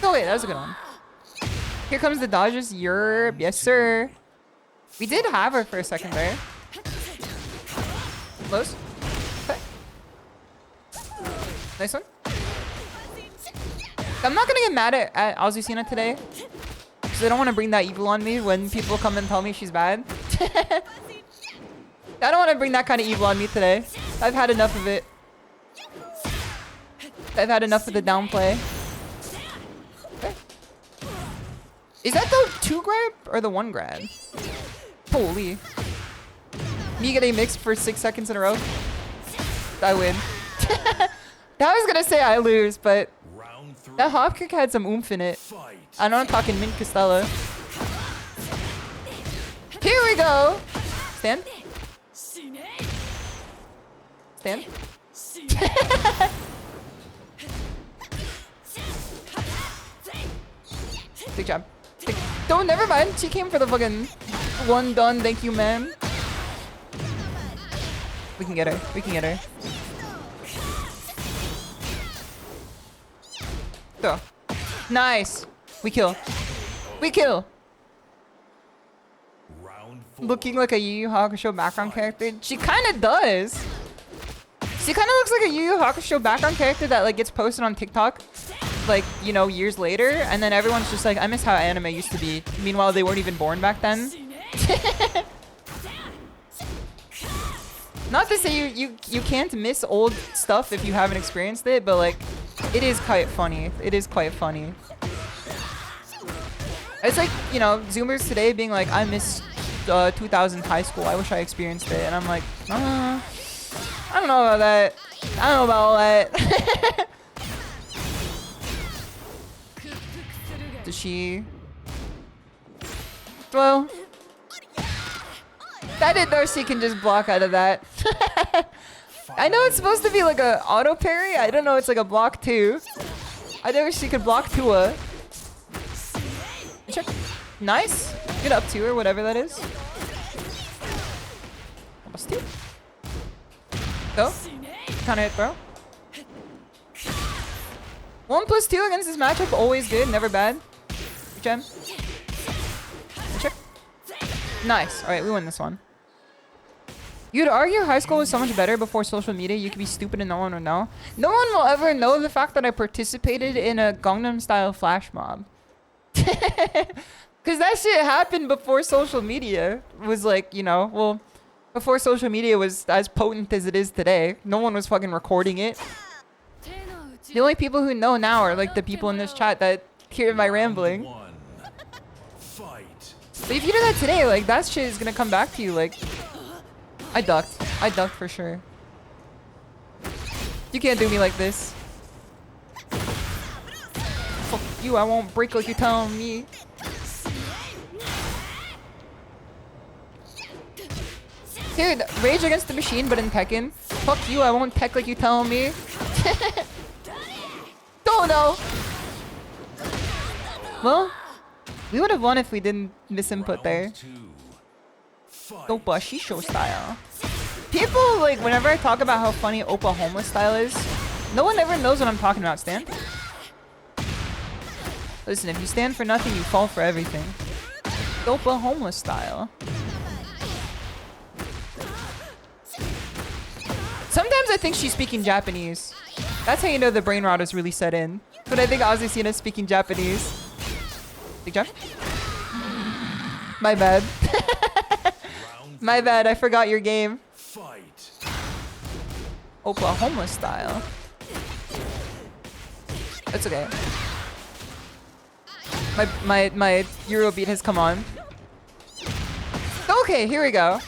Oh wait, that was a good one. Here comes the dodges. Yerp. Yes, sir. We did have her for a second there. Close. Okay. Nice one. I'm not gonna get mad at Azucena today. Because I don't want to bring that evil on me when people come and tell me she's bad. I don't want to bring that kind of evil on me today. I've had enough of it. I've had enough of the downplay. Okay. Is that the 2 grab or the 1 grab? Holy. Me getting mixed for 6 seconds in a row. I win. I was going to say I lose, but that hop kick had some oomph in it. I know I'm talking Mint Costello. we go. Stand. Stand. Good job. Don't, never mind. She came for the fucking one done. Thank you, ma'am. We can get her. We can get her. Go. Nice. We kill. We kill. Looking like a Yu Yu Hakusho background character. She kind of does. She kind of looks like a Yu Yu Hakusho background character that like gets posted on TikTok, like, you know, years later, and then everyone's just like, I miss how anime used to be. Meanwhile, they weren't even born back then. Not to say you can't miss old stuff if you haven't experienced it, but like, it is quite funny. It is quite funny. It's like, you know, Zoomers today being like, I miss 2000 high school. I wish I experienced it. And I'm like, I don't know about that. I don't know about all that. Does she? Well, that did Darcy can just block out of that. I know it's supposed to be like a auto parry. I don't know. It's like a block too. I know she could block Tua. Check. Nice. Good up to her, whatever that is. Almost two. Go. Counter hit, bro. 1+2 against this matchup. Always good. Never bad. Gem. Check. Nice. Alright, we win this one. You'd argue high school was so much better before social media. You could be stupid and no one would know. No one will ever know the fact that I participated in a Gangnam Style flash mob. Because that shit happened before social media was like, you know, well, before social media was as potent as it is today. No one was fucking recording it. The only people who know now are like the people in this chat that hear my rambling. But if you do that today, like that shit is gonna come back to you. Like, I ducked. I ducked for sure. You can't do me like this. Fuck you, I won't break like you're telling me. Dude, Rage Against the Machine, but in Tekken. Fuck you, I won't tech like you telling me. Don't know. Well, we would have won if we didn't misinput there. Oppa SHISHOU style. People, like, whenever I talk about how funny Oppa homeless style is, no one ever knows what I'm talking about, Stan. Listen, if you stand for nothing, you fall for everything. Oppa homeless style. Sometimes I think she's speaking Japanese. That's how you know the brain rot is really set in. But I think Azucena's speaking Japanese. Big jump. My bad. My bad, I forgot your game. Oppa homeless style. That's okay. My Euro beat has come on. Okay, here we go.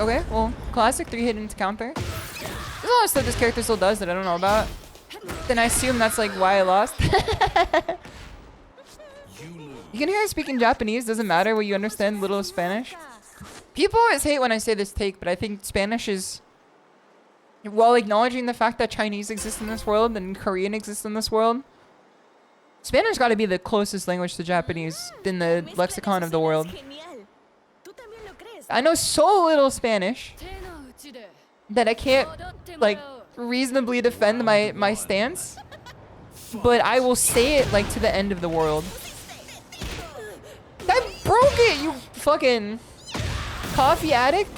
Okay, well, classic 3-hit into counter. There's a lot of stuff this character still does that I don't know about. Then I assume that's like why I lost. You can hear her speaking Japanese, doesn't matter what you understand little Spanish. People always hate when I say this take, but I think Spanish is, while acknowledging the fact that Chinese exists in this world and Korean exists in this world, Spanish got to be the closest language to Japanese in the lexicon of the world. I know so little Spanish that I can't, like, reasonably defend my stance, but I will say it, like, to the end of the world. I broke it, you fucking coffee addict.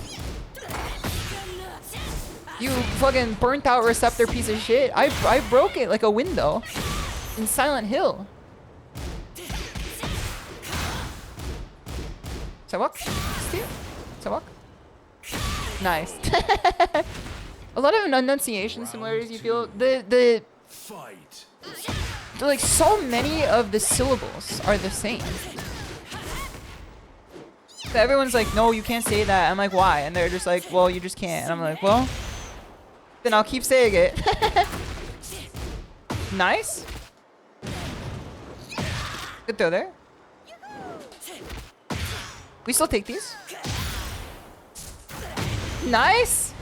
You fucking burnt out receptor piece of shit. I broke it like a window in Silent Hill. Sidewalk? Sidewalk? Nice. A lot of enunciation similarities you feel. Like so many of the syllables are the same. So everyone's like, no, you can't say that. I'm like, why? And they're just like, well, you just can't. And I'm like, well, then I'll keep saying it. Nice. Good throw there. We still take these. Nice.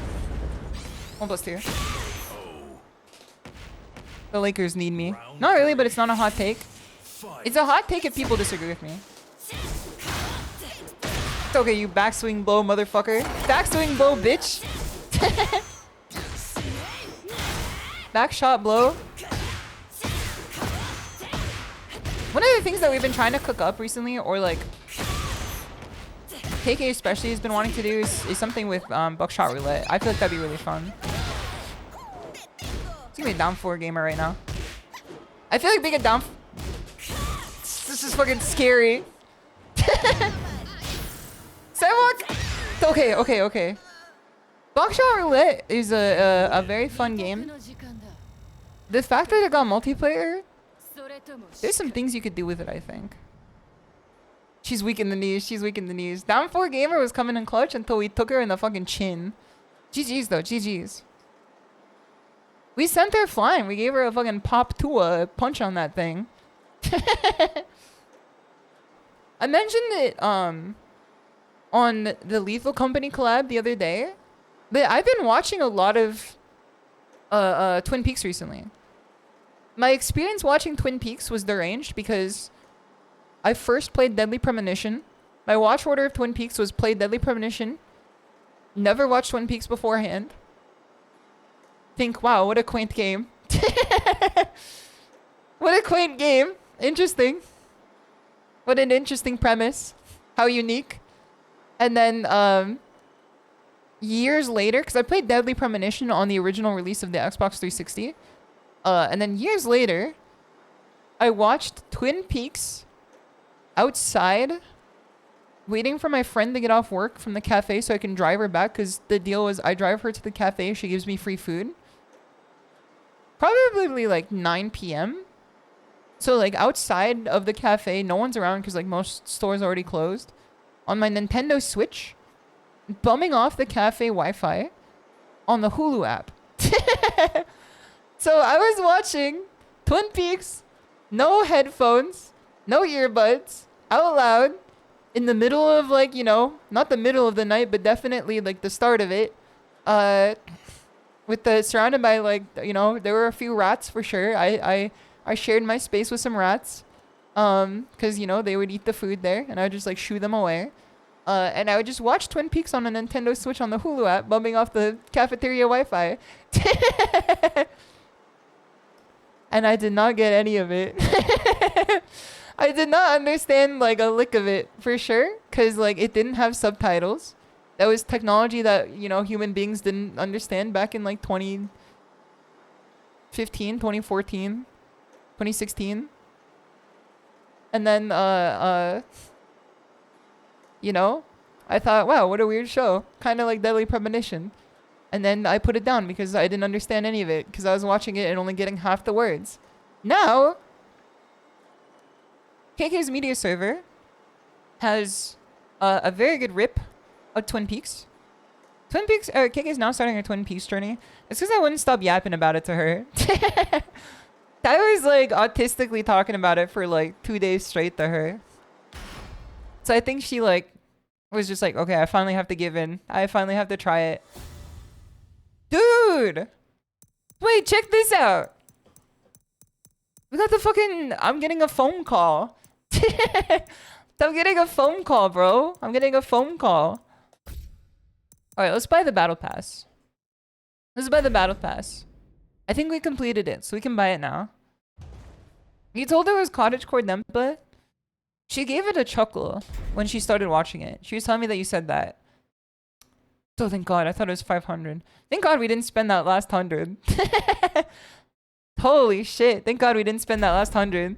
1+2. The Lakers need me. Not really, but it's not a hot take. It's a hot take if people disagree with me. It's okay, you backswing blow, motherfucker. Backswing blow, bitch. Back shot blow. One of the things that we've been trying to cook up recently, or like KK especially has been wanting to do, is something with buckshot roulette. I feel like that'd be really fun. It's gonna be a down 4 gamer right now. I feel like being a down. This is fucking scary. Sidewalk. Okay. Buckshot roulette is a very fun game. The fact that it got multiplayer, there's some things you could do with it, I think. She's weak in the knees. Down 4 gamer was coming in clutch until we took her in the fucking chin. GG's though, GG's. We sent her flying. We gave her a fucking pop to a punch on that thing. I mentioned it on the Lethal Company collab the other day, but I've been watching a lot of Twin Peaks recently. My experience watching Twin Peaks was deranged because I first played Deadly Premonition. My watch order of Twin Peaks was play Deadly Premonition. Never watched Twin Peaks beforehand. Think, wow, what a quaint game. What a quaint game. Interesting. What an interesting premise. How unique. And then years later, because I played Deadly Premonition on the original release of the Xbox 360. And then years later, I watched Twin Peaks outside, waiting for my friend to get off work from the cafe so I can drive her back, because the deal was I drive her to the cafe, she gives me free food. Probably like 9 p.m. So like outside of the cafe, no one's around because like most stores already closed. On my Nintendo Switch, bumming off the cafe Wi-Fi on the Hulu app. So I was watching Twin Peaks, no headphones, no earbuds, out loud, in the middle of like, you know, not the middle of the night, but definitely like the start of it. With the surrounded by like, you know, there were a few rats for sure. I shared my space with some rats, cause you know they would eat the food there, and I would just like shoo them away. And I would just watch Twin Peaks on a Nintendo Switch on the Hulu app, bumping off the cafeteria Wi-Fi. And I did not get any of it. I did not understand like a lick of it for sure, cause like it didn't have subtitles. That was technology that, you know, human beings didn't understand back in like 2015, 2014, 2016. And then, you know, I thought, wow, what a weird show. Kind of like Deadly Premonition. And then I put it down because I didn't understand any of it, because I was watching it and only getting half the words. Now, KK's media server has a very good rip of Twin Peaks. KK's now starting her Twin Peaks journey. It's because I wouldn't stop yapping about it to her. I was like autistically talking about it for like 2 days straight to her. So I think she like was just like, okay, I finally have to give in. I finally have to try it. Dude! Wait, check this out. We got the fucking... I'm getting a phone call. I'm getting a phone call, bro. I'm getting a phone call. Alright, let's buy the battle pass. Let's buy the battle pass. I think we completed it, so we can buy it now. You told her it was Cottagecore Dempa? She gave it a chuckle when she started watching it. She was telling me that you said that. Oh, thank God. I thought it was 500. Thank God we didn't spend that last 100. Holy shit. Thank God we didn't spend that last 100.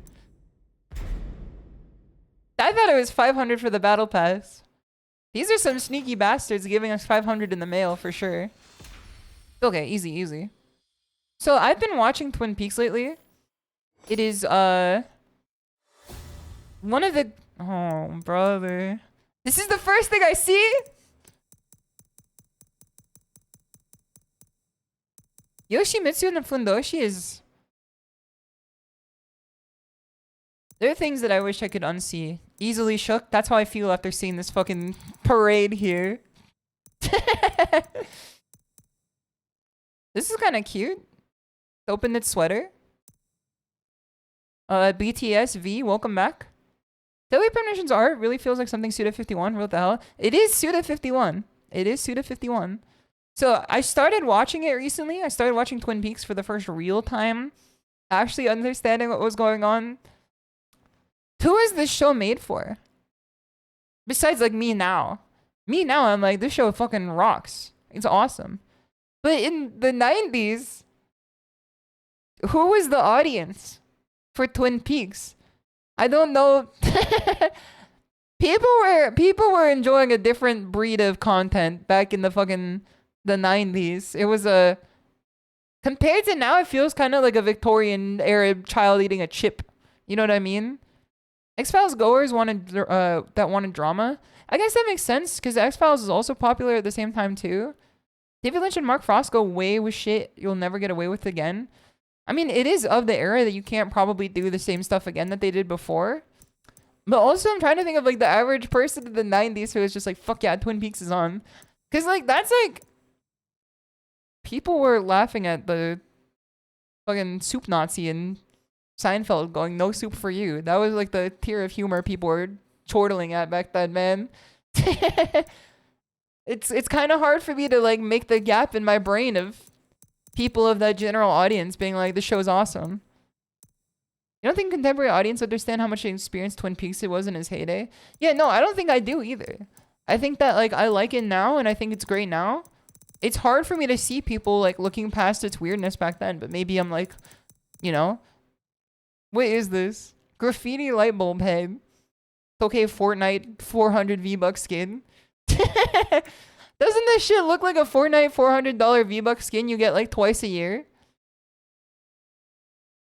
I thought it was 500 for the battle pass. These are some sneaky bastards giving us 500 in the mail for sure. Okay, easy, easy. So I've been watching Twin Peaks lately. It is, one of the... Oh, brother. This is the first thing I see? Yoshimitsu no Fundoshi is... There are things that I wish I could unsee. Easily shook. That's how I feel after seeing this fucking parade here. This is kind of cute. Open knit sweater. BTS V, welcome back. Daily Premonitions art really feels like something Suda 51. What the hell? It is Suda 51. It is Suda 51. So I started watching it recently. I started watching Twin Peaks for the first real time. Actually understanding what was going on. Who is this show made for? Besides, like, me now. Me now, I'm like, this show fucking rocks. It's awesome. But in the 90s, who was the audience for Twin Peaks? I don't know. People were enjoying a different breed of content back in the 90s. It was a... Compared to now, it feels kind of like a Victorian era child eating a chip. You know what I mean? X-Files goers wanted drama. I guess that makes sense because X-Files is also popular at the same time too. David Lynch and Mark Frost go way with shit you'll never get away with again. I mean, it is of the era that you can't probably do the same stuff again that they did before. But also, I'm trying to think of like the average person in the 90s who was just like, fuck yeah, Twin Peaks is on. Because like, that's like... People were laughing at the fucking soup Nazi and Seinfeld going, no soup for you. That was like the tier of humor people were chortling at back then, man. It's kind of hard for me to like make the gap in my brain of people of that general audience being like, this show's awesome. You don't think contemporary audience understand how much experienced Twin Peaks it was in its heyday? Yeah, no, I don't think I do either. I think that like I like it now and I think it's great now. It's hard for me to see people like looking past its weirdness back then, but maybe I'm like, you know, what is this? Graffiti light bulb head. Okay, Fortnite 400 V-Buck skin. Doesn't this shit look like a Fortnite $400 V-Buck skin you get like twice a year?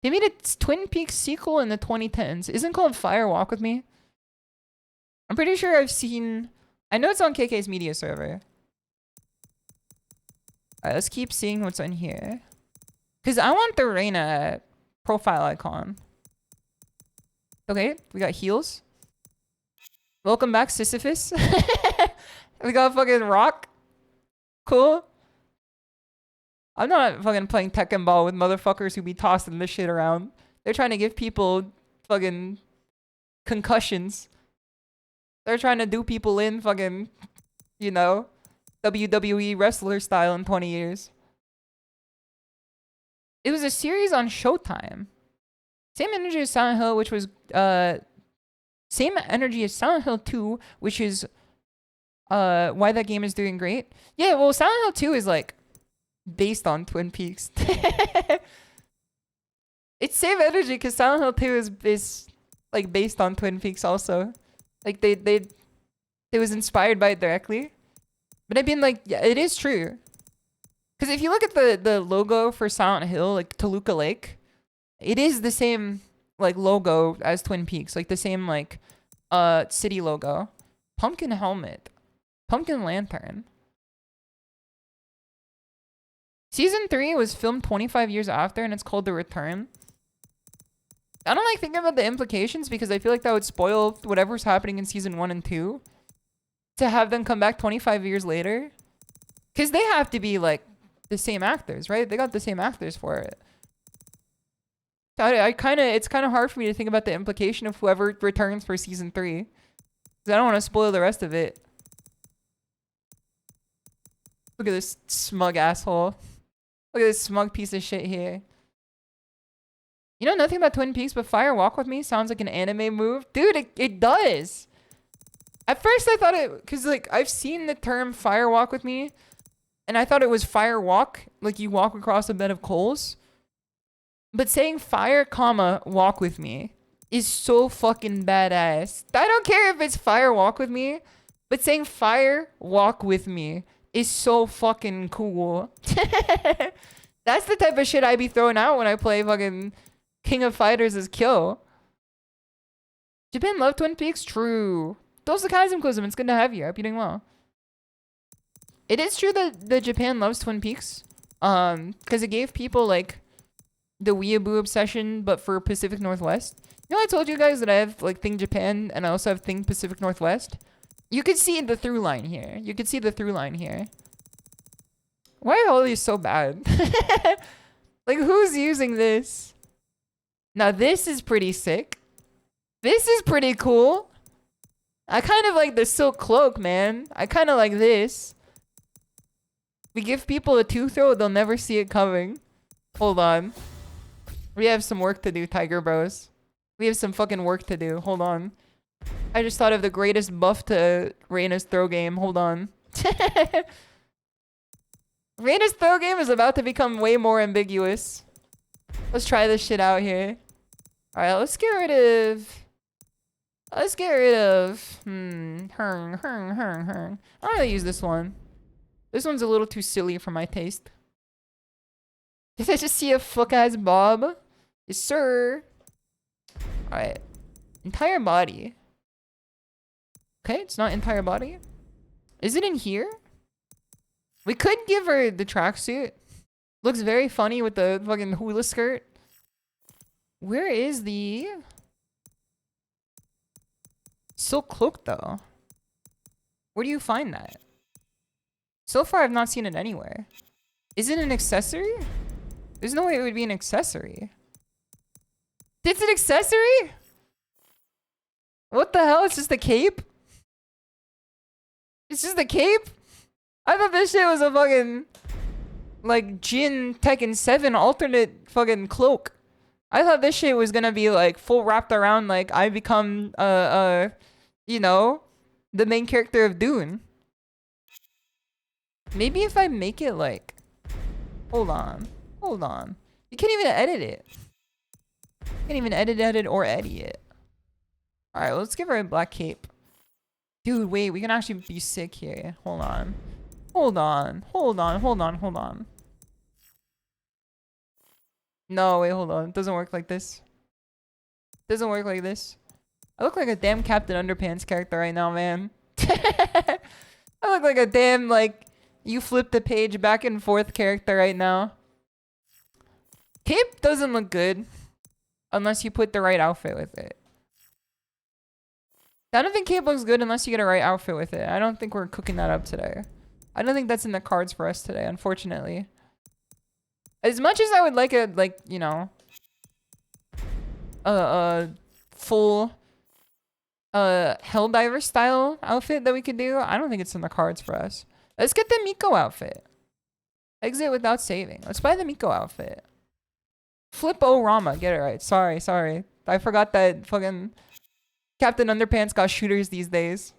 They made a Twin Peaks sequel in the 2010s. Isn't it called Fire Walk With Me? I'm pretty sure I've seen... I know it's on KK's media server. Alright, let's keep seeing what's on here. Because I want the Reina profile icon. Okay, we got heels. Welcome back, Sisyphus. We got fucking Rock. Cool. I'm not fucking playing Tekken ball with motherfuckers who be tossing this shit around. They're trying to give people fucking concussions. They're trying to do people in fucking, you know, WWE wrestler style in 20 years. It was a series on Showtime. Same energy as Silent Hill, which was same energy as Silent Hill 2, which is why that game is doing great. Yeah, well, Silent Hill 2 is like based on Twin Peaks. It's same energy because Silent Hill 2 is like based on Twin Peaks also. Like it was inspired by it directly. But I mean, like, yeah, it is true. Because if you look at the logo for Silent Hill, like Toluca Lake, it is the same like logo as Twin Peaks, like the same like city logo. Pumpkin helmet, pumpkin lantern. Season 3 was filmed 25 years after, and it's called The Return. I don't like thinking about the implications because I feel like that would spoil whatever's happening in season 1 and 2. To have them come back 25 years later. Because they have to be like the same actors, right? They got the same actors for it. So it's kind of hard for me to think about the implication of whoever returns for season 3. Because I don't want to spoil the rest of it. Look at this smug asshole. Look at this smug piece of shit here. You know nothing about Twin Peaks, but Fire Walk With Me sounds like an anime move. Dude, it does. At first I thought it, because like I've seen the term Fire Walk With Me, and I thought it was fire walk, like you walk across a bed of coals. But saying fire, comma, walk with me is so fucking badass. I don't care if it's Fire Walk With Me, but saying fire walk with me is so fucking cool. That's the type of shit I be throwing out when I play fucking King of Fighters as Kyo. Japan love Twin Peaks? True. Those are Kaizen it's good to have you. I hope you're doing well. It is true that Japan loves Twin Peaks. Because it gave people like the weeaboo obsession, but for Pacific Northwest. You know, I told you guys that I have like Thing Japan and I also have Thing Pacific Northwest. You could see the through line here. You could see the through line here. Why are all these so bad? Like, who's using this? Now, this is pretty sick. This is pretty cool. I kind of like the silk cloak, man. I kind of like this. We give people a two throw, they'll never see it coming. Hold on. We have some work to do, Tiger Bros. We have some fucking work to do. Hold on. I just thought of the greatest buff to Reina's throw game. Hold on. Reina's throw game is about to become way more ambiguous. Let's try this shit out here. Alright, let's get rid of... I don't really use this one. This one's a little too silly for my taste. Did I just see a fuck-ass bob? Yes, sir. Alright. Entire body. Okay, it's not entire body. Is it in here? We could give her the tracksuit. Looks very funny with the fucking hula skirt. Where is the silk cloak though? Where do you find that? So far I've not seen it anywhere. Is it an accessory? There's no way it would be an accessory. It's an accessory? What the hell? It's just a cape? It's just a cape? I thought this shit was a fucking like Jin Tekken 7 alternate fucking cloak. I thought this shit was gonna be like full wrapped around like I become you know, the main character of Dune. Maybe if I make it like, hold on. You can't even edit it. Can't even edit or edit it. Alright, let's give her a black cape. Dude, wait, we can actually be sick here. Hold on. No, wait, hold on. It doesn't work like this. I look like a damn Captain Underpants character right now, man. I look like a damn, like, you flip the page back and forth character right now. Cape doesn't look good unless you put the right outfit with it. I don't think cape looks good unless you get a right outfit with it. I don't think we're cooking that up today. I don't think that's in the cards for us today, unfortunately. As much as I would like a, like, you know, full, Helldiver style outfit that we could do, I don't think it's in the cards for us. Let's get the Miko outfit. Exit without saving. Let's buy the Miko outfit. Flip-O-Rama. Get it right. Sorry. I forgot that fucking Captain Underpants got shooters these days.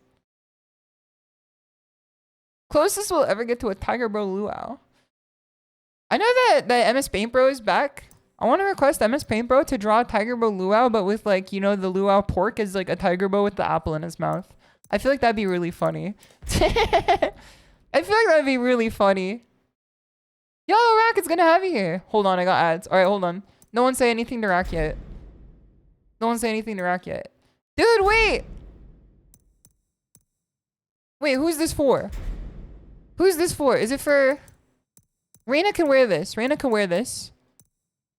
Closest we'll ever get to a Tiger Bro Luau. I know that MS Paint Bro is back. I want to request MS Paint Bro to draw a Tiger Bro Luau, but with, like, you know, the Luau pork is like a Tiger Bro with the apple in his mouth. I feel like that'd be really funny. I feel like that'd be really funny. Yo, Rack, it's gonna have you here. Hold on, I got ads. Alright, hold on. No one say anything to Rack yet. Dude, wait! Wait, who's this for? Is it for... Reina can wear this.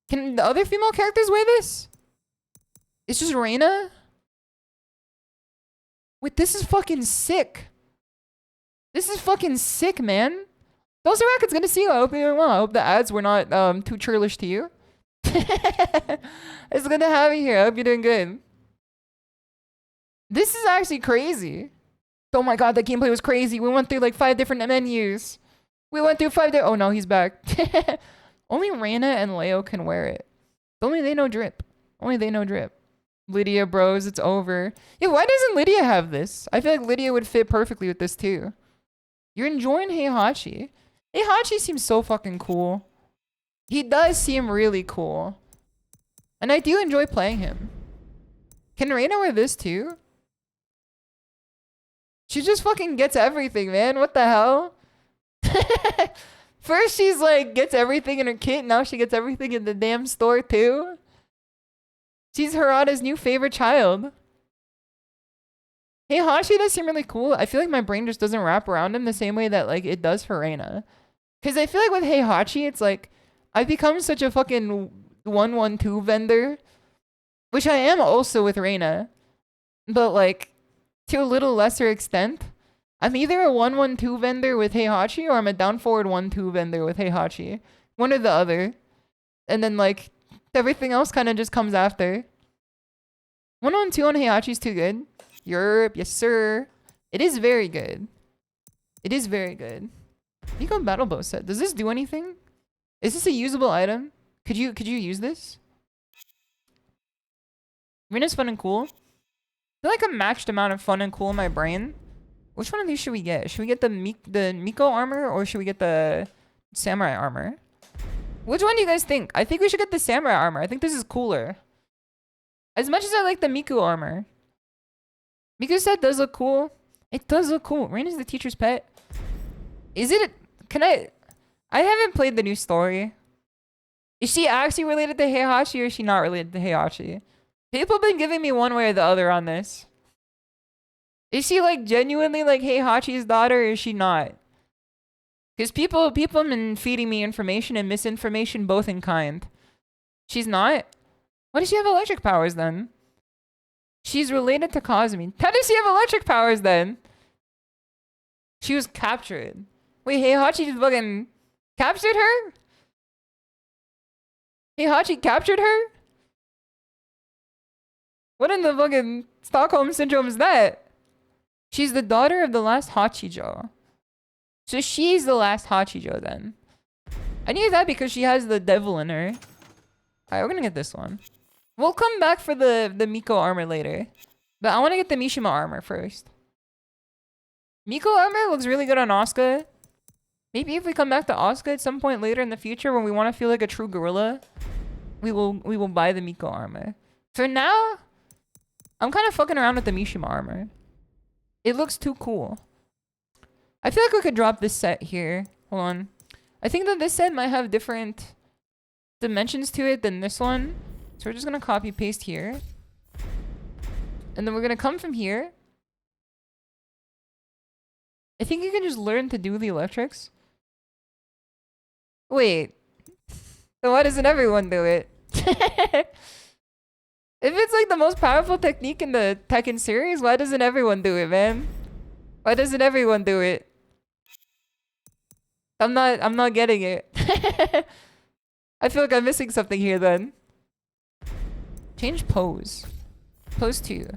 Can the other female characters wear this? It's just Reina? Wait, this is fucking sick. Man. Those are Rackets, good to see you. I hope you're doing well. I hope the ads were not too churlish to you. It's good to have you here. I hope you're doing good. This is actually crazy. Oh my god, that gameplay was crazy. We went through like 5 different menus. Oh no, he's back. Only Reina and Leo can wear it. Only they know drip. Lydia bros, it's over. Yeah, why doesn't Lydia have this? I feel like Lydia would fit perfectly with this too. You're enjoying Heihachi. Heihachi seems so fucking cool. He does seem really cool. And I do enjoy playing him. Can Reina wear this too? She just fucking gets everything, man. What the hell? First she's like, gets everything in her kit. Now she gets everything in the damn store too. She's Harada's new favorite child. Heihachi does seem really cool. I feel like my brain just doesn't wrap around him the same way that like it does for Reina. Because I feel like with Heihachi, it's like, I've become such a fucking 112 vendor Which I am also with Reina. But like, to a little lesser extent. I'm either a 1-1-2 vendor with Heihachi or I'm a down forward 1-2 vendor with Heihachi. One or the other. And then like, everything else kind of just comes after. 1-1-2 on Heihachi is too good. Yerp, yes sir. It is very good. It is very good. NECO battle bow set. Does this do anything? Is this a usable item? Could you use this? Reina's fun and cool. I feel like a matched amount of fun and cool in my brain. Which one of these should we get? Should we get the Miko armor or should we get the samurai armor? Which one do you guys think? I think we should get the samurai armor. I think this is cooler. As much as I like the Miku armor. Miku set does look cool. It does look cool. Reina's the teacher's pet. Is it? I haven't played the new story. Is she actually related to Heihachi or is she not related to Heihachi? People have been giving me one way or the other on this. Is she like genuinely like Heihachi's daughter or is she not? Because people have been feeding me information and misinformation both in kind. She's not? Why does she have electric powers then? She's related to Kazumi. How does she have electric powers then? She was captured. Wait, Heihachi just fucking captured her? Heihachi captured her? What in the fucking Stockholm Syndrome is that? She's the daughter of the last Hachijo. So she's the last Hachijo then. I knew that because she has the devil in her. Alright, we're gonna get this one. We'll come back for the Miko armor later. But I want to get the Mishima armor first. Miko armor looks really good on Asuka. Maybe if we come back to Asuka at some point later in the future when we want to feel like a true gorilla, we will buy the Miko armor. For now, I'm kind of fucking around with the Mishima armor. It looks too cool. I feel like we could drop this set here. Hold on. I think that this set might have different dimensions to it than this one. So we're just going to copy paste here. And then we're going to come from here. I think you can just learn to do the electrics. Wait. So why doesn't everyone do it? If it's like the most powerful technique in the Tekken series, why doesn't everyone do it, man? Why doesn't everyone do it? I'm not getting it. I feel like I'm missing something here then. Change pose. Pose 2.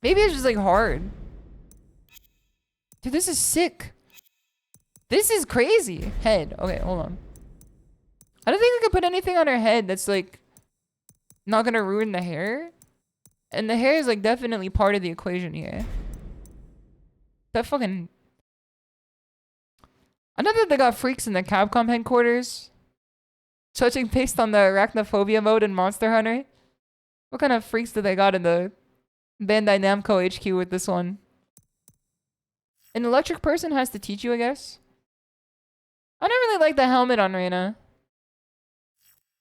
Maybe it's just like hard. Dude, this is sick. This is crazy. Head. Okay, hold on. I don't think I could put anything on her head that's like not gonna ruin the hair. And the hair is like definitely part of the equation here. That fucking... I know that they got freaks in the Capcom headquarters. Touching based on the arachnophobia mode in Monster Hunter. What kind of freaks do they got in the Bandai Namco HQ with this one? An electric person has to teach you, I guess. I don't really like the helmet on Reina.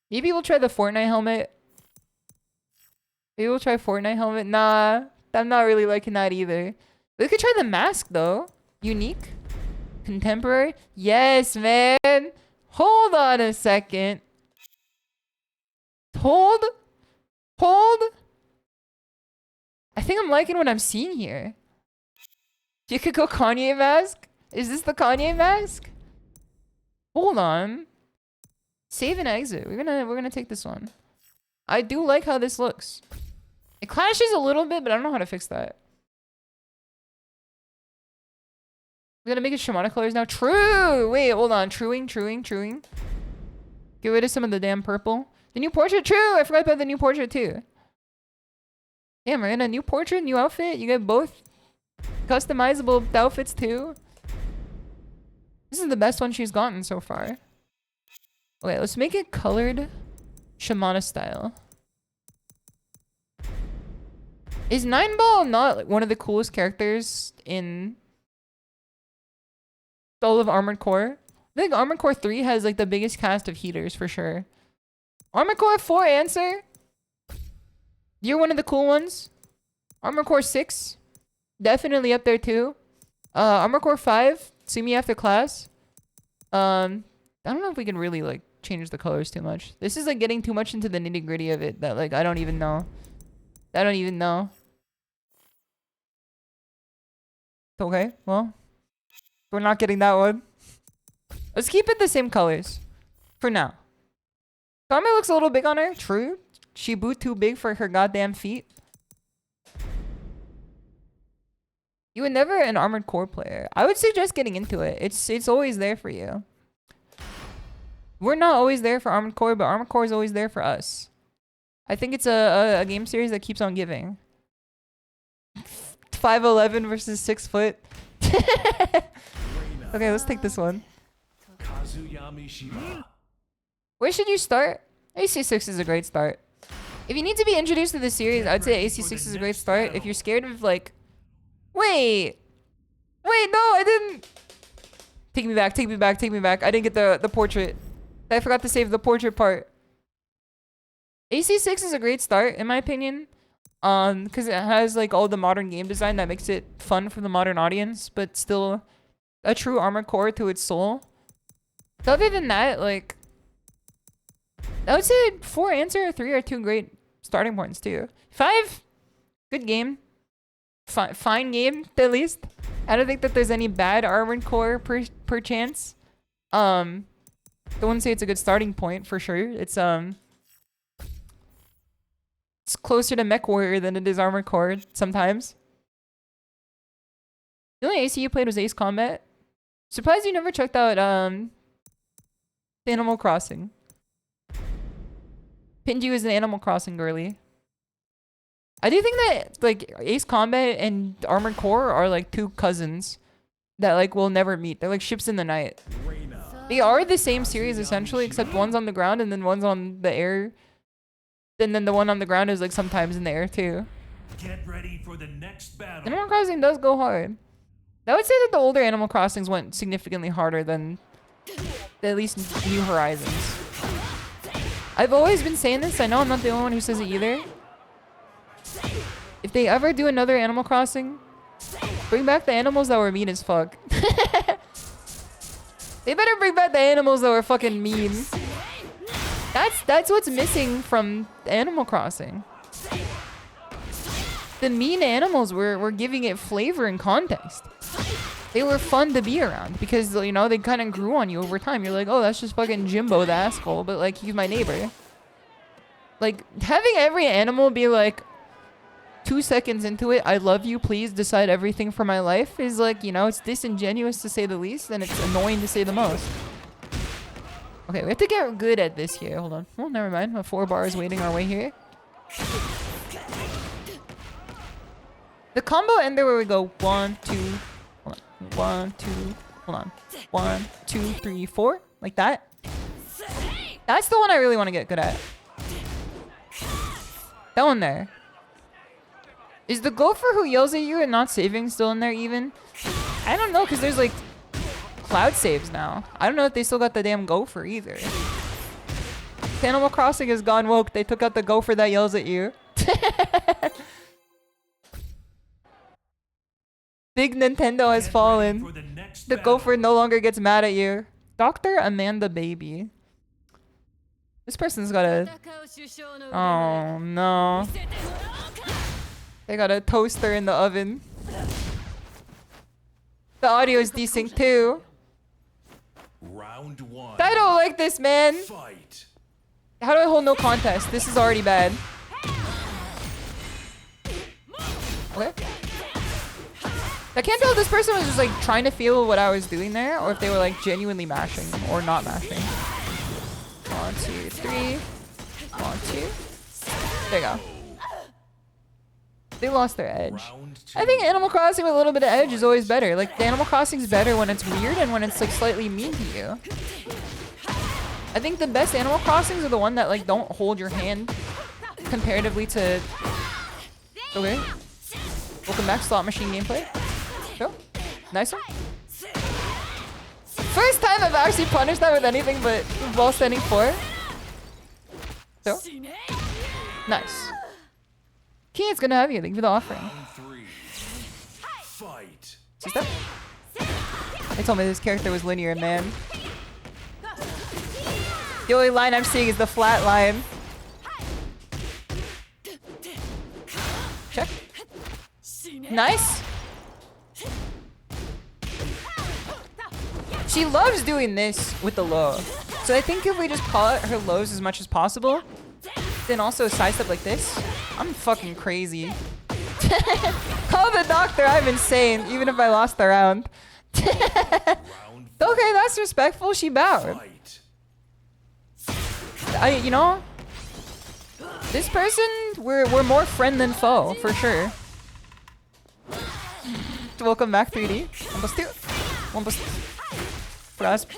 Maybe we'll try the Fortnite helmet. Maybe we'll try Fortnite helmet. Nah, I'm not really liking that either. We could try the mask though. Unique. Contemporary. Yes, man. Hold on a second. Hold. I think I'm liking what I'm seeing here. You could go Kanye mask? Is this the Kanye mask? Hold on. Save and exit. We're gonna take this one. I do like how this looks. It clashes a little bit, but I don't know how to fix that. We're gonna make it Shimada colors now. True! Wait, hold on. Truing. Get rid of some of the damn purple. The new portrait? True! I forgot about the new portrait too. Damn, Miranda, new portrait, new outfit? You get both customizable outfits too? This is the best one she's gotten so far. Okay, let's make it colored Shimada style. Is 9-Ball not like one of the coolest characters in all of Armored Core? I think Armored Core 3 has like the biggest cast of heaters for sure. Armored Core 4 answer? You're one of the cool ones. Armored Core 6? Definitely up there too. Armored Core 5? See me after class. I don't know if we can really like change the colors too much. This is like getting too much into the nitty gritty of it that like I don't even know. I don't even know. Okay, well, we're not getting that one. Let's keep it the same colors for now. Karma looks a little big on her. True. Shibu too big for her goddamn feet. You were never an Armored Core player. I would suggest getting into it. It's always there for you. We're not always there for Armored Core, but Armored Core is always there for us. I think it's a game series that keeps on giving. 5'11" versus 6 foot. Okay, let's take this one. Where should you start? AC6 is a great start. If you need to be introduced to the series, I'd say AC6 is a great start. If you're scared of like... Wait, no, I didn't... Take me back. I didn't get the portrait. I forgot to save the portrait part. AC6 is a great start, in my opinion. Because it has like all the modern game design that makes it fun for the modern audience, but still a true Armored Core to its soul. So other than that, like... I would say 4 answer, 3 are 2 great starting points too. 5, good game. Fine game, at least. I don't think that there's any bad Armored Core per chance. I wouldn't say it's a good starting point for sure. It's closer to Mech Warrior than it is Armored Core sometimes. The only AC you played was Ace Combat. Surprised you never checked out Animal Crossing. Pinji was an Animal Crossing girly. I do think that like Ace Combat and Armored Core are like 2 cousins that like will never meet. They're like ships in the night. They are the same series essentially, except one's on the ground and then one's on the air. And then the one on the ground is like sometimes in the air too. Get ready for the next battle. Animal Crossing does go hard. I would say that the older Animal Crossings went significantly harder than at least New Horizons. I've always been saying this. I know I'm not the only one who says it either. If they ever do another Animal Crossing, bring back the animals that were mean as fuck. They better bring back the animals that were fucking mean. That's what's missing from Animal Crossing. The mean animals were giving it flavor and context. They were fun to be around because, you know, they kind of grew on you over time. You're like, oh, that's just fucking Jimbo the asshole, but like, he's my neighbor. Like, having every animal be like, 2 seconds into it, I love you, please decide everything for my life is like, you know, it's disingenuous to say the least, and it's annoying to say the most. Okay, we have to get good at this here. Hold on. Oh, never mind. A 4 bar is waiting our way here. The combo ender where we go 1, 2, hold on. 1, 2, hold on. 1, 2, 3, 4, like that. That's the one I really want to get good at. That one there. Is the gopher who yells at you and not saving still in there even? I don't know, because there's like cloud saves now. I don't know if they still got the damn gopher either. Animal Crossing has gone woke. They took out the gopher that yells at you. Big Nintendo has fallen. The gopher no longer gets mad at you. Dr. Amanda Baby. This person's got a... Oh no. They got a toaster in the oven. The audio is decent too. Round 1. I don't like this, man. Fight. How do I hold no contest? This is already bad. Okay. I can't tell if this person was just like trying to feel what I was doing there or if they were like genuinely mashing or not mashing. 1, 2, 3. 1, 2. There you go. They lost their edge. I think Animal Crossing with a little bit of edge is always better. Like, the Animal Crossing's better when it's weird and when it's like slightly mean to you. I think the best Animal Crossings are the one that like don't hold your hand comparatively to... Okay. Welcome back, slot machine gameplay. Go. Nice one. First time I've actually punished that with anything but ball standing 4. So. Nice. King, it's gonna have you. Thank you for the offering. See that? They told me this character was linear, man. The only line I'm seeing is the flat line. Check. Nice. She loves doing this with the low. So I think if we just call it her lows as much as possible, then also side step like this, I'm fucking crazy. Call the doctor, I'm insane, even if I lost the round. Okay, that's respectful, she bowed. You know, this person, we're more friend than foe, for sure. Welcome back, 3D. 1 plus 2. 1 plus 2. Grasp.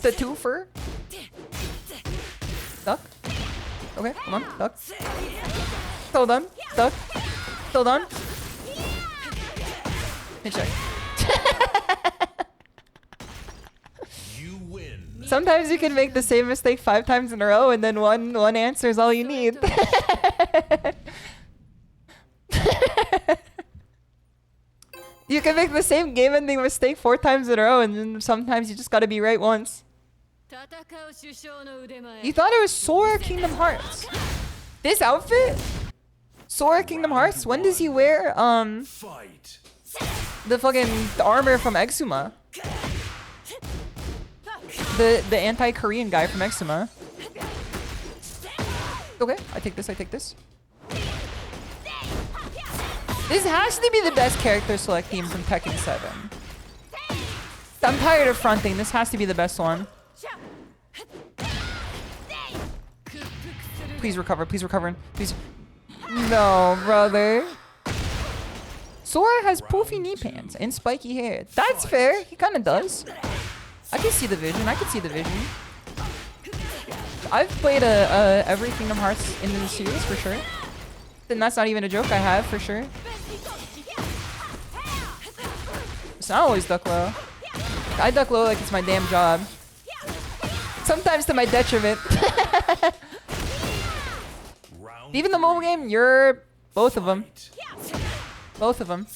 The 2 for. Duck. Okay, come on, duck. Hold on, duck. Hold on. Hey, check. You win. Sometimes you can make the same mistake 5 times in a row, and then one answer is all you need. You can make the same game-ending mistake 4 times in a row, and then sometimes you just gotta be right once. You thought it was Sora Kingdom Hearts. This outfit? Sora Kingdom Hearts? When does he wear, the fucking armor from Exuma? The anti-Korean guy from Exuma. Okay, I take this, I take this. This has to be the best character select theme from Tekken 7. I'm tired of fronting. This has to be the best one. Please recover. Please recover. Please. No, brother. Sora has poofy knee pants and spiky hair. That's fair. He kind of does. I can see the vision. I can see the vision. I've played every Kingdom Hearts in the series for sure. And that's not even a joke. I have for sure. It's not always duck low. I duck low like it's my damn job. Sometimes to my detriment. Even the mobile game, you're both of them. Both of them.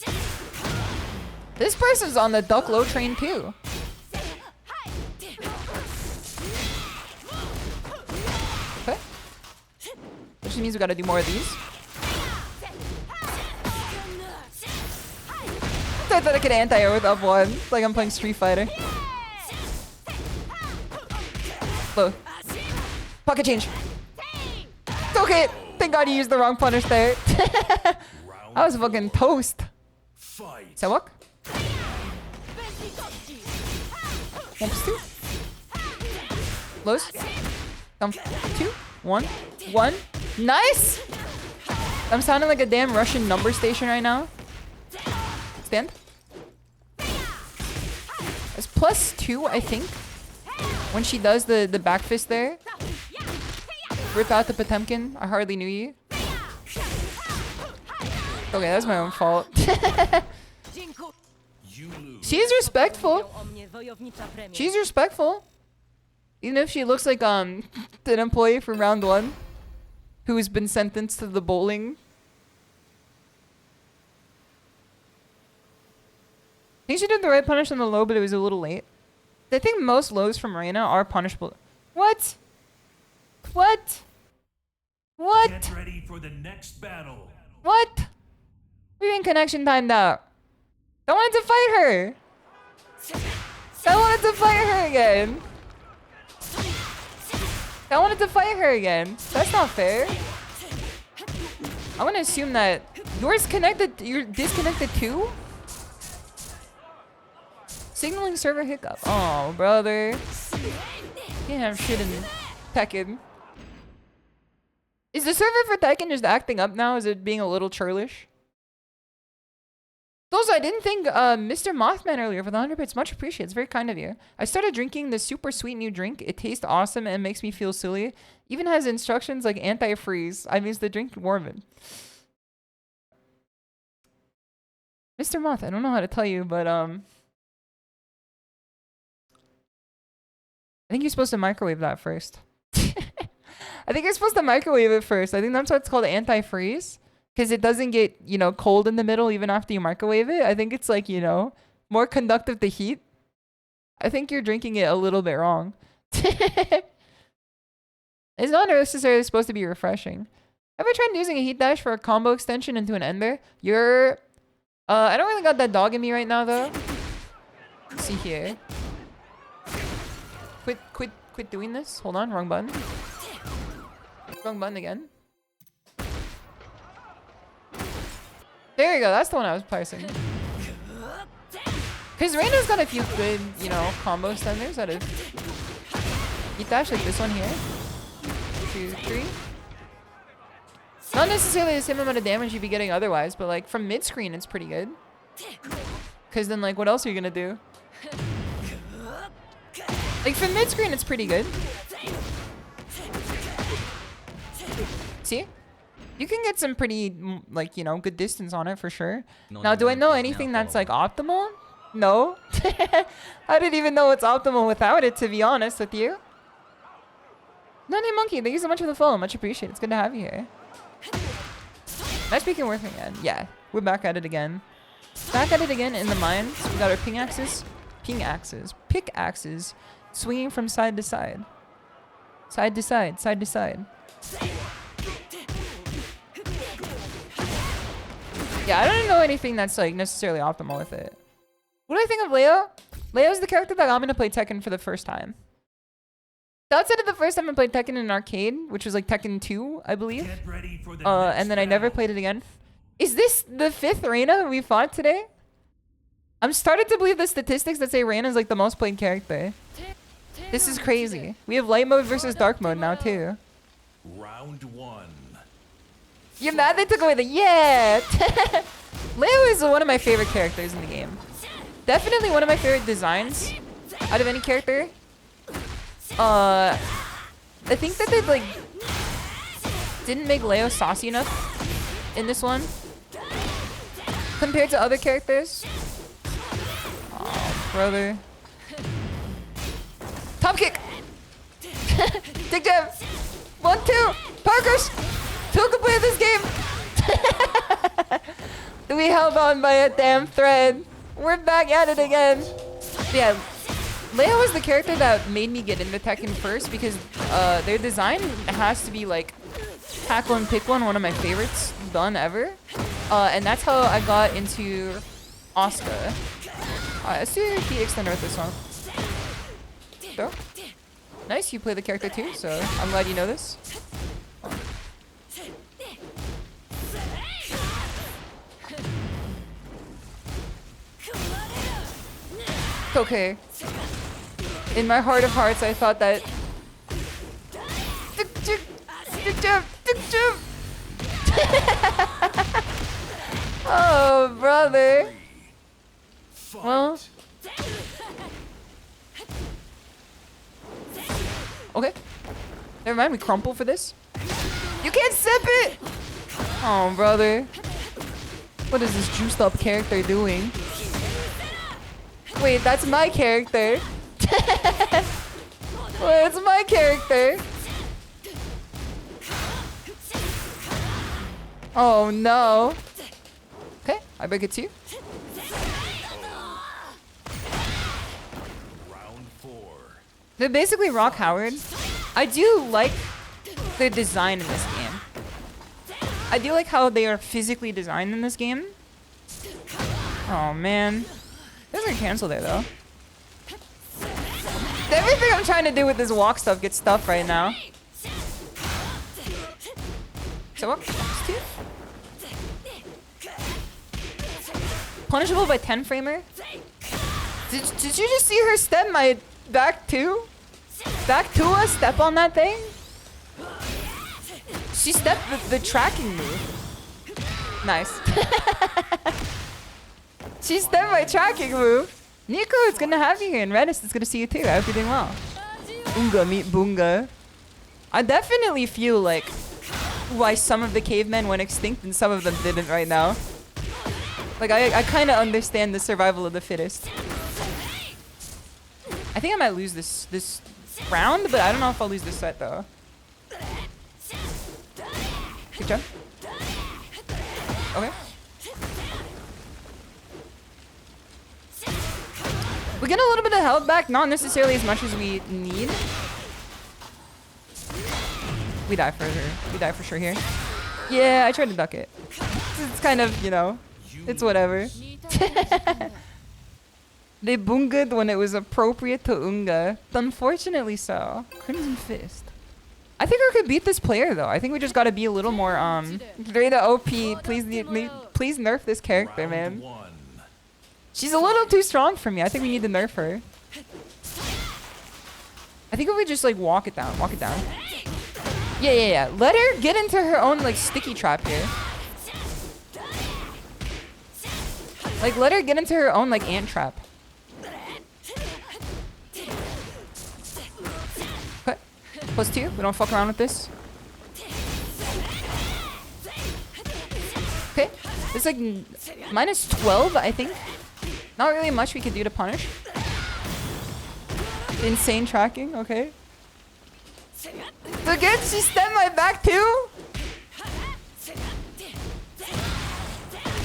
This person's on the duck low train too. Okay. Which means we gotta do more of these. I thought I could anti-air with up one, like I'm playing Street Fighter. Low. Pocket change. Okay, thank God you used the wrong punish there. I was fucking toast. Sewak? 1 plus 2. Lows. 2. 1. 1. Nice! I'm sounding like a damn Russian number station right now. Stand. It's +2, I think. When she does the back fist there. Rip out the Potemkin. I hardly knew you. Okay, that's my own fault. She's respectful. She's respectful. Even if she looks like an employee from round 1 who's been sentenced to the bowling. I think she did the right punish on the low, but it was a little late. I think most lows from Reina are punishable. What? What? What? Get ready for the next battle. What? We've been connection timed out. I wanted to fight her. I wanted to fight her again. I wanted to fight her again. That's not fair. I want to assume that yours connected. You're disconnected too. Signaling server hiccup. Oh, brother. Can't have shit in Tekken. Is the server for Tekken just acting up now? Is it being a little churlish? Those I didn't think Mr. Mothman earlier for the 100 bits. Much appreciated. It's very kind of you. I started drinking this super sweet new drink. It tastes awesome and makes me feel silly. Even has instructions like anti-freeze. I mean, the drink warm. Mr. Moth, I don't know how to tell you, but I think you're supposed to microwave that first. I think you're supposed to microwave it first. I think that's why it's called anti-freeze. Because it doesn't get, you know, cold in the middle even after you microwave it. I think it's like, you know, more conductive to heat. I think you're drinking it a little bit wrong. It's not necessarily supposed to be refreshing. Have I tried using a heat dash for a combo extension into an ender? You're... I don't really got that dog in me right now, though. Let's see here. Quit doing this. Hold on, wrong button. Wrong button again. There you go, that's the one I was pricing. Because Reina's got a few good, you know, combo extenders out of heat dash, like this one here. 2, 3. Not necessarily the same amount of damage you'd be getting otherwise, but like from mid-screen, it's pretty good. Because then like, what else are you gonna do? Like from mid-screen, it's pretty good. See? You can get some pretty, like, you know, good distance on it for sure. Now, do I know anything that's like optimal? No. I didn't even know it's optimal without it, to be honest with you. Nani Monkey, thank you so much for the follow. Much appreciated. It's good to have you here. Nice speaking worth again. Yeah, we're back at it again. Back at it again in the mines. We got our pickaxes, swinging from side to side. Side to side, side to side. Yeah, I don't know anything that's like necessarily optimal with it. What do I think of Leo? Leo's the character that got me to play Tekken for the first time. Outside of the first time I played Tekken in an arcade, which was like Tekken 2, I believe. And then I never played it again. Is this the 5th Reina we fought today? I'm starting to believe the statistics that say Reina is like the most played character. This is crazy. We have light mode versus dark mode now too. Round 1. You're mad they took away the yeah. Leo is one of my favorite characters in the game. Definitely one of my favorite designs out of any character. I think that they like didn't make Leo saucy enough in this one compared to other characters. Oh, brother. Top kick. Dig jab. 1, 2. Parkers. 2 can play this game. We held on by a damn thread. We're back at it again. Yeah, Leo was the character that made me get into Tekken first because their design has to be like tackle and pick one of my favorites done ever. And that's how I got into Asuka. Let's do the extender with this one. Throw. Nice, you play the character too, so I'm glad you know this. Okay. In my heart of hearts, I thought that. Oh, brother. Well. Okay. Never mind, we crumple for this. You can't sip it! Oh, brother. What is this juiced up character doing? Wait, that's my character. Wait, it's my character. Oh no. Okay, I break it to you. Round 4. They're basically Rock Howard. I do like the design in this game. I do like how they are physically designed in this game. Oh man. There's a cancel there though. Everything I'm trying to do with this walk stuff gets stuffed right now. So what? Punishable by 10 framer? Did you just see her step my back two? Back to a step on that thing? She stepped the tracking move. Nice. She stepped my tracking move. Nico, it's good to have you here. And Redis, it's good to see you too. I hope you're doing well. Unga meet Bunga. I definitely feel like why some of the cavemen went extinct and some of them didn't right now. Like, I kind of understand the survival of the fittest. I think I might lose this round, but I don't know if I'll lose this set though. Good job. Okay. We get a little bit of health back, not necessarily as much as we need. We die for her. We die for sure here. Yeah, I tried to duck it. It's kind of, you know, it's whatever. They bunged when it was appropriate to unga. Unfortunately so. Crimson Fist. I think we could beat this player though. I think we just gotta be a little more, Dreda OP, please nerf this character, man. She's a little too strong for me. I think we need to nerf her. I think if we just like walk it down. Yeah. Let her get into her own like sticky trap here. Like let her get into her own like ant trap. Okay. +2. We don't fuck around with this. Okay. It's like -12, I think. Not really much we could do to punish. Insane tracking, okay. Again, she stepped my back too?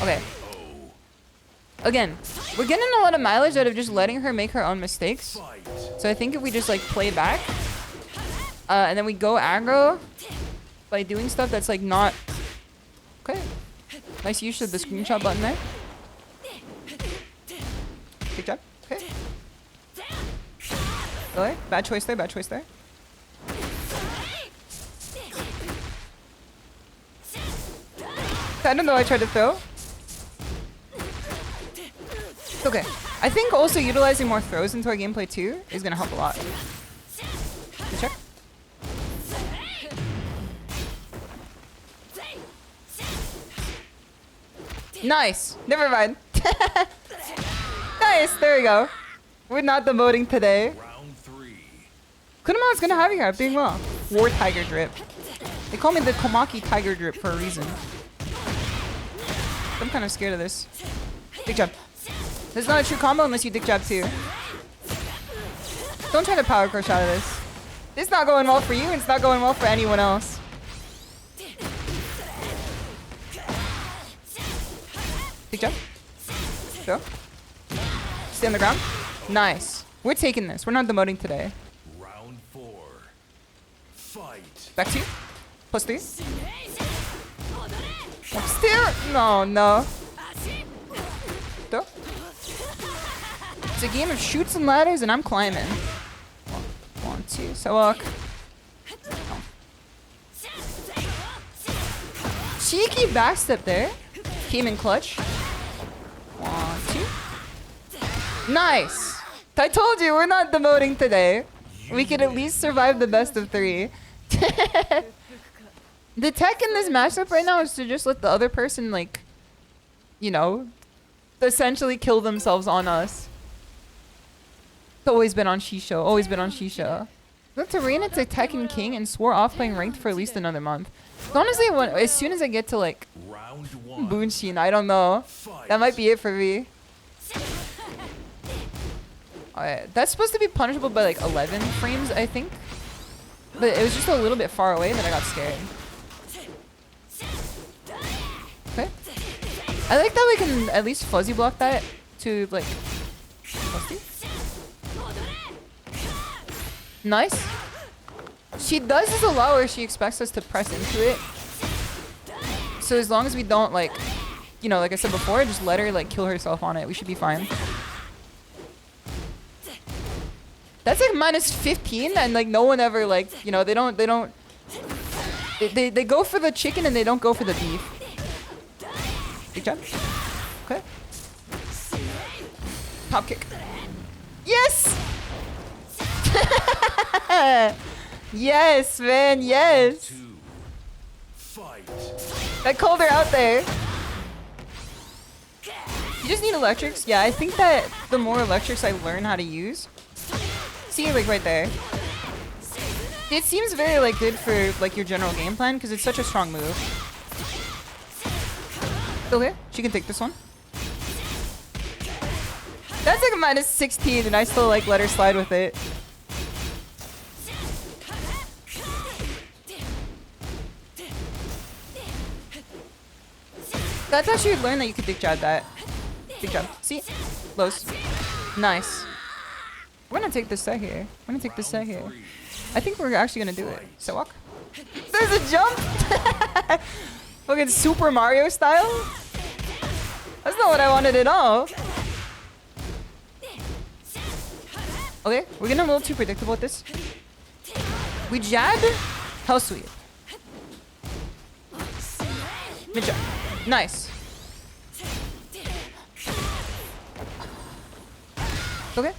Okay. Again, we're getting a lot of mileage out of just letting her make her own mistakes. So I think if we just like play back, and then we go aggro by doing stuff that's like not... Okay. Nice use of the screenshot button there. Good job. Okay. Really? Bad choice there, bad choice there. I don't know, I tried to throw. Okay. I think also utilizing more throws into our gameplay too is gonna help a lot. Good check. Nice! Never mind. Nice, there we go. We're not demoting today. Round 3. Kunamon's gonna have you here. I'm doing well. War Tiger Drip. They call me the Komaki Tiger Drip for a reason. I'm kind of scared of this. Dick jab. This is not a true combo unless you dick jab too. Don't try to power crush out of this. It's not going well for you, and it's not going well for anyone else. Dick jab. Go. Stay on the ground. Nice. We're taking this. We're not demoting today. Round 4. Fight. Back to you. +3. Upstairs. No. Go. It's a game of shoots and ladders, and I'm climbing. 1, 2. So walk. Oh. Cheeky backstep there. Came in clutch. 1, 2. Nice. I told you we're not demoting today. We could at least survive the best of 3. The tech in this matchup right now is to just let the other person, like, you know, essentially kill themselves on us. It's always been on SHISHOU. Always been on SHISHOU. Went to Reign into Tekken King and swore off playing ranked for at least another month. Honestly, as soon as I get to, like, Bunshin, I don't know. That might be it for me. That's supposed to be punishable by like 11 frames, I think. But it was just a little bit far away that I got scared. Okay. I like that we can at least fuzzy block that to like... Nice. She does this a lot where she expects us to press into it. So as long as we don't like, you know, like I said before, just let her like kill herself on it. We should be fine. That's like -15 and like no one ever like, you know, they go for the chicken and they don't go for the beef. Good job. Okay. Top kick. Yes! Yes, man, yes! I called her out there. You just need electrics? Yeah, I think that the more electrics I learn how to use. See, like right there. It seems very like good for like your general game plan because it's such a strong move. Still here? She can take this one. That's like a -16 and I still like let her slide with it. That's how she would learn that you could dick jab that. Dick jab. See? Lows. Nice. We're gonna take this set here. We're gonna take this set here. I think we're actually gonna do it. So walk. There's a jump. Fucking Super Mario style. That's not what I wanted at all. Okay, we're getting a little too predictable with this. We jabbed. How sweet. Mid jab. Nice. Okay.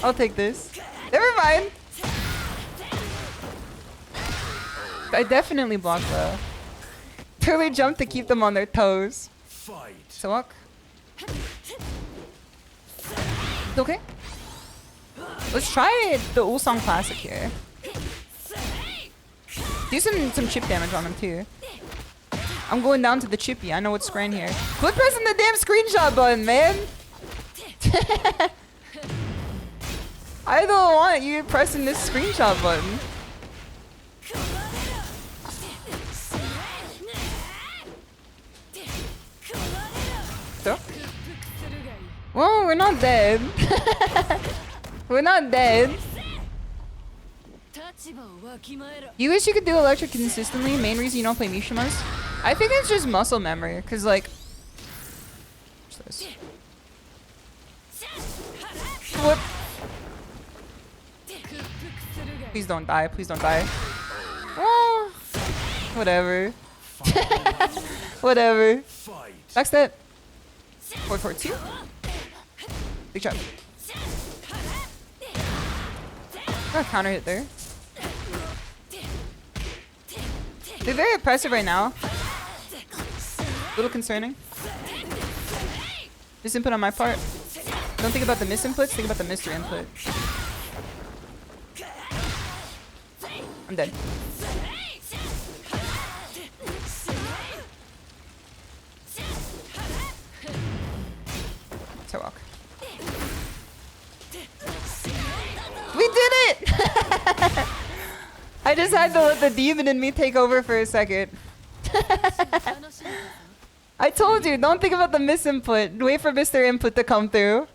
I'll take this. Never mind. I definitely blocked though. Totally jumped to keep them on their toes. So walk. Okay. Let's try the Ulsong Classic here. Do some chip damage on them too. I'm going down to the chippy. I know what's grand here. Quit pressing the damn screenshot button, man. I don't want you pressing this screenshot button. So? Well, we're not dead. We're not dead. You wish you could do electric consistently. Main reason you don't play Mishimas? I think it's just muscle memory. Cause like, what's this? What? Please don't die. Please don't die. Oh, whatever. Whatever. Back step. 4-4-2. Big shot. Got a counter hit there. They're very oppressive right now. A little concerning. Miss input on my part. Don't think about the miss inputs, think about the Mr. input. I'm dead. So walk. We did it! I just had to let the demon in me take over for a second. I told you, don't think about the misinput. Wait for Mr. Input to come through.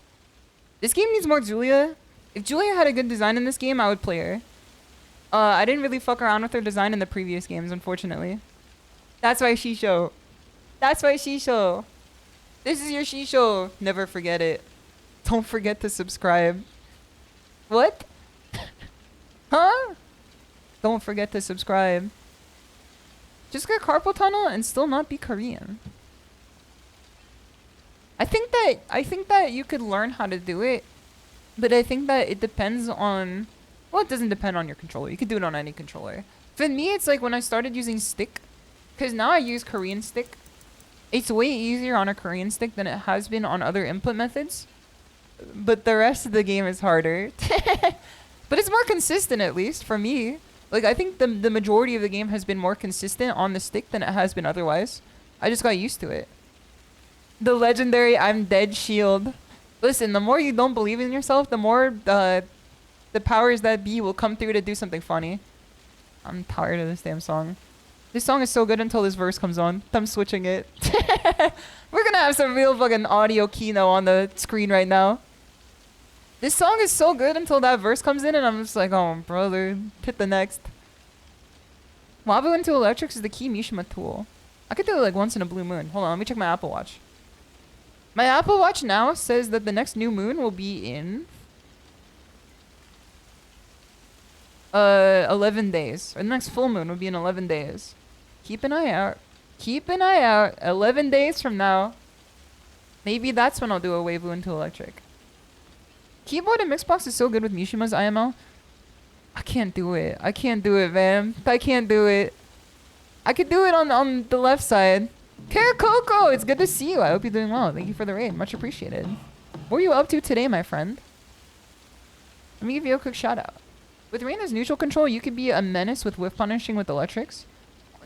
This game needs more Julia. If Julia had a good design in this game, I would play her. I didn't really fuck around with her design in the previous games, unfortunately. That's why SHISHOU. That's why SHISHOU. This is your SHISHOU. Never forget it. Don't forget to subscribe. What? Huh? Don't forget to subscribe. Just get carpal tunnel and still not be Korean. I think that you could learn how to do it, but I think that it depends on, well, it doesn't depend on your controller. You could do it on any controller. For me, it's like when I started using stick, because now I use Korean stick. It's way easier on a Korean stick than it has been on other input methods, but the rest of the game is harder. But it's more consistent, at least for me. Like, I think the majority of the game has been more consistent on the stick than it has been otherwise. I just got used to it. The legendary I'm dead shield. Listen, the more you don't believe in yourself, the more the powers that be will come through to do something funny. I'm tired of this damn song. This song is so good until this verse comes on. I'm switching it. We're gonna have some real fucking audio keynote on the screen right now. This song is so good until that verse comes in and I'm just like, oh, brother, hit the next. Wabu into electrics is the key Mishima tool. I could do it like once in a blue moon. Hold on, let me check my Apple Watch. My Apple Watch now says that the next new moon will be in 11 days. Or the next full moon will be in 11 days. Keep an eye out. Keep an eye out. 11 days from now. Maybe that's when I'll do a Wavu into electric. Keyboard and Mixbox is so good with Mishima's IML. I can't do it. I can't do it, man. I can't do it. I could do it on the left side. Karakoko, it's good to see you. I hope you're doing well. Thank you for the raid. Much appreciated. What are you up to today, my friend? Let me give you a quick shout out. With Reina's neutral control, you could be a menace with whiff punishing with electrics.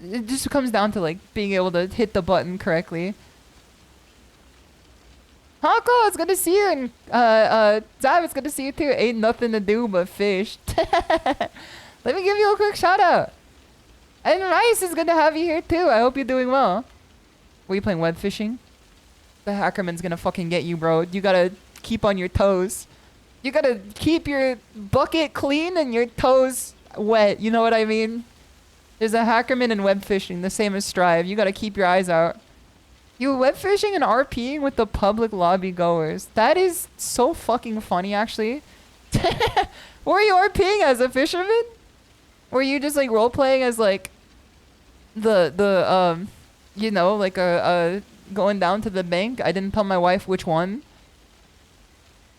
It just comes down to like being able to hit the button correctly. Hako, it's good to see you. And Zab, it's good to see you too. Ain't nothing to do but fish. Let me give you a quick shout out. And Rice, it's good to have you here too. I hope you're doing well. Were you playing web fishing? The hackerman's gonna fucking get you, bro. You gotta keep on your toes. You gotta keep your bucket clean and your toes wet. You know what I mean? There's a hackerman in web fishing, the same as Strive. You gotta keep your eyes out. You web fishing and RPing with the public lobby goers. That is so fucking funny, actually. Were you RPing as a fisherman? Were you just like role playing as like you know, like going down to the bank? I didn't tell my wife which one.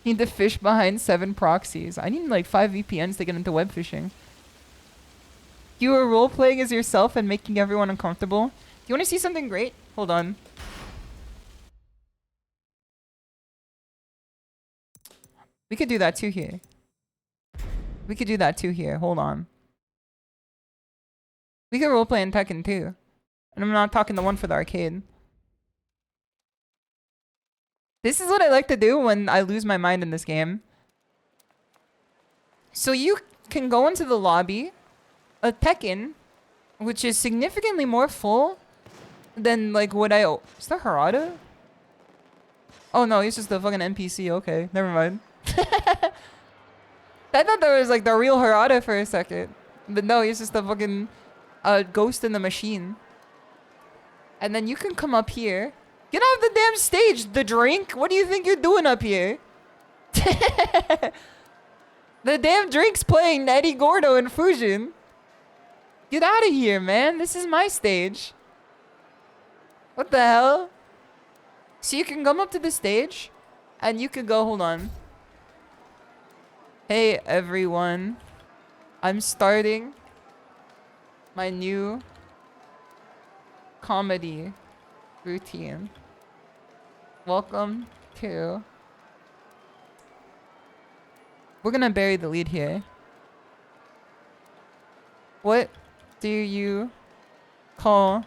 Need to fish behind 7 proxies. I need like 5 VPNs to get into web fishing. You were role playing as yourself and making everyone uncomfortable. Do you want to see something great? Hold on. We could do that too here. We could do that too here. Hold on. We could roleplay in Tekken too. And I'm not talking the one for the arcade. This is what I like to do when I lose my mind in this game. So you can go into the lobby, a Tekken, which is significantly more full than like what I... Is that Harada? Oh no, he's just the fucking NPC. Okay, never mind. I thought that was like the real Harada for a second. But no, he's just the fucking ghost in the machine. And then you can come up here. Get off the damn stage, the drink. What do you think you're doing up here? The damn drink's playing Eddie Gordo and Fujin. Get out of here, man. This is my stage. What the hell? So you can come up to the stage and you could go, hold on. Hey, everyone. I'm starting my new comedy routine. Welcome to... We're gonna bury the lead here. What do you call...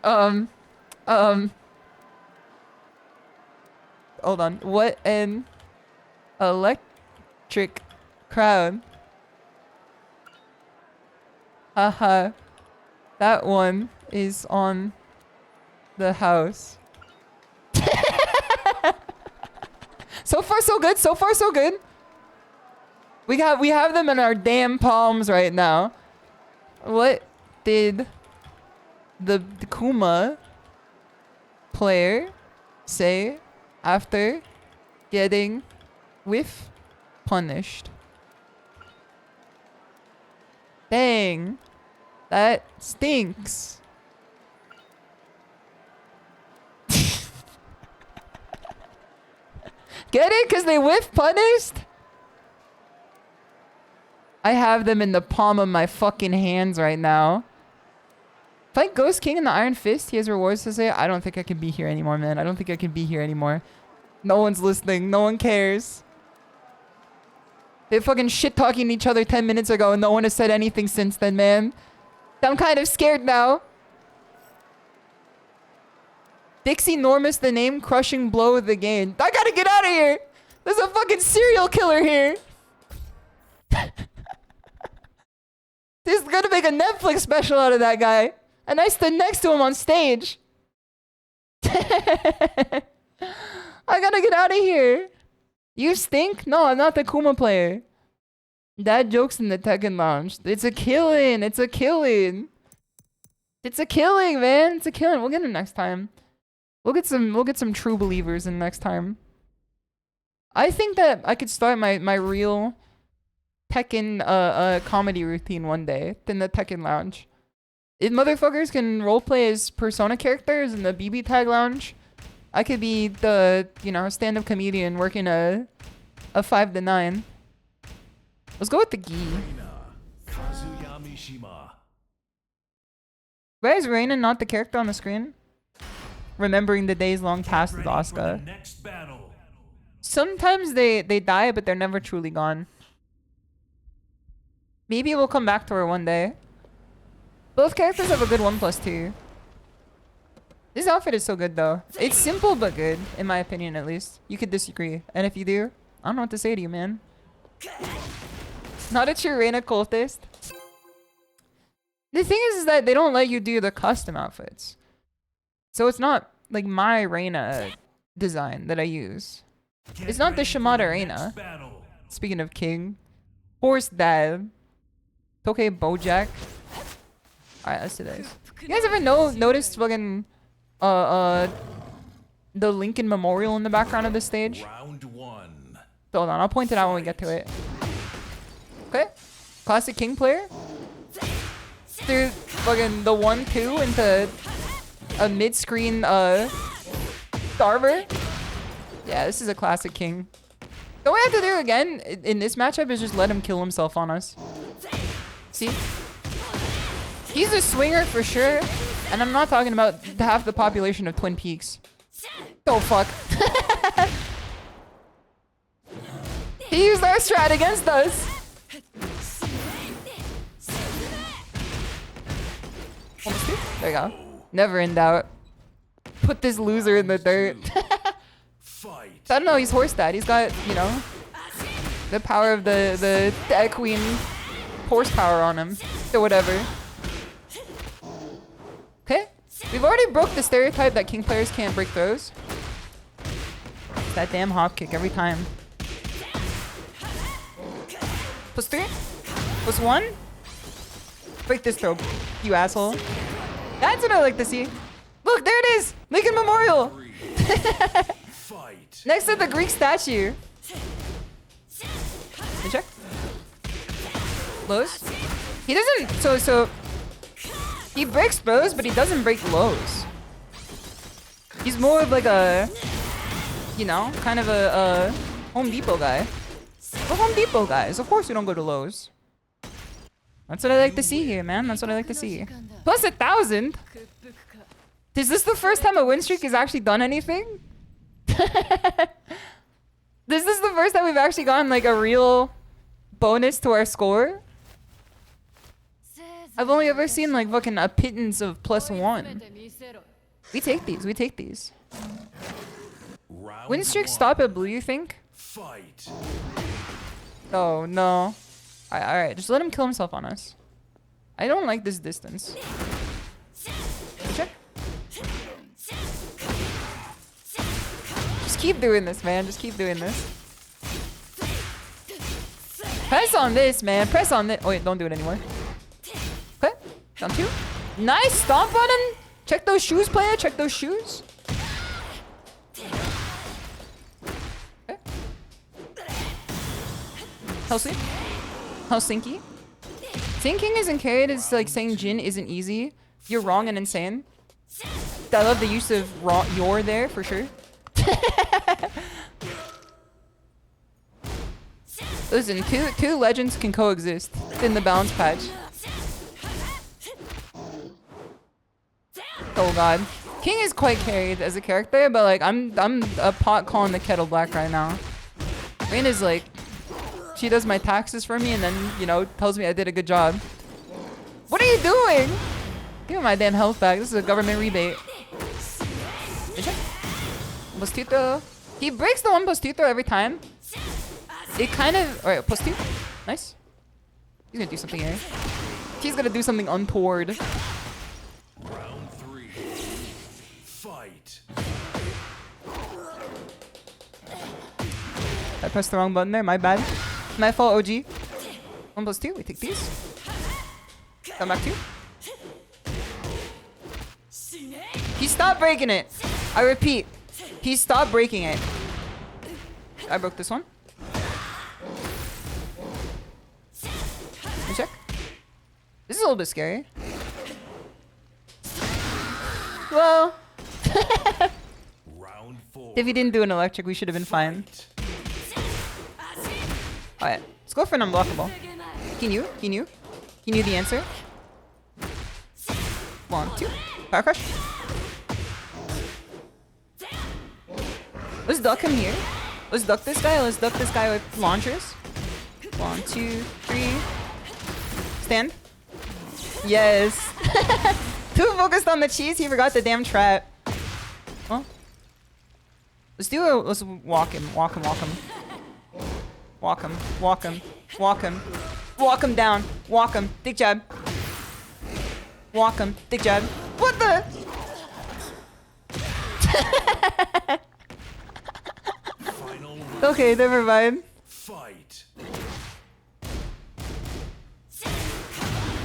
Hold on. What an electric crowd. Haha. That one is on the house. So far so good. So far so good. We have them in our damn palms right now. What did the Kuma player say after getting whiff punished? Dang. That stinks. Get it? Because they whiff punished? I have them in the palm of my fucking hands right now. Fight Ghost King in the Iron Fist. He has rewards to say. I don't think I can be here anymore, man. I don't think I can be here anymore. No one's listening. No one cares. They fucking shit-talking each other 10 minutes ago and no one has said anything since then, man. I'm kind of scared now. Dixie Normus, the name crushing blow of the game. I gotta get out of here. There's a fucking serial killer here. This is gonna make a Netflix special out of that guy. And I stood next to him on stage. I gotta get out of here. You stink? No, I'm not the Kuma player. Dad jokes in the Tekken lounge. It's a killing. It's a killing. It's a killing, man. It's a killing. We'll get him next time. We'll get some true believers in next time. I think that I could start my real Tekken comedy routine one day in the Tekken lounge. If motherfuckers can roleplay as Persona characters in the BB Tag lounge, I could be the, you know, stand-up comedian working a 5 to 9. Let's go with the gi. Why is Reina not the character on the screen? Remembering the days long past with Asuka. Sometimes they die, but they're never truly gone. Maybe we'll come back to her one day. Both characters have a good 1+2. This outfit is so good though. It's simple but good, in my opinion at least. You could disagree. And if you do, I don't know what to say to you, man. Not a true Reina cultist. The thing is that they don't let you do the custom outfits. So it's not like my Reina design that I use. It's not the Shimada Arena. Speaking of King. Horse Dad. Tokei Bojack. Alright, let's do this. You guys ever noticed fucking the Lincoln Memorial in the background of the stage? Round 1. Hold on, I'll point it out when we get to it. Okay. Classic King player. Through fucking the 1-2 into a mid-screen starver. Yeah, this is a classic King. All we have to do again in this matchup is just let him kill himself on us. See? He's a swinger for sure. And I'm not talking about half the population of Twin Peaks. Oh fuck. He used our strat against us. There you go. Never in doubt. Put this loser in the dirt. I don't know, he's horse dad. He's got, you know, the power of the equine horsepower on him. So whatever. Okay. We've already broke the stereotype that King players can't break throws. That damn hop kick every time. +3. +1. Break this throw, you asshole. That's what I like to see. Look, there it is! Lincoln Memorial! Next to the Greek statue. Good check. Lows. He doesn't, so he breaks throws, but he doesn't break lows. He's more of like a, you know, kind of a Home Depot guy. We're Home Depot guys. Of course we don't go to Lowe's. That's what I like to see here, man. That's what I like to see. Plus 1,000? Is this the first time a win streak has actually done anything? This is the first time we've actually gotten like a real bonus to our score? I've only ever seen like fucking a pittance of +1. We take these, we take these. Win streak stop at blue, you think? Oh no. Alright, just let him kill himself on us. I don't like this distance. Check. Just keep doing this, man. Just keep doing this. Press on this, man. Press on this. Oh, wait, don't do it anymore. Okay. Down 2. Nice stomp button. Check those shoes, player. Check those shoes. Okay. Helsinki. Saying King isn't carried is like saying Jin isn't easy. You're wrong and insane. I love the use of "you're" there for sure. Listen, two legends can coexist in the balance patch. Oh god, King is quite carried as a character, but like I'm a pot calling the kettle black right now. Rain is like, she does my taxes for me and then, you know, tells me I did a good job. What are you doing? Give me my damn health back. This is a government rebate. +2 He breaks the 1+2 throw every time. It kind of... Alright, +2. Nice. He's gonna do something here. He's gonna do something untoward. Round 3. Fight. I pressed the wrong button there. My bad. My fault, OG. 1+2. We take these. Come back 2. He stopped breaking it. I repeat. He stopped breaking it. I broke this one. Let me check. This is a little bit scary. Well. Round 4. If he didn't do an electric, we should have been fine. Alright. Let's go for an unblockable. He knew. He knew. He knew the answer. 1, 2. Power crush. Let's duck him here. Let's duck this guy. Let's duck this guy with launchers. 1, 2, 3. Stand. Yes. Too focused on the cheese, he forgot the damn trap. Well, let's do a. Let's walk him. Walk him. Walk him. Walk him. Walk him. Walk him. Walk him down. Walk him. Dick jab. Walk him. Dick jab. What the? Final Okay, never mind. Fight.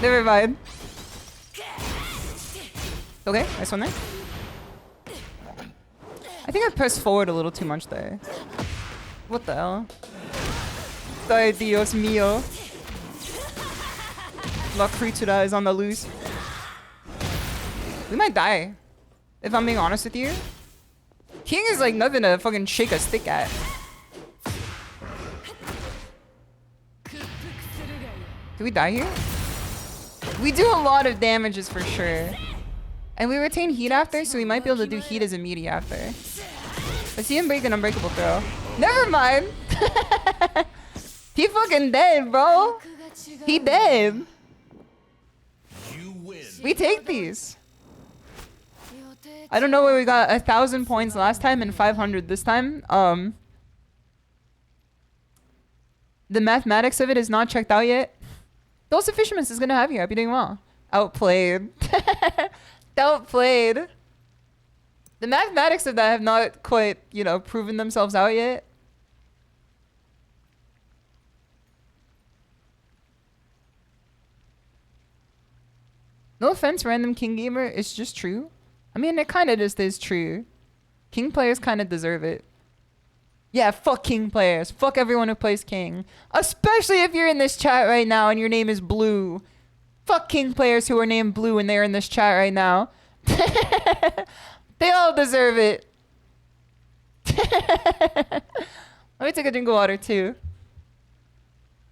Never mind. Okay, nice one there. I think I pressed forward a little too much there. What the hell? Ay, Dios mío. La criatura is on the loose. We might die. If I'm being honest with you. King is like nothing to fucking shake a stick at. Do we die here? We do a lot of damages for sure. And we retain heat after, so we might be able to do heat as immediate after. Let's see him break an unbreakable throw. Never mind! He fucking dead, bro! He dead! You win. We take these. I don't know where we got 1,000 points last time and 500 this time. The mathematics of it is not checked out yet. Dose of Fisherman's is gonna have you. I'll be doing well. Outplayed. Outplayed. The mathematics of that have not quite, you know, proven themselves out yet. No offense, random King gamer. It's just true. I mean, it kind of just is true. King players kind of deserve it. Yeah, fuck King players. Fuck everyone who plays King. Especially if you're in this chat right now and your name is Blue. Fuck King players who are named Blue and they're in this chat right now. They all deserve it. Let me take a drink of water too.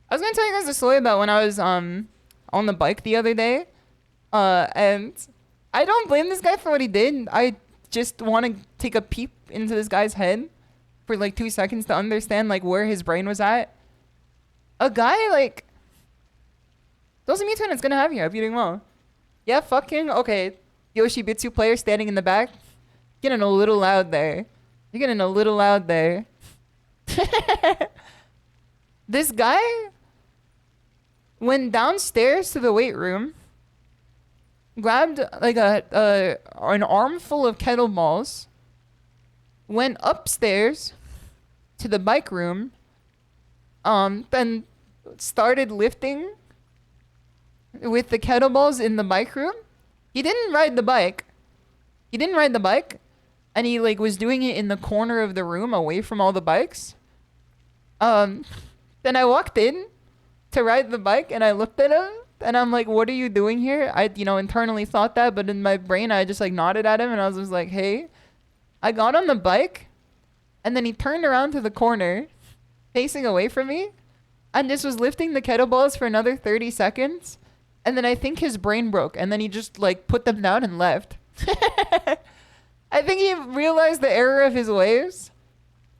I was gonna tell you guys a story about when I was on the bike the other day. And I don't blame this guy for what he did. I just want to take a peep into this guy's head for like 2 seconds to understand like where his brain was at. A guy like those mutant is gonna have you. I'm doing well. Yeah, fucking okay. Yoshibitsu player standing in the back. Getting a little loud there. You're getting a little loud there. This guy went downstairs to the weight room, grabbed like an armful of kettlebells, went upstairs to the bike room, then started lifting with the kettlebells in the bike room. He didn't ride the bike. He didn't ride the bike. And he like was doing it in the corner of the room away from all the bikes. Then I walked in to ride the bike and I looked at him and I'm like, what are you doing here? I, you know, internally thought that, but in my brain, I just like nodded at him and I was just like, hey. I got on the bike and then he turned around to the corner facing away from me and just was lifting the kettlebells for another 30 seconds. And then I think his brain broke and then he just like put them down and left. I think he realized the error of his ways,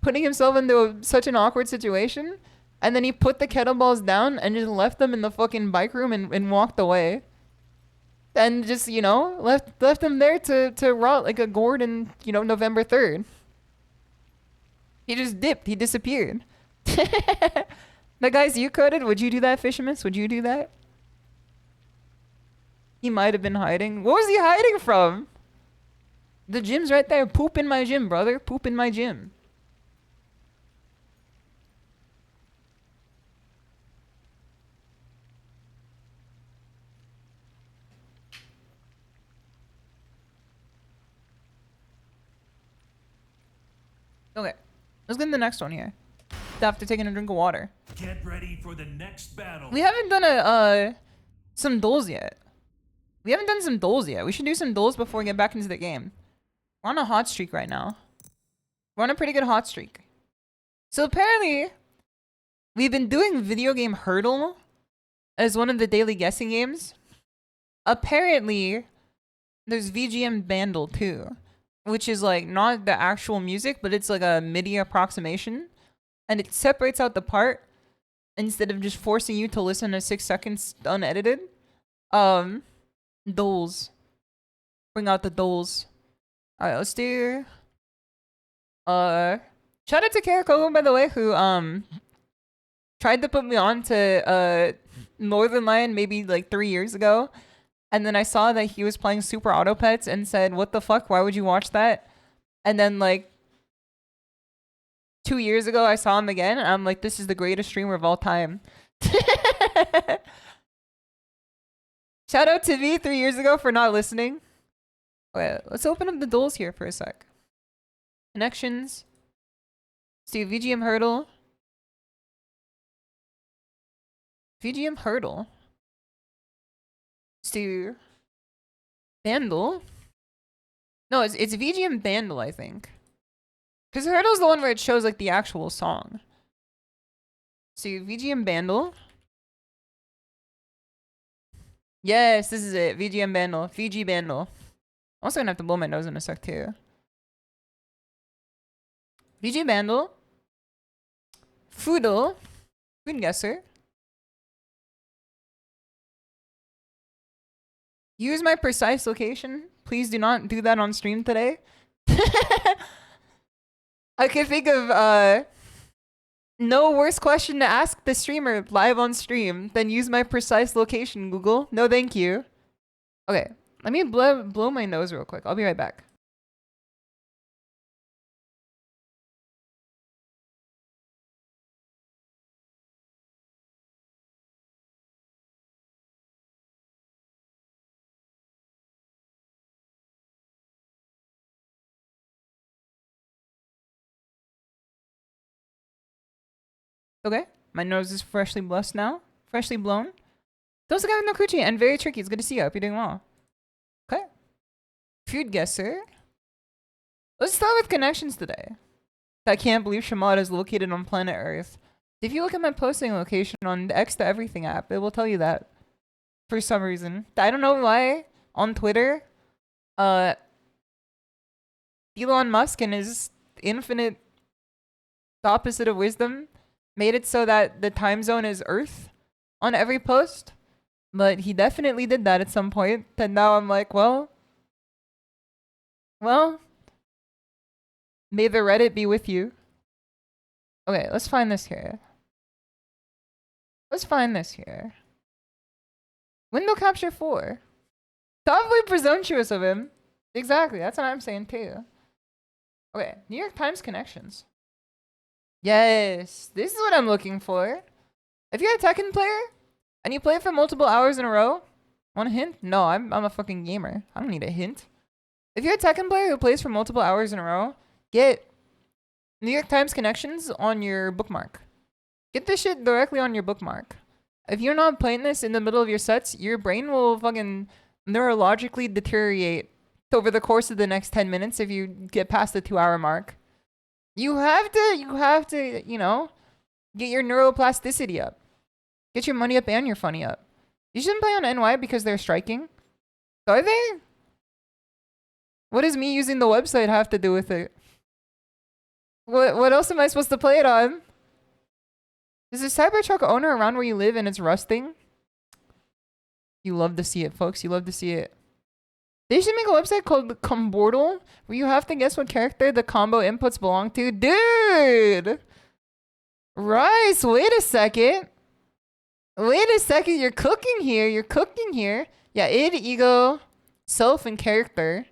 putting himself into such an awkward situation. And then he put the kettlebells down and just left them in the fucking bike room and walked away. And just, you know, left them there to rot like a gourd in, you know, November 3rd. He just dipped. He disappeared. The guys you coded, would you do that, Fisherman? Would you do that? He might have been hiding. What was he hiding from? The gym's right there. Poop in my gym, brother. Poop in my gym. Okay. Let's get to the next one here. After taking a drink of water. Get ready for the next battle. We haven't done some duels yet. We haven't done some duels yet. We should do some duels before we get back into the game. We're on a hot streak right now. We're on a pretty good hot streak. So apparently, we've been doing video game Hurdle as one of the daily guessing games. Apparently, there's VGM Bandle too, which is like not the actual music, but it's like a MIDI approximation. And it separates out the part instead of just forcing you to listen to 6 seconds unedited. Duels. Bring out the duels. Alright, let's do... Shout out to Karakoko, by the way, who, tried to put me on to, Northern Lion maybe, like, 3 years ago. And then I saw that he was playing Super Auto Pets and said, what the fuck, why would you watch that? And then, like, 2 years ago, I saw him again, and I'm like, this is the greatest streamer of all time. Shout out to V 3 years ago for not listening. Wait, let's open up the duels here for a sec. Connections. Let's do VGM hurdle. VGM hurdle. Let's do Bandle. No, it's VGM Bandle, I think. Because hurdle's the one where it shows like the actual song. So VGM Bandle. Yes, this is it. VGM Bandle. VG Bandle. I'm also gonna have to blow my nose in a sec too. VG Bandle. Foodle. Food guesser. Use my precise location. Please do not do that on stream today. I could think of no worse question to ask the streamer live on stream than use my precise location, Google. No, thank you. Okay, let me blow my nose real quick. I'll be right back. Okay, my nose is freshly blessed now. Freshly blown. Those guys with no coochie and very tricky. It's good to see you. I hope you're doing well. Okay. Food guesser. Let's start with connections today. I can't believe Shimada is located on planet Earth. If you look at my posting location on the X to Everything app, it will tell you that. For some reason. I don't know why. On Twitter, Elon Musk and his infinite opposite of wisdom made it so that the time zone is Earth on every post. But he definitely did that at some point. And now I'm like, well, may the Reddit be with you. Okay, let's find this here. Let's find this here. Window capture 4. Probably presumptuous of him. Exactly, that's what I'm saying too. Okay, New York Times connections. Yes, this is what I'm looking for. If you're a Tekken player and you play for multiple hours in a row, want a hint? No, I'm a fucking gamer. I don't need a hint. If you're a Tekken player who plays for multiple hours in a row, get New York Times connections on your bookmark. Get this shit directly on your bookmark. If you're not playing this in the middle of your sets, your brain will fucking neurologically deteriorate over the course of the next 10 minutes if you get past the 2-hour mark. You have to, you know, get your neuroplasticity up. Get your money up and your funny up. You shouldn't play on NY because they're striking. Are they? What does me using the website have to do with it? What else am I supposed to play it on? Is the Cybertruck owner around where you live and it's rusting? You love to see it, folks. You love to see it. They should make a website called Combordle where you have to guess what character the combo inputs belong to. Dude! Rice, wait a second. Wait a second, you're cooking here. You're cooking here. Yeah, id, ego, self, and character.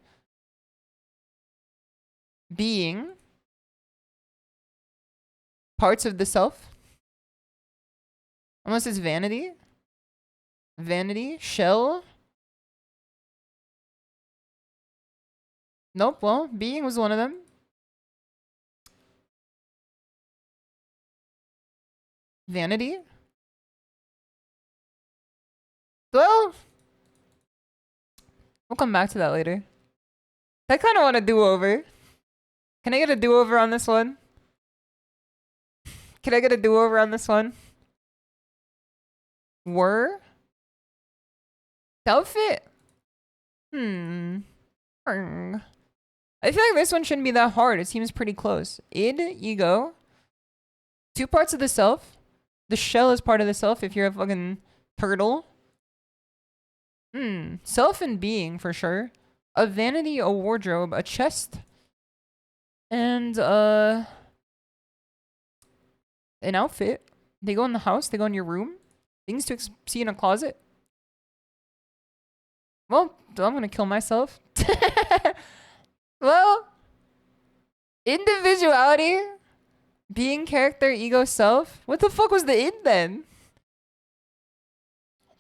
Being. Parts of the self. Unless it's vanity. Vanity, shell. Nope, well, being was one of them. Vanity. Well, we'll come back to that later. I kind of want a do-over. Can I get a do-over on this one? Can I get a do-over on this one? Were? Outfit? I feel like this one shouldn't be that hard. It seems pretty close. Id, ego. 2 parts of the self. The shell is part of the self if you're a fucking turtle. Self and being for sure. A vanity, a wardrobe, a chest. And an outfit. They go in the house, they go in your room. Things to see in a closet. Well, I'm gonna kill myself. Well, individuality Being character, ego, self? What the fuck was the id then?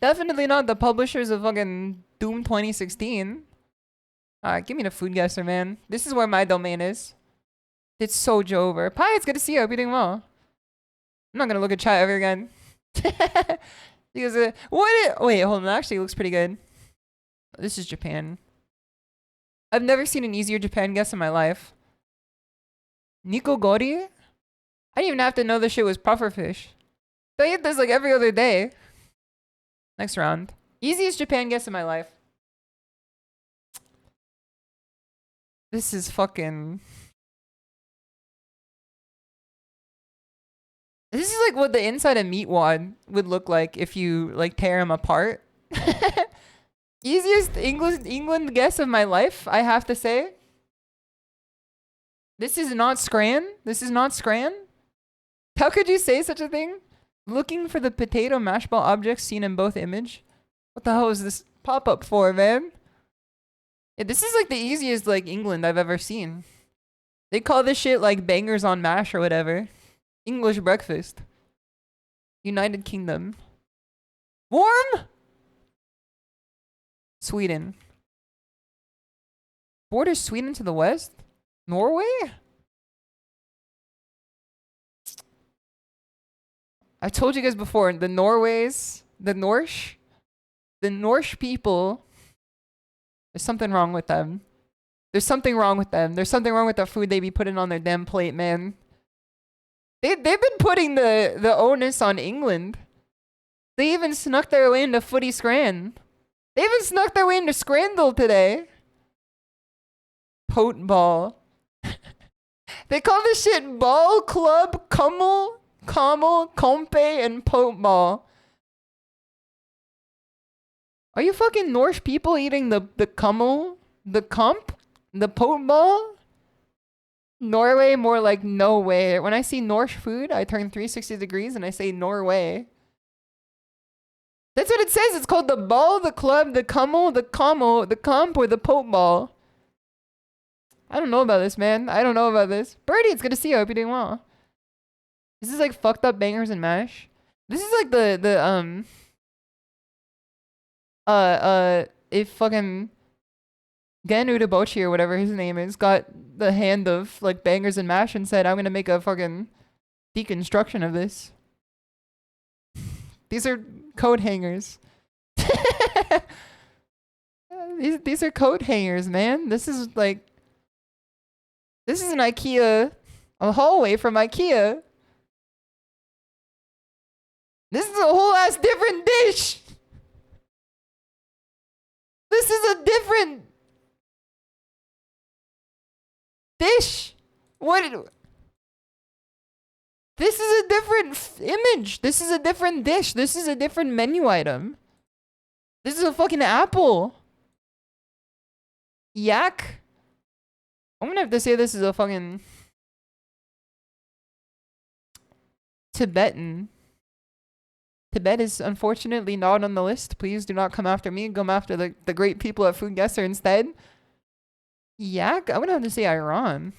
Definitely not the publishers of fucking Doom 2016. Alright, give me the food guesser, man. This is where my domain is. It's Sojo over. Pi, it's good to see you. Hope you're doing well. I'm not gonna look at chat ever again. Because, wait, hold on. That actually looks pretty good. This is Japan. I've never seen an easier Japan guess in my life. Nikogori? I didn't even have to know this shit was pufferfish. I eat this like every other day. Next round. Easiest Japan guess in my life. This is fucking... This is like what the inside of meat wad would look like if you like tear them apart. Easiest England guess of my life, I have to say. This is not Scran. This is not Scran. How could you say such a thing? Looking for the potato mash ball objects seen in both image. What the hell is this pop-up for, man? Yeah, this is like the easiest like England I've ever seen. They call this shit like bangers on mash or whatever. English breakfast. United Kingdom. Warm? Sweden. Borders Sweden to the west? Norway? I told you guys before, the Norse people, there's something wrong with them. There's something wrong with them. There's something wrong with the food they be putting on their damn plate, man. They've been putting the onus on England. They even snuck their way into Footy Scran. They even snuck their way into Scrandle today. Potent ball. They call this shit ball, club, kummel, kompe, and potent ball. Are you fucking Norse people eating the kummel, the kump, the potent ball? Norway, more like no way. When I see Norse food, I turn 360 degrees and I say Norway. That's what it says. It's called the ball, the club, the kummel, the commo, the kump, or the potent ball. I don't know about this, man. I don't know about this. Birdie, it's good to see you. I hope you're doing well. This is like fucked up bangers and mash. This is like if fucking Gen Udabochi or whatever his name is got the hand of like bangers and mash and said, I'm gonna make a fucking deconstruction of this. These are coat hangers. These are coat hangers, man. This is like, this is an IKEA, a hallway from IKEA. This is a whole ass different dish. This is a different dish. What? This is a different image. This is a different dish. This is a different menu item. This is a fucking apple. Yak? I'm gonna have to say this is a fucking Tibetan. Tibet is unfortunately not on the list. Please do not come after me. Come after the great people at Food Guesser instead. Yak? I'm gonna have to say Iran.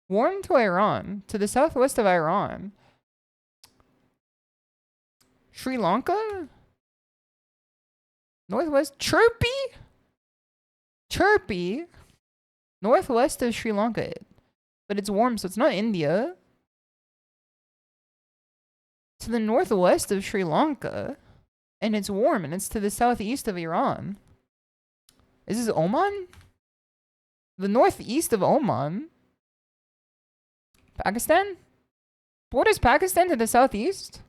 Warm to Iran. To the southwest of Iran. Sri Lanka? Northwest? Chirpy? Chirpy? Northwest of Sri Lanka. But it's warm, so it's not India. To the northwest of Sri Lanka. And it's warm, and it's to the southeast of Iran. Is this Oman? The northeast of Oman? Pakistan? What is Pakistan to the southeast?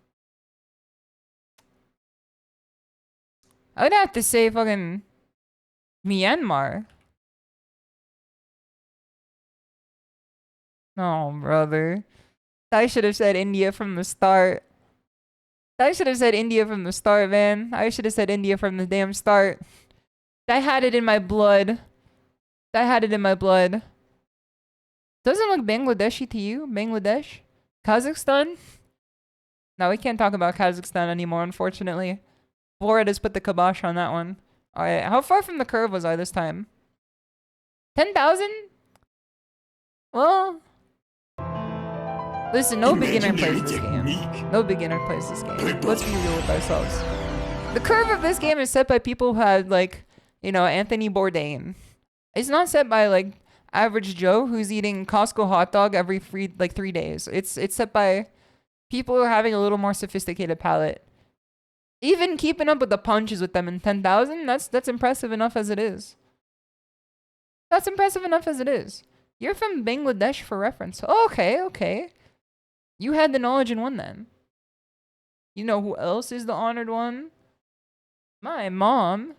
I would have to say fucking Myanmar. Oh, brother. I should have said India from the start. I should have said India from the start, man. I should have said India from the damn start. I had it in my blood. I had it in my blood. Doesn't look Bangladeshi to you? Bangladesh? Kazakhstan? No, we can't talk about Kazakhstan anymore, unfortunately. Borat has put the kibosh on that one. Alright, how far from the curve was I this time? 10,000? Well... Listen, no beginner plays this game. No beginner plays this game. Let's be real with ourselves. The curve of this game is set by people who had, like, you know, Anthony Bourdain. It's not set by, like, average Joe who's eating Costco hot dog every 3 days. It's set by people who are having a little more sophisticated palate. Even keeping up with the punches with them in 10,000, that's impressive enough as it is. That's impressive enough as it is. You're from Bangladesh for reference. Oh, okay. You had the knowledge and won then. You know who else is the honored one? My mom.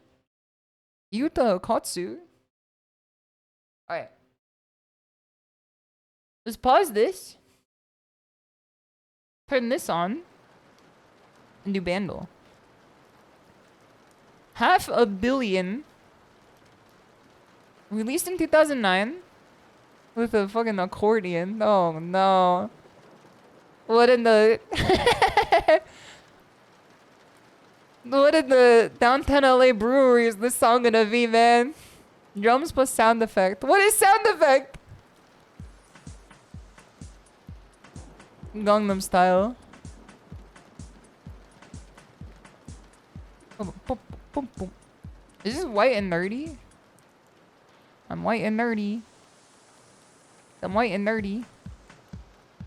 Yuta Okatsu. Alright. Let's pause this. Turn this on. And do Bandle. 500 million. Released in 2009. With a fucking accordion. Oh no. What in the... What in the downtown LA brewery is this song gonna be, man? Drums plus sound effect. What is sound effect? Gangnam Style. Is this white and nerdy? I'm white and nerdy. I'm white and nerdy.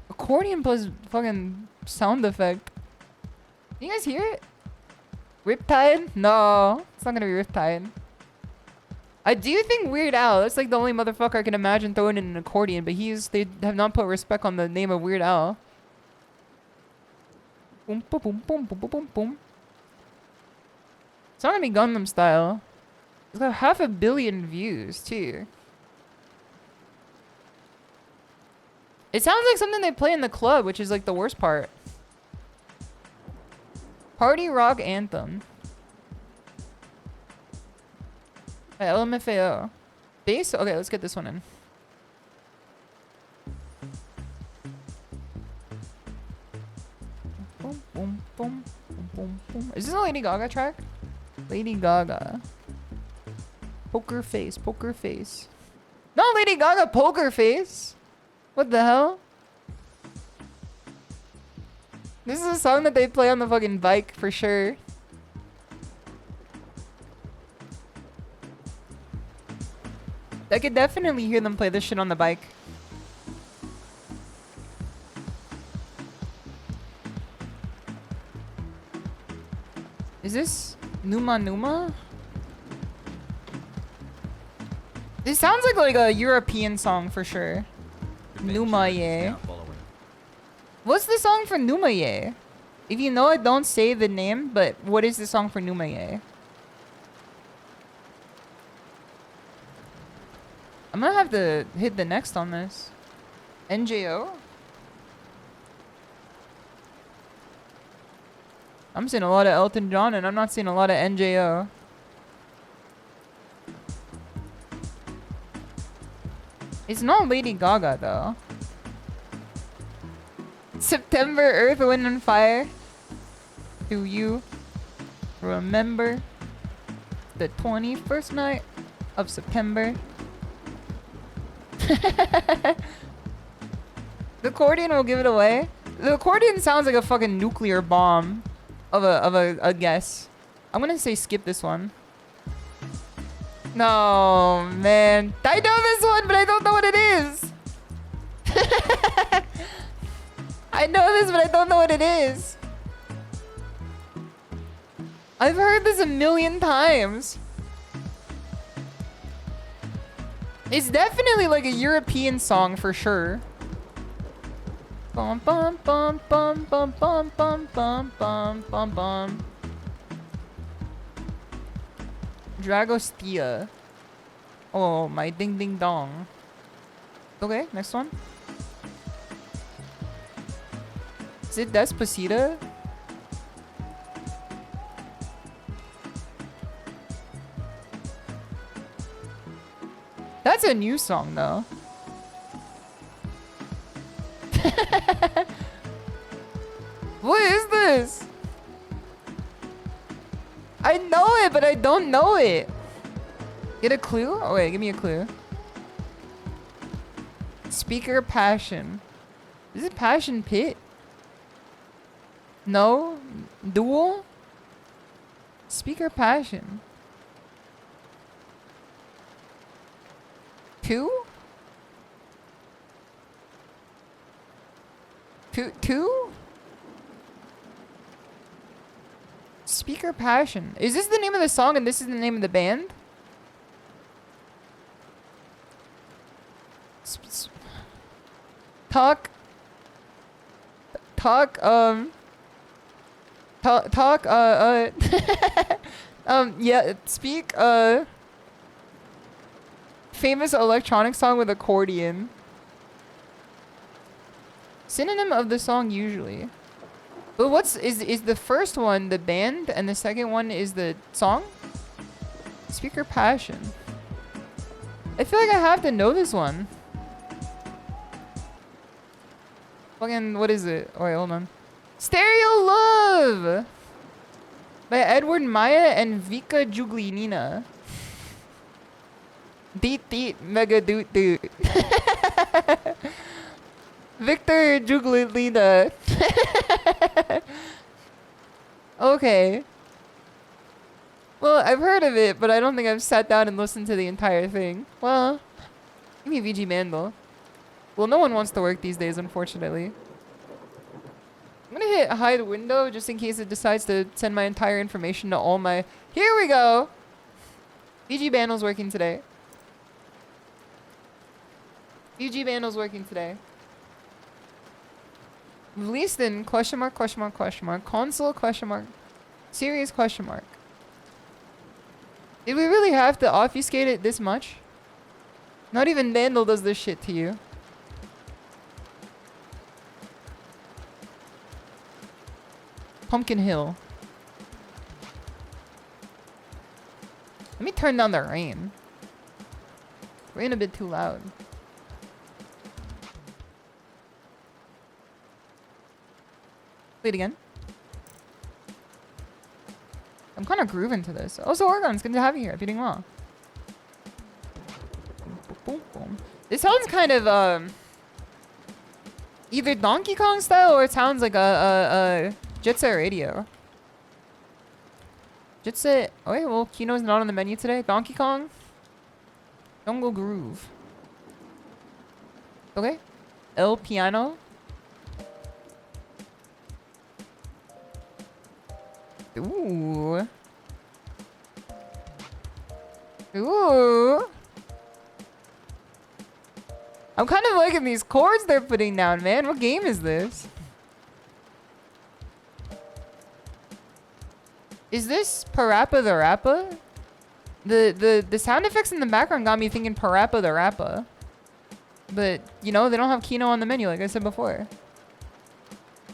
Accordion plus fucking sound effect. You guys hear it? Riptide? No, it's not gonna be Riptide. I do think Weird Al. That's like the only motherfucker I can imagine throwing in an accordion, but they have not put respect on the name of Weird Al. Boom, boom, boom, boom, boom, boom, boom. It's not gonna be Gundam Style. It's got 500 million views too. It sounds like something they play in the club, which is like the worst part. Party rock anthem. By LMFAO. Bass? Okay, let's get this one in. Boom, boom, boom, boom, boom, boom. Is this a Lady Gaga track? Lady Gaga. Poker face, poker face. No, Lady Gaga, poker face. What the hell? This is a song that they play on the fucking bike for sure. I could definitely hear them play this shit on the bike. Is this Numa Numa? This sounds like a European song for sure. Numaye. What's the song for Numaye? If you know it, don't say the name, but what is the song for Numaye? I'm gonna have to hit the next on this. NJO? I'm seeing a lot of Elton John and I'm not seeing a lot of NJO. It's not Lady Gaga though. September, Earth, Wind and Fire. Do you remember the 21st night of September? The accordion will give it away. The accordion sounds like a fucking nuclear bomb of a guess. I'm gonna say skip this one. No, man. I know this one, but I don't know what it is. I know this, but I don't know what it is. I've heard this a million times. It's definitely like a European song for sure. Bum bum bum bum bum bum bum bum bum bum bum. Dragostea. Oh, my ding ding dong. Okay, next one. Is it Despacito? That's a new song though. What is this? I know it, but I don't know it. Get a clue? Oh wait, give me a clue. Speaker Passion. Is it Passion Pit? No? Duel? Speaker Passion. 2? 2? Speaker Passion. Is this the name of the song and this is the name of the band? Talk, yeah, speak, famous electronic song with accordion. Synonym of the song usually. But is the first one the band and the second one is the song? Speaker Passion. I feel like I have to know this one. Fucking, what is it? Oh wait, hold on. Stereo Love! By Edward Maya and Vika Juglinina. Deet deet mega doot doot. Victor Juglina. Okay. Well, I've heard of it, but I don't think I've sat down and listened to the entire thing. Well, give me VG Mandel. Well, no one wants to work these days, unfortunately. I'm gonna hit hide window just in case it decides to send my entire information to all my... Here we go! VG Bandel's working today. VG Bandel's working today. Released in question mark, question mark, question mark. Console question mark. Series question mark. Did we really have to obfuscate it this much? Not even Vandal does this shit to you. Pumpkin Hill. Let me turn down the rain. Rain a bit too loud. Play it again. I'm kind of grooving to this. Also, Oregon, it's good to have you here. Feeding well. Boom, boom. This sounds kind of either Donkey Kong style or it sounds like a Jet Set Radio. Jet Set. Oh wait, well, Kino's not on the menu today. Donkey Kong. Jungle Groove. Okay. El Piano. Ooh. Ooh. I'm kind of liking these chords they're putting down, man. What game is this? Is this Parappa the Rappa? The sound effects in the background got me thinking Parappa the Rappa. But, you know, they don't have Kino on the menu, like I said before.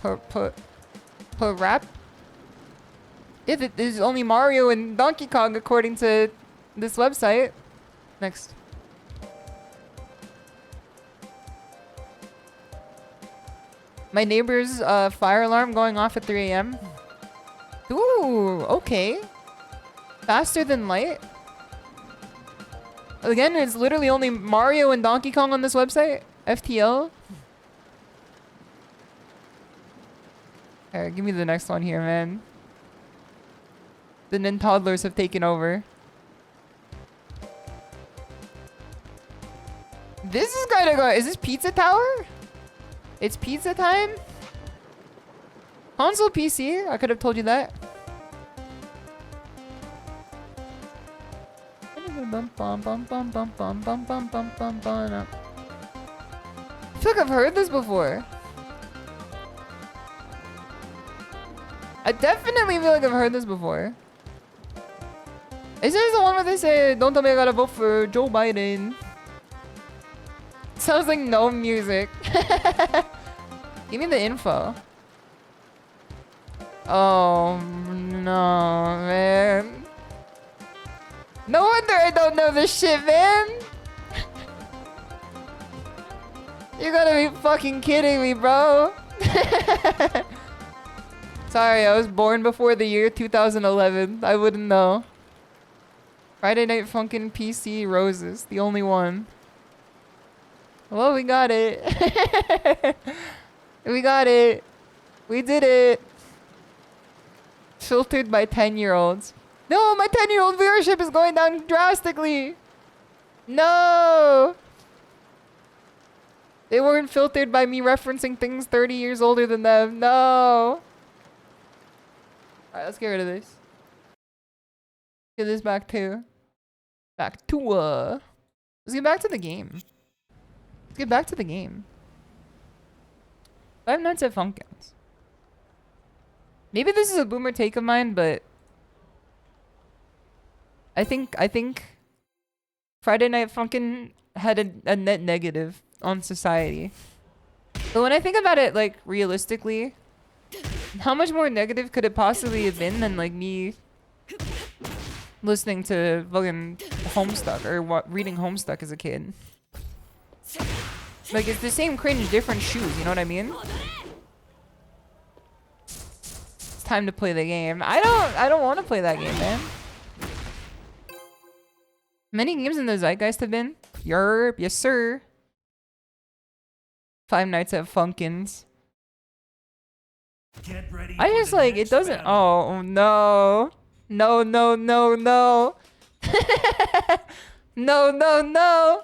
Parap? Yeah, there's only Mario and Donkey Kong according to this website. Next. My neighbor's fire alarm going off at 3 a.m. Ooh, okay. Faster than light. Again, it's literally only Mario and Donkey Kong on this website. FTL. Alright, give me the next one here, man. The Nintoddlers have taken over. This is kind of going... Is this Pizza Tower? It's pizza time? Console PC? I could have told you that. I feel like I've heard this before. I definitely feel like I've heard this before. Is this the one where they say, don't tell me I gotta vote for Joe Biden? Sounds like no music. Give me the info. Oh, no, man. No wonder I don't know this shit, man. You gotta be fucking kidding me, bro. Sorry, I was born before the year 2011. I wouldn't know. Friday Night Funkin' PC Roses, the only one. Well, we got it. We got it. We did it. Filtered by 10-year-olds. No, my 10-year-old viewership is going down drastically. No. They weren't filtered by me referencing things 30 years older than them. No. Alright, let's get rid of this. Get this back to... Let's get back to the game. Let's get back to the game. Five Nights at Funkin's. Maybe this is a boomer take of mine, but... I think... Friday Night Funkin' had a net negative on society. But when I think about it, like, realistically... How much more negative could it possibly have been than, like, me... listening to fucking Homestuck or reading Homestuck as a kid. Like, it's the same cringe, different shoes, you know what I mean? It's time to play the game. I don't want to play that game, man. Many games in the zeitgeist have been. Yerp, yes sir. Five Nights at Funkin's. Get ready I for just the like, it next doesn't, battle. oh no. No, no, no, no. No, no, no.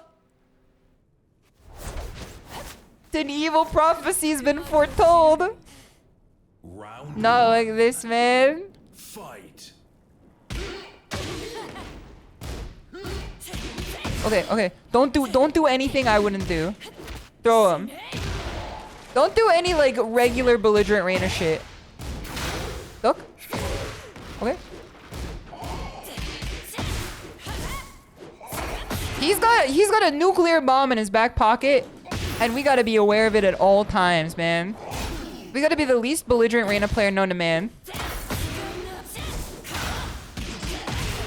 An evil prophecy's been foretold. Round Not one. like this, man. Fight. Okay. Don't do anything I wouldn't do. Throw him. Don't do any like regular belligerent Reina shit. Look. Okay. He's got a nuclear bomb in his back pocket, and we gotta be aware of it at all times, man. We gotta be the least belligerent Reina player known to man.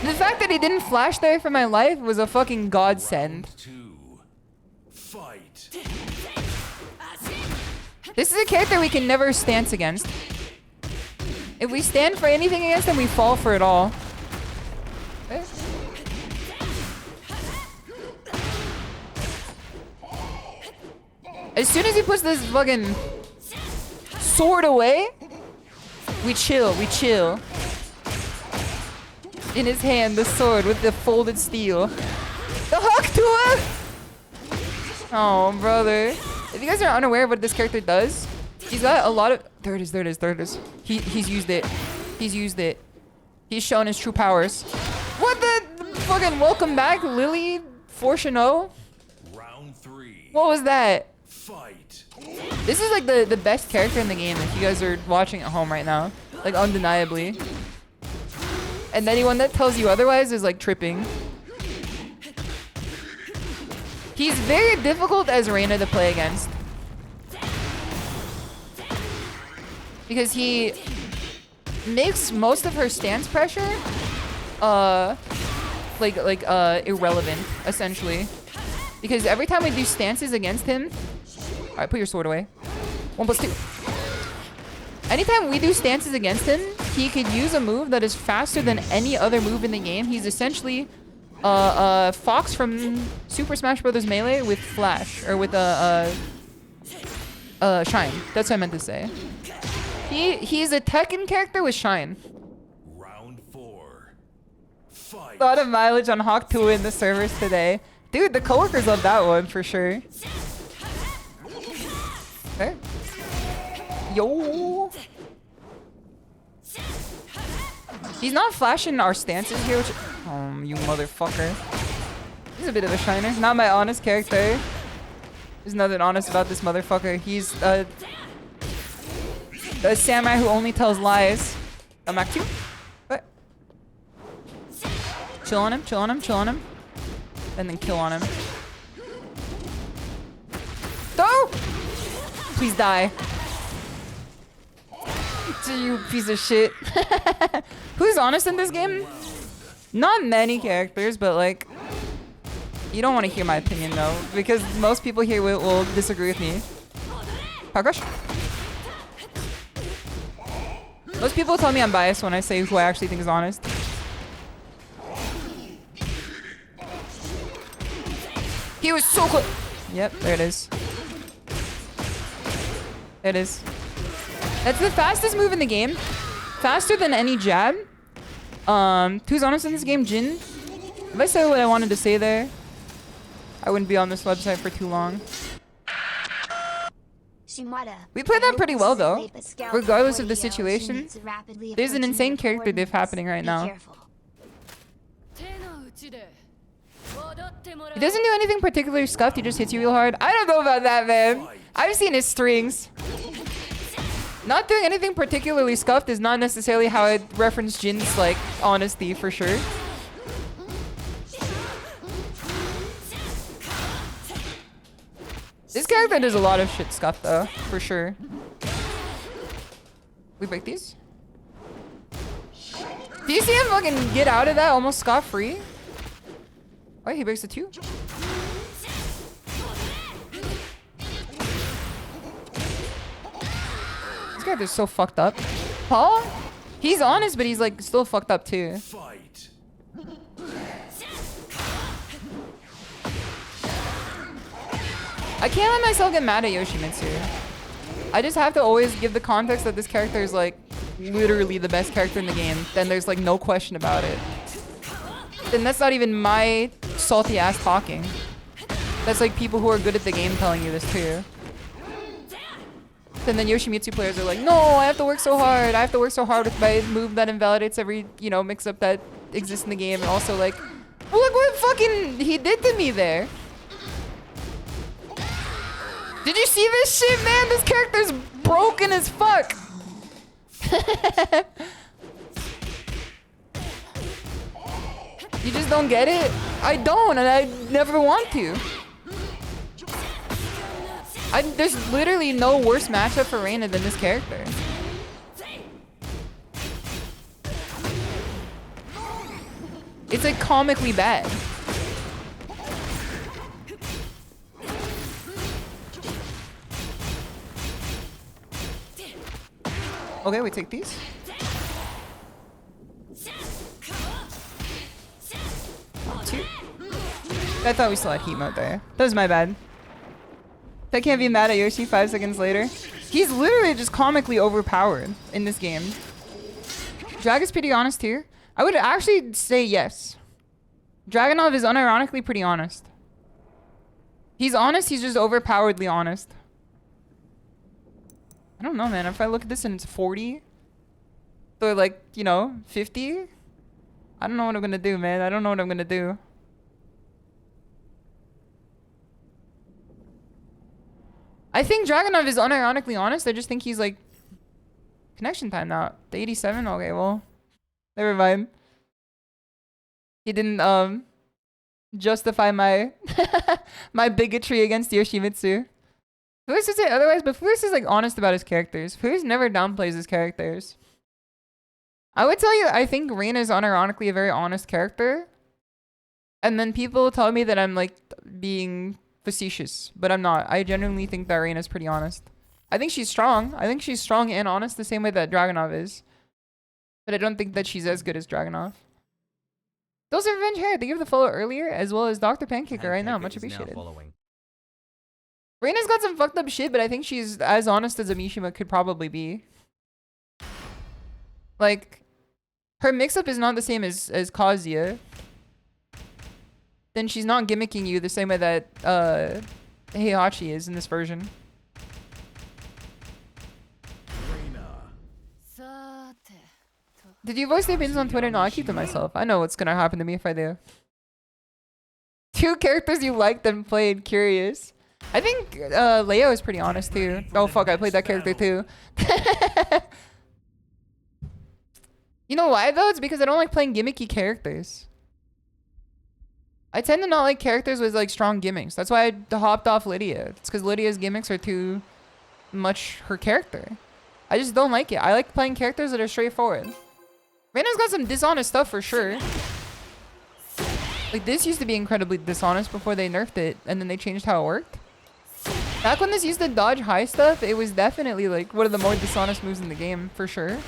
The fact that he didn't flash there for my life was a fucking godsend. Round two. Fight. This is a character we can never stance against. If we stand for anything against him, we fall for it all. Okay. As soon as he puts this fucking sword away, we chill. In his hand, the sword with the folded steel. The hook to him! Oh, brother. If you guys are unaware of what this character does, he's got a lot of... There it is. He's used it. He's shown his true powers. What the... Fucking welcome back, Lily Fortuneau? Round three. What was that? Fight. This is like the best character in the game if you guys are watching at home right now. Like, undeniably. And anyone that tells you otherwise is like tripping. He's very difficult as Reina to play against. Because he makes most of her stance pressure irrelevant, essentially. Because every time we do stances against him... Alright, put your sword away. 1+2. Anytime we do stances against him, he could use a move that is faster than any other move in the game. He's essentially Fox from Super Smash Bros. Melee with Flash. Or with Shine. That's what I meant to say. He's a Tekken character with Shine. Round four. Fight. A lot of mileage on Hawk 2 in the servers today. Dude, the coworkers love that one for sure. Okay. Yo. He's not flashing our stances here, which... you motherfucker. He's a bit of a shiner. Not my honest character. There's nothing honest about this motherfucker. He's a samurai who only tells lies. I'm back to you. What? Chill on him. And then kill on him. Throw! Please die. You piece of shit. Who's honest in this game? Not many characters, but like... You don't want to hear my opinion though, because most people here will disagree with me. Power crush. Most people tell me I'm biased when I say who I actually think is honest. He was so close. Yep, there it is. It is. That's the fastest move in the game. Faster than any jab. Who's honest in this game? Jin? If I said what I wanted to say there, I wouldn't be on this website for too long. We played that pretty well though, regardless of the situation. There's an insane character diff happening right now. He doesn't do anything particularly scuffed, he just hits you real hard. I don't know about that, man. I've seen his strings. Not doing anything particularly scuffed is not necessarily how I'd reference Jin's, like, honesty for sure. This character does a lot of shit scuffed though, for sure. We break these? Do you see him fucking get out of that almost scot-free? Oh, he breaks the 2. This character's so fucked up. Paul? He's honest, but he's like still fucked up too. Fight. I can't let myself get mad at Yoshimitsu. I just have to always give the context that this character is like literally the best character in the game. Then there's like no question about it. Then that's not even my salty ass talking. That's like people who are good at the game telling you this too. And then Yoshimitsu players are like, no, I have to work so hard. I have to work so hard with my move that invalidates every, you know, mix up that exists in the game. And also like, well, look what fucking he did to me there. Did you see this shit, man? This character's broken as fuck. You just don't get it? I don't, and I never want to. There's literally no worse matchup for Reina than this character. It's like comically bad. Okay, we take these. Two. I thought we still had heat mode there. That was my bad. I can't be mad at Yoshi 5 seconds later. He's literally just comically overpowered in this game. Drag is pretty honest here. I would actually say yes. Dragunov is unironically pretty honest. He's honest, he's just overpoweredly honest. I don't know, man. If I look at this and it's 40, or like, you know, 50, I don't know what I'm gonna do, man. I don't know what I'm gonna do. I think Dragunov is unironically honest. I just think he's like connection time now. The 87? Okay, well, never mind. He didn't justify my my bigotry against Yoshimitsu. Furious would say otherwise, but Furious is like honest about his characters. Furious never downplays his characters. I would tell you, I think Reina is unironically a very honest character. And then people tell me that I'm like being facetious, but I'm not. I genuinely think that Reina is pretty honest. I think she's strong. I think she's strong and honest the same way that Dragunov is. But I don't think that she's as good as Dragunov. Those are Revenge Hair. They gave the follow earlier, as well as Dr. Pancaker right now. Much appreciated. Reina's got some fucked up shit, but I think she's as honest as a Mishima could probably be. Like, her mix-up is not the same as Kazuya. Then she's not gimmicking you the same way that Heihachi is in this version. Did you voice the opinions on Twitter? No, I keep to myself. I know what's gonna happen to me if I do. 2 characters you liked and played. Curious. I think Leo is pretty honest too. Oh fuck, I played that character too. You know why though? It's because I don't like playing gimmicky characters. I tend to not like characters with like strong gimmicks. That's why I hopped off Lydia. It's because Lydia's gimmicks are too much her character. I just don't like it. I like playing characters that are straightforward. Reina's got some dishonest stuff for sure. Like this used to be incredibly dishonest before they nerfed it and then they changed how it worked. Back when this used to dodge high stuff, it was definitely like one of the more dishonest moves in the game for sure.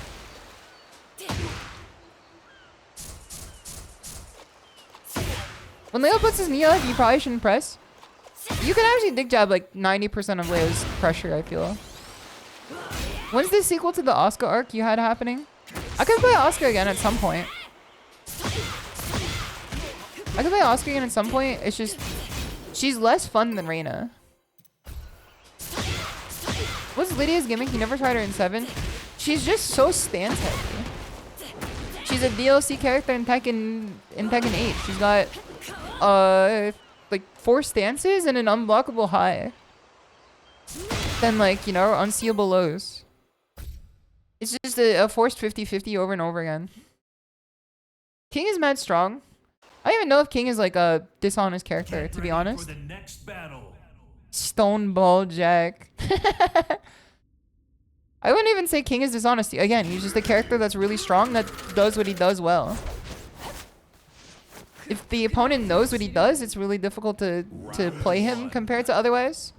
When Leo puts his knee up, you probably shouldn't press. You can actually dig jab like 90% of Leo's pressure, I feel. When's the sequel to the Asuka arc you had happening? I could play Asuka again at some point. I could play Asuka again at some point. It's just she's less fun than Reina. What's Lydia's gimmick? You never tried her in 7? She's just so stance heavy. She's a DLC character in Tekken 8. She's got like 4 stances and an unblockable high. Then like, you know, unseeable lows. It's just a forced 50-50 over and over again. King is mad strong. I don't even know if King is like a dishonest character, to be honest. For the next battle. Stoneball Jack. I wouldn't even say King is dishonesty. Again, he's just a character that's really strong that does what he does well. If the opponent knows what he does, it's really difficult to play him compared to otherwise.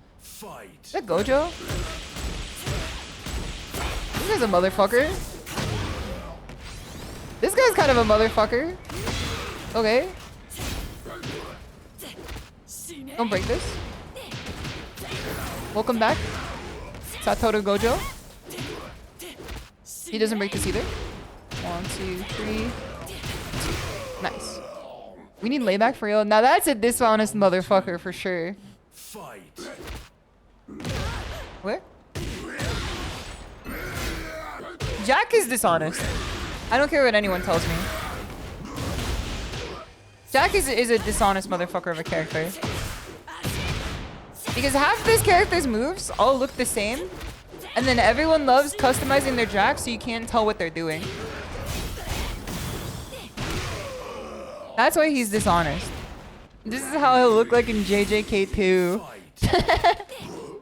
Is that Gojo? This guy's a motherfucker. This guy's kind of a motherfucker. Okay. Don't break this. Welcome back. Satoru Gojo. He doesn't break this either. 1, 2, 3. Nice. We need layback for real. Now that's a dishonest motherfucker for sure. Where? Jack is dishonest. I don't care what anyone tells me. Jack is a dishonest motherfucker of a character. Because half this character's moves all look the same. And then everyone loves customizing their Jack so you can't tell what they're doing. That's why he's dishonest. This is how he'll look like in JJK2.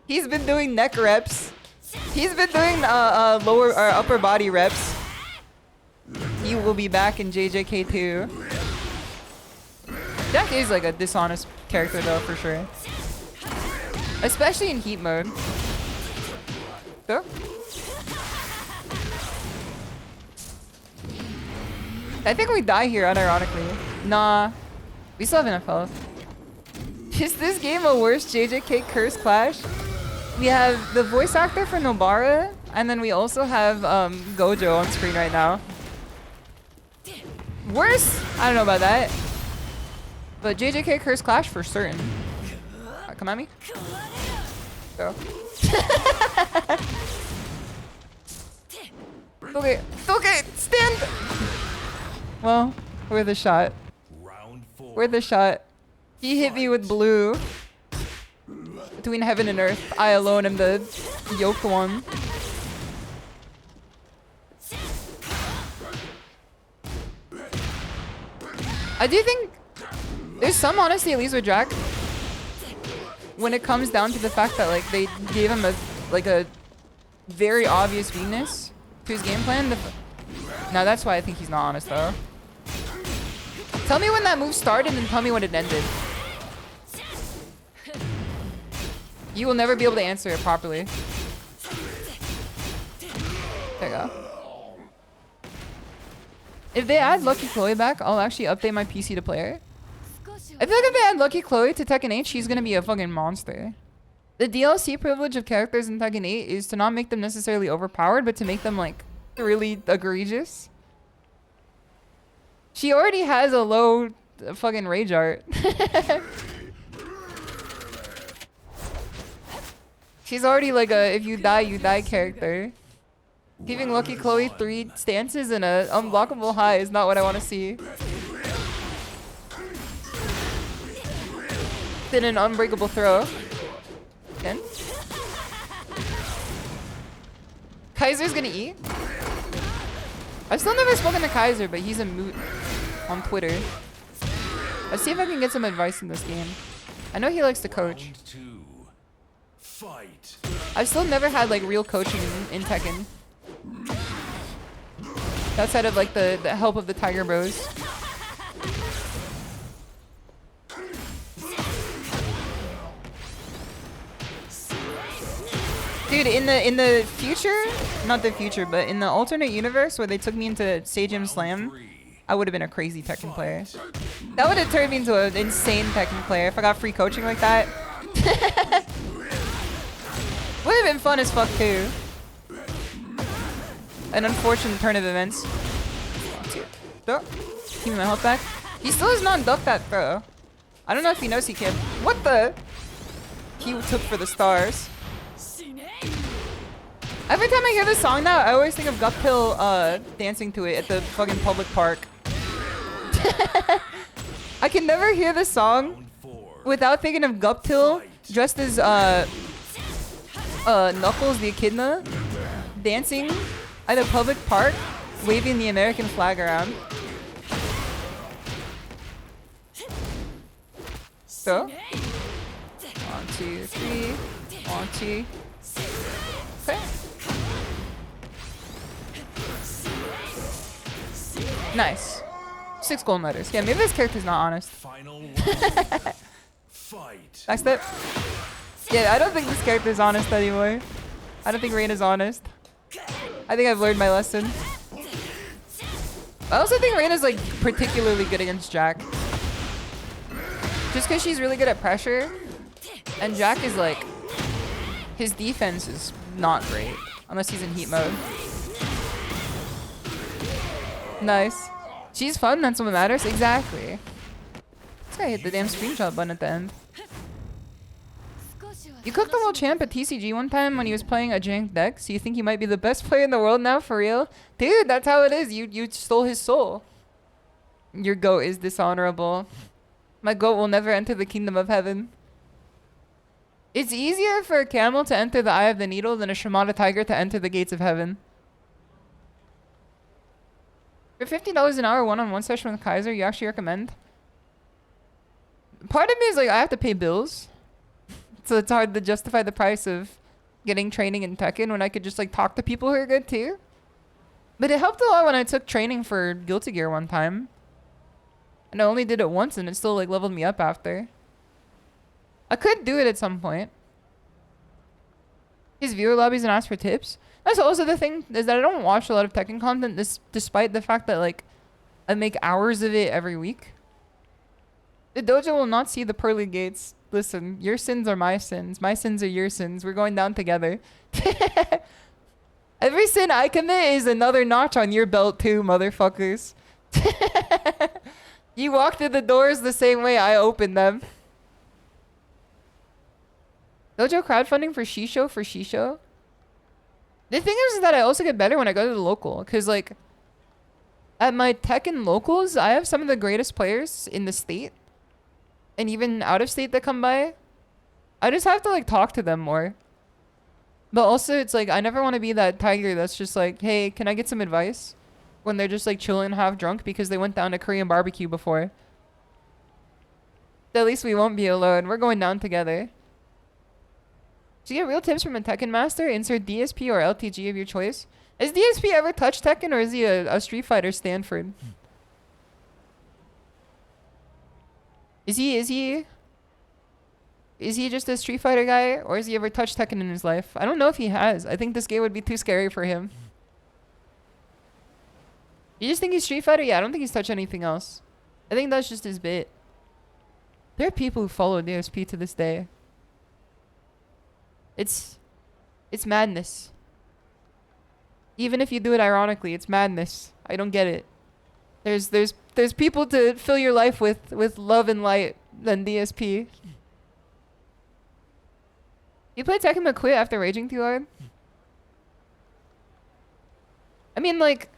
He's been doing neck reps. He's been doing lower or upper body reps. He will be back in JJK2. Jack is like a dishonest character though, for sure. Especially in heat mode. So? I think we die here unironically. Nah. We still have enough health. Is this game a worse JJK curse clash? We have the voice actor for Nobara, and then we also have Gojo on screen right now. Worse? I don't know about that. But JJK curse clash for certain. Come at me. Go. Okay, okay, stand! Well, we're the shot. We're the shot. He hit me with blue. Between heaven and earth, I alone am the yoked one. I do think there's some honesty at least with Jack when it comes down to the fact that like they gave him a very obvious weakness to his game plan. Now that's why I think he's not honest though. Tell me when that move started and tell me when it ended. You will never be able to answer it properly. There you go. If they add Lucky Chloe back, I'll actually update my PC to play her. I feel like if they add Lucky Chloe to Tekken 8, she's gonna be a fucking monster. The DLC privilege of characters in Tekken 8 is to not make them necessarily overpowered, but to make them like really egregious. She already has a low fucking rage art. She's already like a if you die character. Giving Lucky Chloe 3 stances and a unblockable high is not what I want to see. Then an unbreakable throw. Again. Kaiser's gonna eat. I've still never spoken to Kaiser, but he's a moot on Twitter. Let's see if I can get some advice in this game. I know he likes to coach. I've still never had like real coaching in Tekken. Outside of like the help of the Tiger Bros. Dude, in the future, not the future, but in the alternate universe where they took me into Seijim Slam, I would have been a crazy Tekken player. That would have turned me into an insane Tekken player if I got free coaching like that. Would have been fun as fuck too. an unfortunate turn of events. Keep my health back. He still has not ducked that throw. I don't know if he knows he can. What the? He took for the stars. Every time I hear this song now, I always think of Guppill dancing to it at the fucking public park. I can never hear this song without thinking of Guppill dressed as Knuckles the Echidna dancing at a public park, waving the American flag around. So, 1, 2, 3, 1, 2. Okay. Nice. 6 gold medals. Yeah, maybe this character's not honest. Final fight. Next step. Yeah, I don't think this character's honest anymore. I don't think Reina's honest. I think I've learned my lesson. I also think Reina's like particularly good against Jack. Just because she's really good at pressure. And Jack is like, his defense is not great. Unless he's in heat mode. Nice. She's fun, that's what matters. Exactly. This guy hit the damn screenshot button at the end. You cooked the world champ at TCG one time when he was playing a jank deck, so you think he might be the best player in the world now, for real? Dude, that's how it is. You stole his soul. Your goat is dishonorable. My goat will never enter the kingdom of heaven. It's easier for a camel to enter the eye of the needle than a shimadatiger to enter the gates of heaven. For $50 an hour one-on-one session with Kaiser, you actually recommend? Part of me is like, I have to pay bills. So it's hard to justify the price of getting training in Tekken when I could just like talk to people who are good too. But it helped a lot when I took training for Guilty Gear one time. And I only did it once and it still like leveled me up after. I could do it at some point. His viewer lobbies and ask for tips. That's also the thing, is that I don't watch a lot of Tekken content despite the fact that like I make hours of it every week. The dojo will not see the pearly gates. Listen, your sins are my sins. My sins are your sins. We're going down together. Every sin I commit is another notch on your belt too, motherfuckers. You walk through the doors the same way I opened them. Dojo crowdfunding for SHISHOU? The thing is that I also get better when I go to the local. Because, like, at my Tekken locals, I have some of the greatest players in the state. And even out of state that come by. I just have to, like, talk to them more. But also, it's like, I never want to be that tiger that's just like, hey, can I get some advice? When they're just, like, chilling half drunk because they went down to Korean barbecue before. At least we won't be alone. We're going down together. To get real tips from a Tekken master, insert DSP or LTG of your choice. Has DSP ever touched Tekken, or is he a Street Fighter Stanford? Is he just a Street Fighter guy, or has he ever touched Tekken in his life? I don't know if he has. I think this game would be too scary for him. You just think he's Street Fighter? Yeah, I don't think he's touched anything else. I think that's just his bit. There are people who follow DSP to this day. It's madness. Even if you do it ironically, it's madness. I don't get it. There's people to fill your life with love and light than DSP. You play Tekken but quit after raging too hard? I mean, like,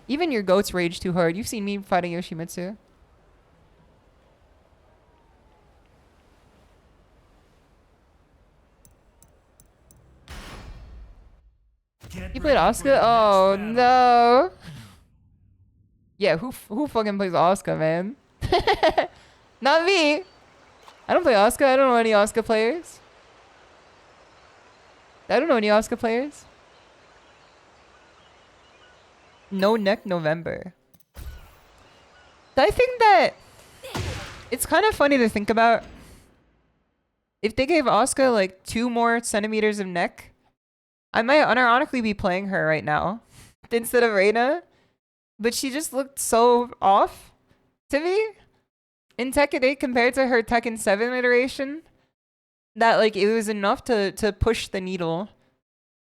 even your goats rage too hard. You've seen me fighting Yoshimitsu. You played Asuka? Oh no. Yeah, who fucking plays Asuka, man? Not me. I don't play Asuka. I don't know any Asuka players. No neck November. I think that it's kind of funny to think about. If they gave Asuka like 2 more centimeters of neck, I might unironically be playing her right now instead of Reina. But she just looked so off to me in Tekken 8 compared to her Tekken 7 iteration that like it was enough to push the needle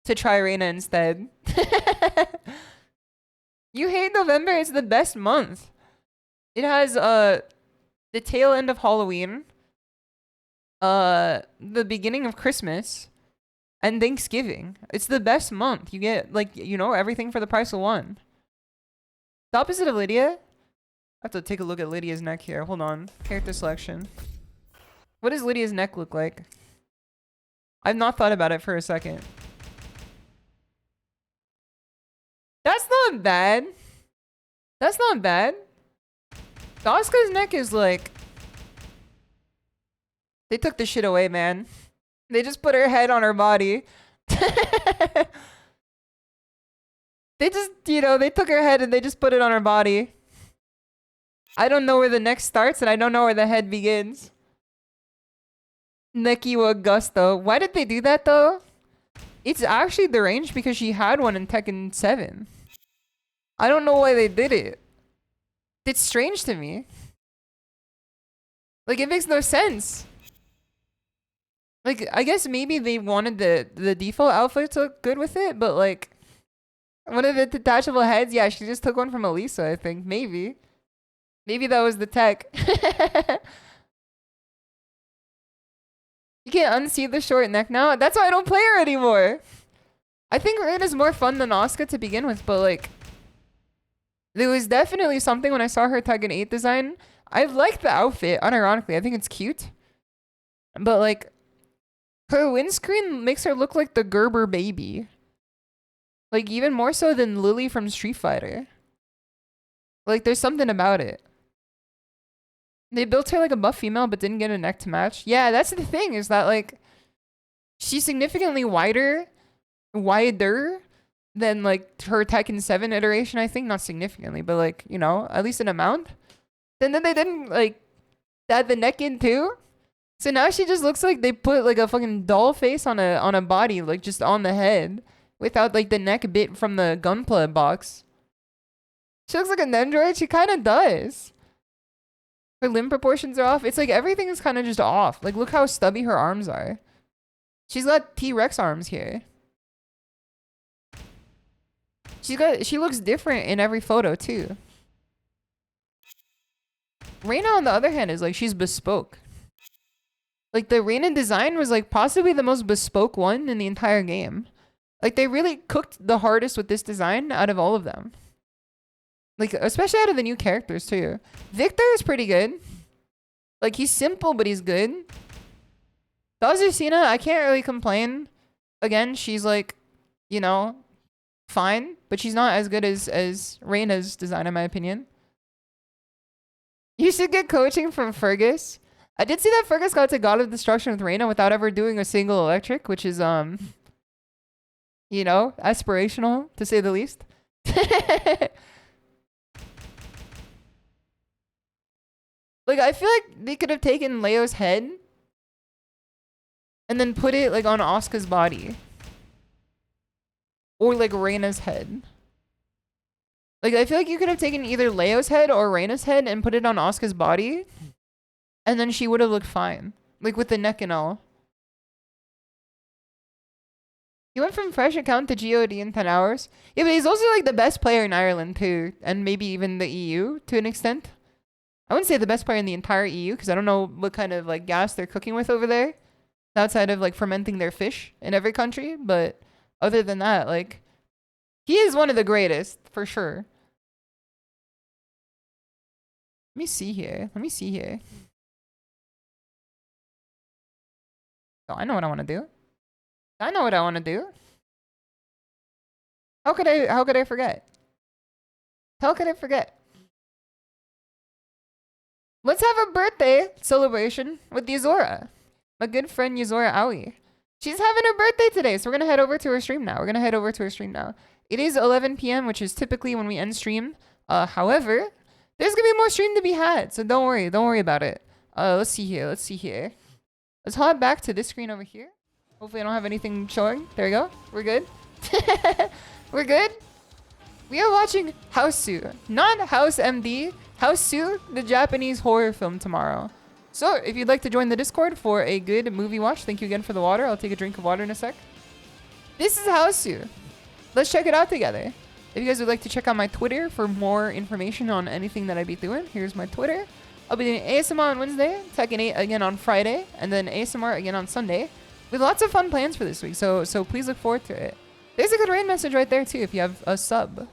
to try Reina instead. You hate November? It's the best month. It has the tail end of Halloween, the beginning of Christmas, and Thanksgiving. It's the best month. You get like, you know, everything for the price of one. The opposite of Lydia. I have to take a look at Lydia's neck here. Hold on. Character selection. What does Lydia's neck look like? I've not thought about it for a second. That's not bad. That's not bad. Asuka's neck is like... They took the shit away, man. They just put her head on her body. They just, you know, they took her head and they just put it on her body. I don't know where the neck starts and I don't know where the head begins. Nekiwa Augusto. Why did they do that though? It's actually deranged because she had one in Tekken 7. I don't know why they did it. It's strange to me. Like, it makes no sense. Like, I guess maybe they wanted the default outfit to look good with it, but like... One of the detachable heads? Yeah, she just took one from Elisa, I think. Maybe. Maybe that was the tech. You can't unsee the short neck now? That's why I don't play her anymore. I think Rin is more fun than Asuka to begin with, but like... There was definitely something when I saw her Tekken 8 design. I like the outfit, unironically. I think it's cute. But like... Her windscreen makes her look like the Gerber baby. Like, even more so than Lily from Street Fighter. Like, there's something about it. They built her like a buff female, but didn't get a neck to match. Yeah, that's the thing, is that, like... She's significantly wider than, like, her Tekken 7 iteration, I think. Not significantly, but, like, you know, at least an amount. And then they didn't, like, add the neck in, too. So now she just looks like they put, like, a fucking doll face on a body, like, just on the head. Without, like, the neck bit from the Gunpla box. She looks like an android. She kind of does. Her limb proportions are off. It's like everything is kind of just off. Like, look how stubby her arms are. She's got T-Rex arms here. She looks different in every photo, too. Reina, on the other hand, is like, she's bespoke. Like, the Reina design was, like, possibly the most bespoke one in the entire game. Like, they really cooked the hardest with this design out of all of them. Like, especially out of the new characters, too. Victor is pretty good. Like, he's simple, but he's good. Dazucena, I can't really complain. Again, she's, like, you know, fine. But she's not as good as Reina's design, in my opinion. You should get coaching from Fergus. I did see that Fergus got to God of Destruction with Reina without ever doing a single electric, which is, you know, aspirational, to say the least. Like, I feel like they could have taken Leo's head and then put it, like, on Asuka's body. Or, like, Reina's head. Like, I feel like you could have taken either Leo's head or Reina's head and put it on Asuka's body. And then she would have looked fine. Like, with the neck and all. He went from fresh account to GOD in 10 hours. Yeah, but he's also, like, the best player in Ireland, too. And maybe even the EU, to an extent. I wouldn't say the best player in the entire EU, because I don't know what kind of, like, gas they're cooking with over there. Outside of, like, fermenting their fish in every country. But other than that, like, he is one of the greatest, for sure. Let me see here. Oh, I know what I want to do. How could I forget? Let's have a birthday celebration with Yuzora. My good friend Yuzora Aoi. She's having her birthday today, so we're gonna head over to her stream now. It is 11 p.m., which is typically when we end stream. However, there's gonna be more stream to be had, so don't worry about it. Let's see here. Let's hop back to this screen over here. Hopefully I don't have anything showing. There we go. We're good. We're good. We are watching Houseu, not House MD. Houseu, the Japanese horror film tomorrow. So if you'd like to join the Discord for a good movie watch, thank you again for the water. I'll take a drink of water in a sec. This is Houseu. Let's check it out together. If you guys would like to check out my Twitter for more information on anything that I be doing, here's my Twitter. I'll be doing ASMR on Wednesday, Tekken 8 again on Friday, and then ASMR again on Sunday. With lots of fun plans for this week, so please look forward to it. There's a good raid message right there too if you have a sub.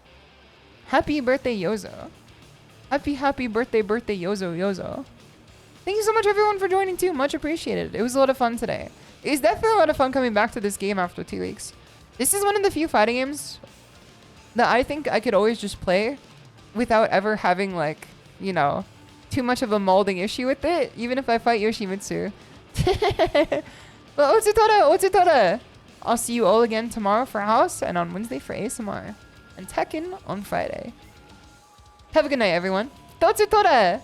Happy birthday, Yozo. Happy birthday, Yozo. Thank you so much everyone for joining too. Much appreciated. It was a lot of fun today. It was definitely a lot of fun coming back to this game after 2 weeks. This is one of the few fighting games that I think I could always just play without ever having, like, you know, too much of a molding issue with it, even if I fight Yoshimitsu. Well, Otsutora! I'll see you all again tomorrow for House and on Wednesday for ASMR. And Tekken on Friday. Have a good night, everyone. Otsutora!